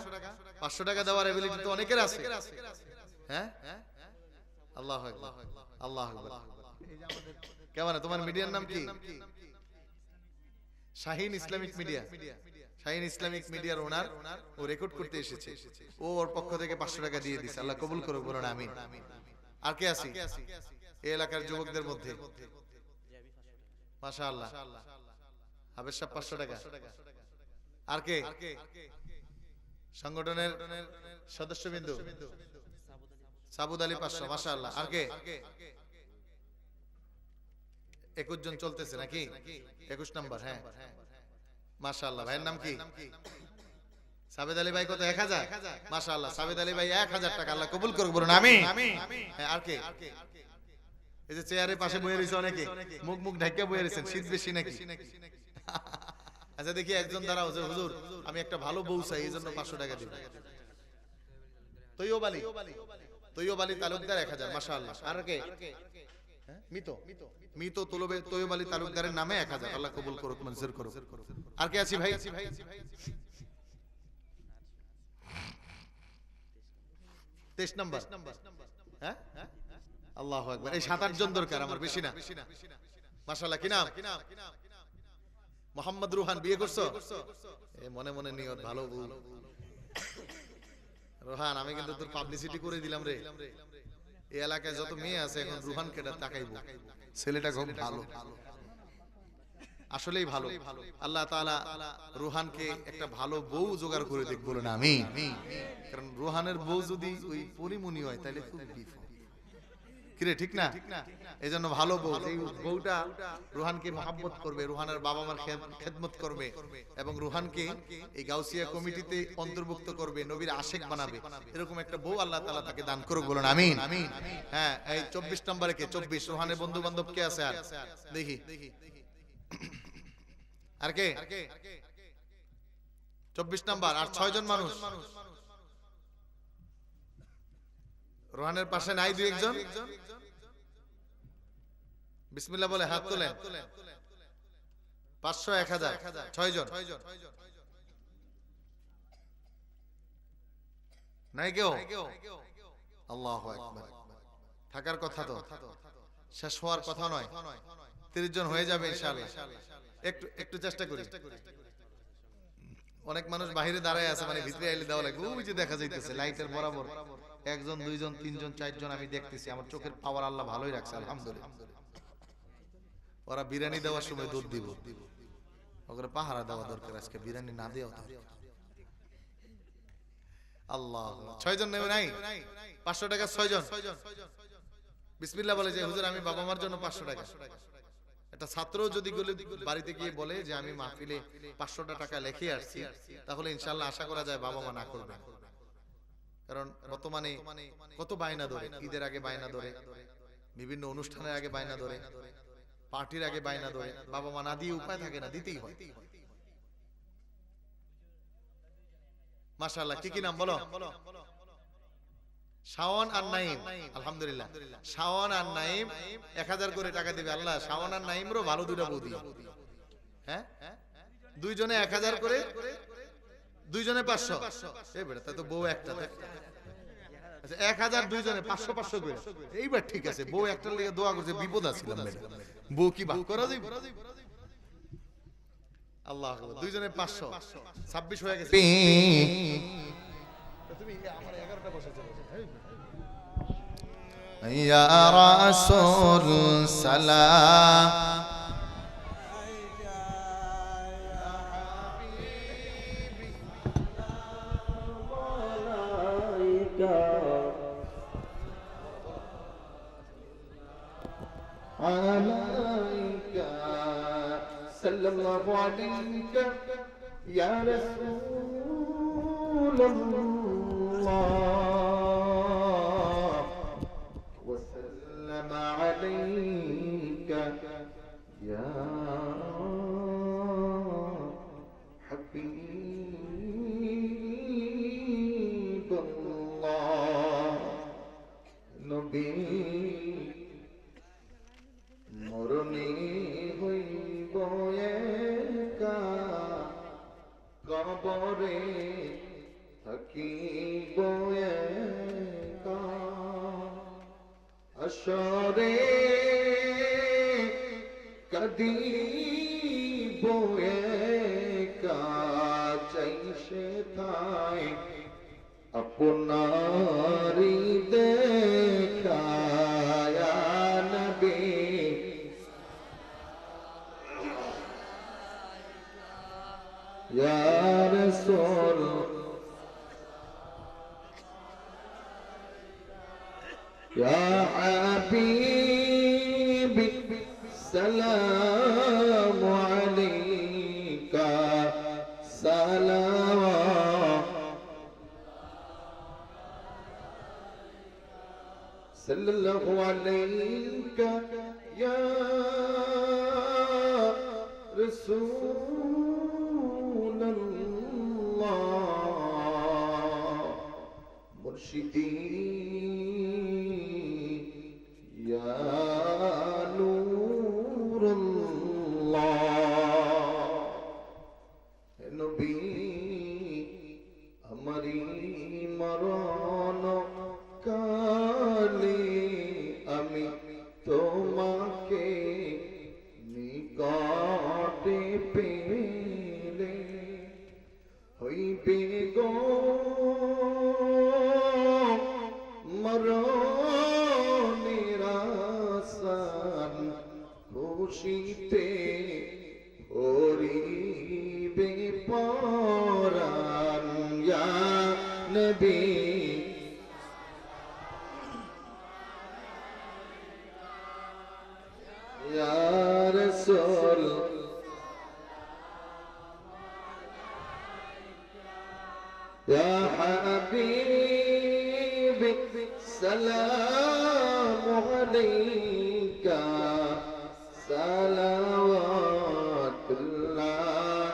500 টাকা দেওয়ার এবিলিটি তো অনেকের আছে। হ্যাঁ, আল্লাহু আকবার, আল্লাহু আকবার। কেমন তোমার মিডিয়ার নাম কি? Shaheen Islamic media. Shaheen Islamic মিডিয়ার ওনার, ও রেকর্ড করতে এসেছে, ও ওর পক্ষ থেকে 500 টাকা দিয়ে দিছে। আল্লাহ কবুল করুক, বলুন আমিন। আর কে আছে এই এলাকার যুবকদের মধ্যে? মাশাআল্লাহ, হাবেজ সাহেব 500 টাকা। আর কে সংগঠনের সদস্যবৃন্দ? সাবুদ আলী 500, মাশাআল্লাহ। আর কে? 21 জন চলতেছে নাকি? 21 নাম্বার, হ্যাঁ মাশাআল্লাহ। ভাইয়ের নাম কি? সাবেদ আলী ভাই। কত? 1000, মাশাআল্লাহ। সাবেদ আলী ভাই 1000 টাকা, আল্লাহ কবুল করুক, বলুন আমিন। হ্যাঁ, আর কে? এই যে চেয়ারের পাশে বসে রয়েছে অনেকে, মুখ ঢাকা বসে রয়েছেন, শীত বেশি নাকি? আচ্ছা দেখি একজন দাঁড়াও, যে হুজুর আমি একটা ভালো বউ চাই, এই জন্য 500 টাকা দিব। তৈয়ব আলী তালুকদার 1000, মাশাআল্লাহ। আর কে? মিতো তৈয়ব আলী তালুকদারের নামে 1000, আল্লাহ কবুল করুক, মঞ্জুর করুক। আর কে আছি ভাই? 23 নাম্বার, হ্যাঁ আল্লাহু আকবার। এই 7-8 জন দরকার আমার, বেশি না, মাশাআল্লাহ। কি নাম? মোহাম্মদ রুহান। বিয়ে করছো? এই মনে মনে নিয়ত, ভালো বউ। রোহান, আমি কিন্তু তোর পাবলিসিটি করে দিলাম রে। এই এলাকায় যত মেয়ে আছে এখন রুহান কেটা তাকাইবো। ছেলেটা খুব ভালো, আসলেই ভালো। আল্লাহ তাআলা রুহানকে একটা ভালো বউ জোগাড় করে দিক, বলুন আমিন। কারণ রুহানের বউ যদি ওই পরিমণি হয় তাহলে খুব বিপদ। কিরে, ঠিক না? এজন্য ভালো বউ, এই বউটা রুহানকে মহব্বত করবে, রুহানের বাবা মার খেদমত করবে, এবং রুহানকে এই গাউসিয়া কমিটিতে অন্তর্ভুক্ত করবে, নবীর আশিক বানাবে। এরকম একটা বউ আল্লাহ তাআলা তাকে দান করুক, বলুন আমিন। হ্যাঁ, এই 24 নম্বরে কে? 24 রুহানের বন্ধু বান্ধব কে আছে? আর দেখি, আর কে? 24 নাম্বার। আর 6 জন মানুষ, রোহানের পাশে নাই দুই একজন? বিসমিল্লাহ বলে হাত তোলেন। 500 1000 6 জন নাই কেউ? আল্লাহু আকবার। থাকার কথা তো, শেষ হওয়ার কথা নয়। 30 জন হয়ে যাবে ইনশাআল্লাহ। একটু একটু চেষ্টা করি। অনেক মানুষ বাইরে দাঁড়ায় আছে, মানে ভিতরে আইলে দেওয়া লাগবে। ওই যে দেখা যাইতেছে লাইটের বরাবর 1 জন 2 জন 3 জন 4 জন আমি দেখতেছি। আমার চোখের পাওয়ার আল্লাহ ভালোই রাখছে আলহামদুলিল্লাহ। ওরা বিরিয়ানি দেওয়ার সময় দুধ দিব, ওগুলো পাহারা দেওয়া দরকার। আজকে বিরিয়ানি না দেওয়া দরকার। আল্লাহ 6 জন নেই নাই? 500 টাকা 6 জন। বিসমিল্লাহ বলে যে হুজুর আমি বাবা মার জন্য 500 টাকা। একটা ছাত্র যদি বাড়িতে গিয়ে বলে যে আমি মাহফিলে 500 টাকা লিখে আসছি, তাহলে ইনশাআল্লাহ আশা করা যায় বাবা মা না করবে। কারণ বর্তমানে কত বায়না ধরে, ঈদের আগে বায়না ধরে, বিভিন্ন অনুষ্ঠানের আগে বায়না ধরে, পার্টির আগে বায়না ধরে। বাবা মা না দিয়ে উপায় থাকে না, দিতেই হয়। মাশাআল্লাহ, কি কি নাম বলো? শাওন আর নাইম। আলহামদুলিল্লাহ, শাওন আর নাইম 1000 করে টাকা দিবে। আল্লাহ শাওন আর নাইমরও ভালো দুইটা বৌদি। হ্যাঁ, দুইজনে 1000 করে, দুইজনে 500। এই বেটা তাই তো বউ একটা। আচ্ছা 1000 দুইজনে 500 500 করে। এইবার ঠিক আছে, বউ একটার লিগে দোয়া করছে, বিপদ আছিল বেটা। বউ কি ভাগ করা যাবে? আল্লাহ আকবার। দুইজনে 500, 26 হয়ে গেছে। তুমি আমার 11টা বসেছে। ইয়া রাসূল সালাম আলাইকা সাল্লাল্লাহু আলাইকা ইয়া রাসূলুল্লাহ عليك يا حبيب الله نبي মরণে হইব একা কবরে থাকিব একা আসরে কাঁদিব একা চাইছে তাই আপনারি দেখা ইয়া নবী ইয়া রাসূল يا حبيبي سلام عليك صلوات صلى الله عليك يا رسول الله مرشدي খুশিতে ওরিবে পরান ইয়া নবী ইয়া রাসূল ইয়া হাবিবি সালামু আলাইকা صلوات الله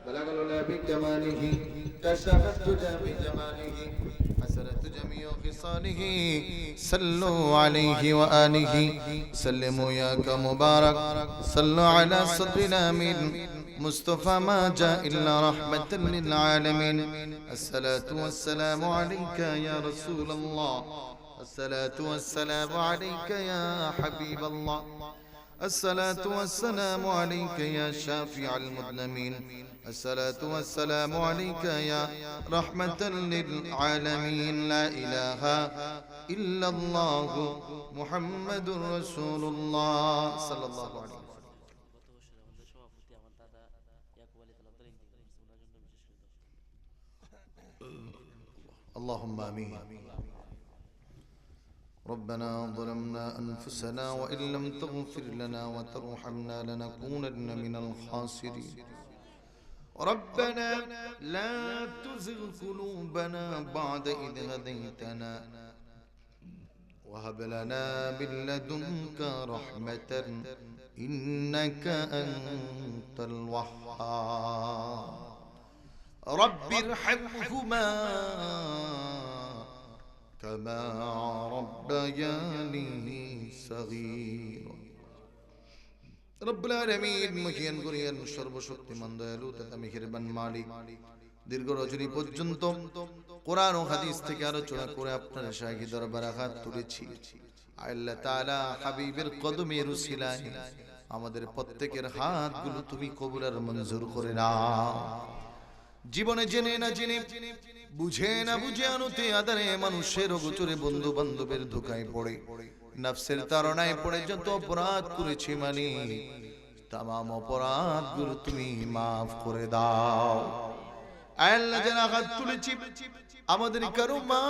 بلغ بكماله كشف الدجى بجماله حسنت جميع خصاله صلوا عليه وآله سلموا يا كمبارك صلوا على صدرنا من مصطفى ما جاء إلا رحمة للعالمين الصلاة والسلام عليك يا رسول الله الصلاة والسلام عليك يا حبيب الله الصلاة والسلام عليك يا شافع المذنبين الصلاة والسلام عليك يا رحمة للعالمين لا إله إلا الله محمد رسول الله صلى الله عليه وسلم اللهم آمين ربنا ظلمنا أنفسنا وإن لم تغفر لنا وترحمنا لنكونن من الخاسرين ربنا لا تزغ قلوبنا بعد إذ هديتنا وهب لنا من لدنك رحمة إنك أنت الوهاب رب ارحمهما كما ربياني صغيرا رب العالمين মহিয়ান গরিয়ান সর্বশক্তিমান দয়ালু তথা মেহেরবান মালিক দীর্ঘ রজনী পর্যন্ত কোরআন ও হাদিস থেকে আলোচনা করে আপনার শাহী দরবারে হাত তুলেছি আল্লাহ তাআলা হাবিবের কদমের উসিলায় আমাদের প্রত্যেকের হাতগুলো তুমি কবুল আর মঞ্জুর করে নাও জীবনে জেনে না জেনে বুঝে না বুঝে আনুতে আদারে মানুষের গোচরে বন্ধু বান্ধবের ধোকায় পড়ে নফসের তাড়নায় পড়ে যত অপরাধ করেছি মানে तमाम অপরাধ গুলো তুমি maaf করে দাও আল্লাহ যারা হাত তুলেছি আমাদের কারো মা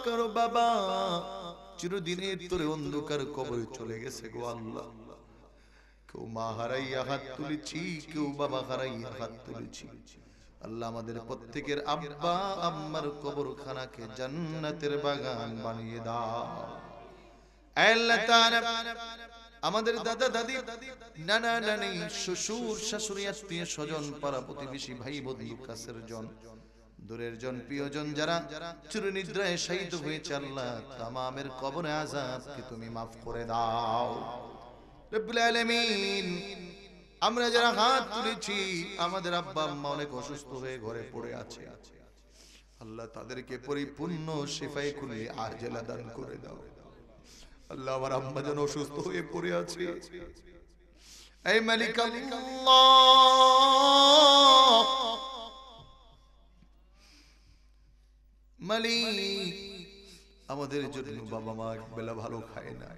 কারো বাবা চিরদিনের তোরে অন্ধকার কবরে চলে গেছে গো আল্লাহ কেউ মা হারাইয়া হাত তুলেছি কেউ বাবা হারাইয়া হাত তুলেছি আল্লাহ আমাদের প্রত্যেকের আব্বা আম্মার কবরখানাকে জান্নাতের বাগান বানিয়ে দাও আল্লাহ তাআলা আমাদের দাদা দাদি নানা নানি শ্বশুর শাশুড়ি আত্মীয় স্বজন পাড়া প্রতিবেশী ভাই বন্ধু কাছের জন দূরের জন প্রিয়জন যারা চিরনিদ্রায় শায়িত হয়েছে আল্লাহ তামামের কবরে আযাবকে তুমি maaf করে দাও রব্বুল আলামিন আমরা যারা হাত তুলেছি আমাদের আব্বা আম্মা অনেক অসুস্থ হয়ে ঘরে পড়ে আছে আল্লাহ তাদেরকে পরিপূর্ণ শিফায়ে কুল্লি আজলা দান করে দাও আল্লাহ আমার আম্মা যেন অসুস্থ হয়ে পড়ে আছে এই মালিক আল্লাহ মালিক আমাদের জন্য বাবা মা বেলা ভালো খায় না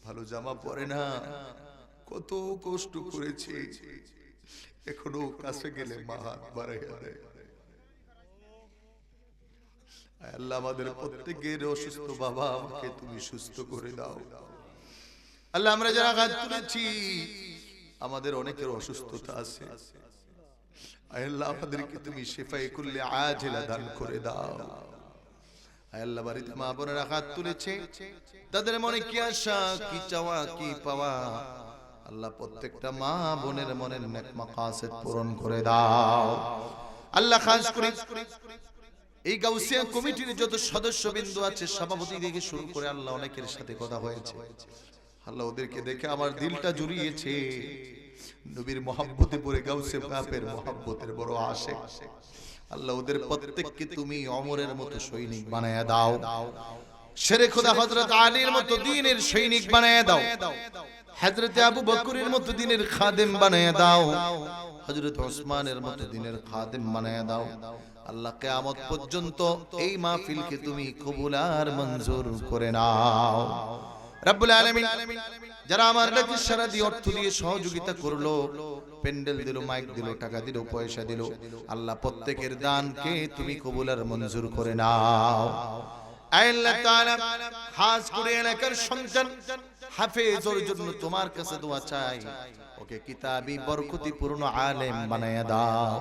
ভালো জামা পরে না কত কষ্ট করেছে এখনো কাছে গেলে মা হাত বাড়াইয়া দেয় আল্লাহ আমাদের প্রত্যেকের অসুস্থ বাবা আমাকে তুমি সুস্থ করে দাও আল্লাহ আমরা যারা হাত তুলেছি আমাদের অনেকের অসুস্থতা আছে আল্লাহ আমাদেরকে তুমি শিফায়ে কুল্লি আজিলা দান করে দাও আল্লাহ বাড়িতে মা বোনেরা হাত তুলেছে তাদের মনে কি আশা কি চাওয়া কি পাওয়া আল্লাহ প্রত্যেকটা মা বোনের মনের নেক মাকাসিদ পূরণ করে দাও আল্লাহ খাস করে এই গাউসিয়া কমিটির যত সদস্যবৃন্দ আছে সভাপতি থেকে শুরু করে আল্লাহ অনেকের সাথে কথা হয়েছে আল্লাহ ওদেরকে দেখে আমার দিলটা জুড়িয়েছে নবীর মহব্বতে পড়ে গাউসে পাপের মহব্বতের বড় আশিক আল্লাহ ওদের প্রত্যেককে তুমি ওমরের মতো সৈনিক বানায়া দাও শেরে খোদা হযরত আলীর মতো দ্বীনের সৈনিক বানায়া দাও হযরত আবু বকরের মতো দ্বীনের খাদেম বানায়া দাও হযরত ওসমানের মতো দ্বীনের খাদেম বানায়া দাও আল্লাহ কিয়ামত পর্যন্ত এই মাহফিলকে তুমি কবুল আর মঞ্জুর করে নাও রব্বুল আলামিন যারা আমার ডাকে সারা দিয়ে অর্থ দিয়ে সহযোগিতা করলো প্যান্ডেল দিল মাইক দিল টাকা দিল পয়সা দিল আল্লাহ প্রত্যেকের দানকে তুমি কবুল আর মঞ্জুর করে নাও আল্লাহ তাআলা খাস করে এলাকার সন্তান হাফেজের জন্য তোমার কাছে দোয়া চাই ওকে কিতাবি বরকতি পূর্ণ আলেম বানায়া দাও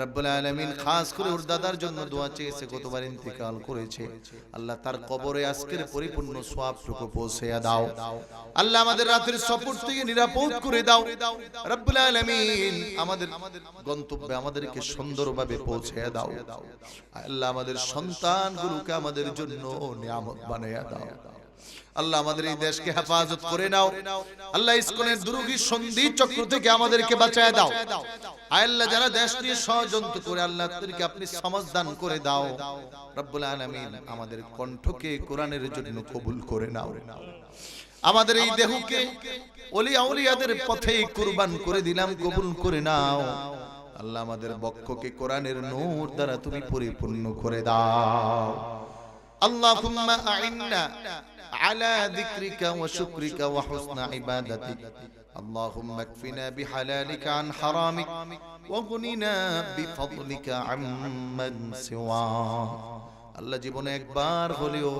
রব্বুল আলামিন খাস করে ওর দাদার জন্য দোয়া চেয়েছে, কতবার ইন্তেকাল করেছে। আল্লাহ তার কবরে আজকের পরিপূর্ণ সওয়াবটুকু পৌঁছে দাও। আল্লাহ আমাদের রাতের সফর থেকে নিরাপদ করে দাও। রব্বুল আলামিন আমাদের গন্তব্যে আমাদেরকে সুন্দরভাবে পৌঁছে দাও। আল্লাহ আমাদের সন্তানগুলোকে আমাদের জন্য নিয়ামত বানায়া দাও। আল্লাহ আমাদের এই দেশকে হেফাজত করে নাও। আল্লাহ ইসকনের দুরুগী সন্ধি চক্র থেকে আমাদেরকে বাঁচায় দাও। আল্লাহ যারা দেশ নিয়ে ষড়যন্ত্র করে, আল্লাহ তাদেরকে আপনি সমাজদান করে দাও। রব্বুল আলামিন আমাদের কণ্ঠকে কোরআনের জন্য কবুল করে নাও। আমাদের এই দেহকে ওলি আউলিয়াদের পথে কুরবান করে দিলাম, কবুল করে নাও। আল্লাহ আমাদের বক্ষকে কোরআনের নূর দ্বারা তুমি পরিপূর্ণ করে দাও। আল্লাহুম্মা আইন্না على ذكرك وشكرك وحسن عبادتك اللهم اكفنا بحلالك عن حرامك وغننا بفضلك عمن سواك আল্লাহ জীবনে একবার হলেও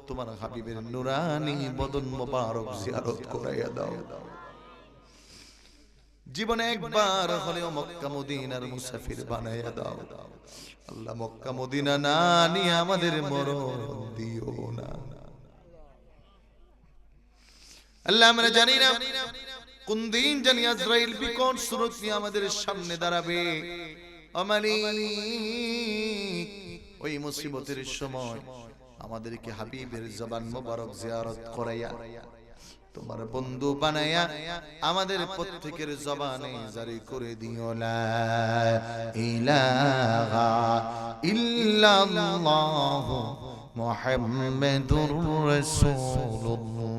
তোমার হাবিবের নুরানি বদন মোবারক জিয়ারত করাইয়া দাও। জীবনে একবার হলেও মক্কা মদিনার মুসাফির বানাইয়া দাও। আল্লাহ মক্কা মদিনা না নিয়ে আমাদের মরণ দিও না। আল্লাহ আমরা জানি না কোন দিন জানি আজরাইল বিকট সুরত নিয়ে আমাদের সামনে দাঁড়াবে। মালিক ওই মুসিবতের সময় আমাদেরকে হাবিবের জবান মোবারক জিয়ারত করাইয়া তোমার বন্ধু বানায়া আমাদের প্রত্যেকের জবানে জারি করে দিও লা ইলাহা ইল্লাল্লাহু মুহাম্মাদুর রাসূলুল্লাহ।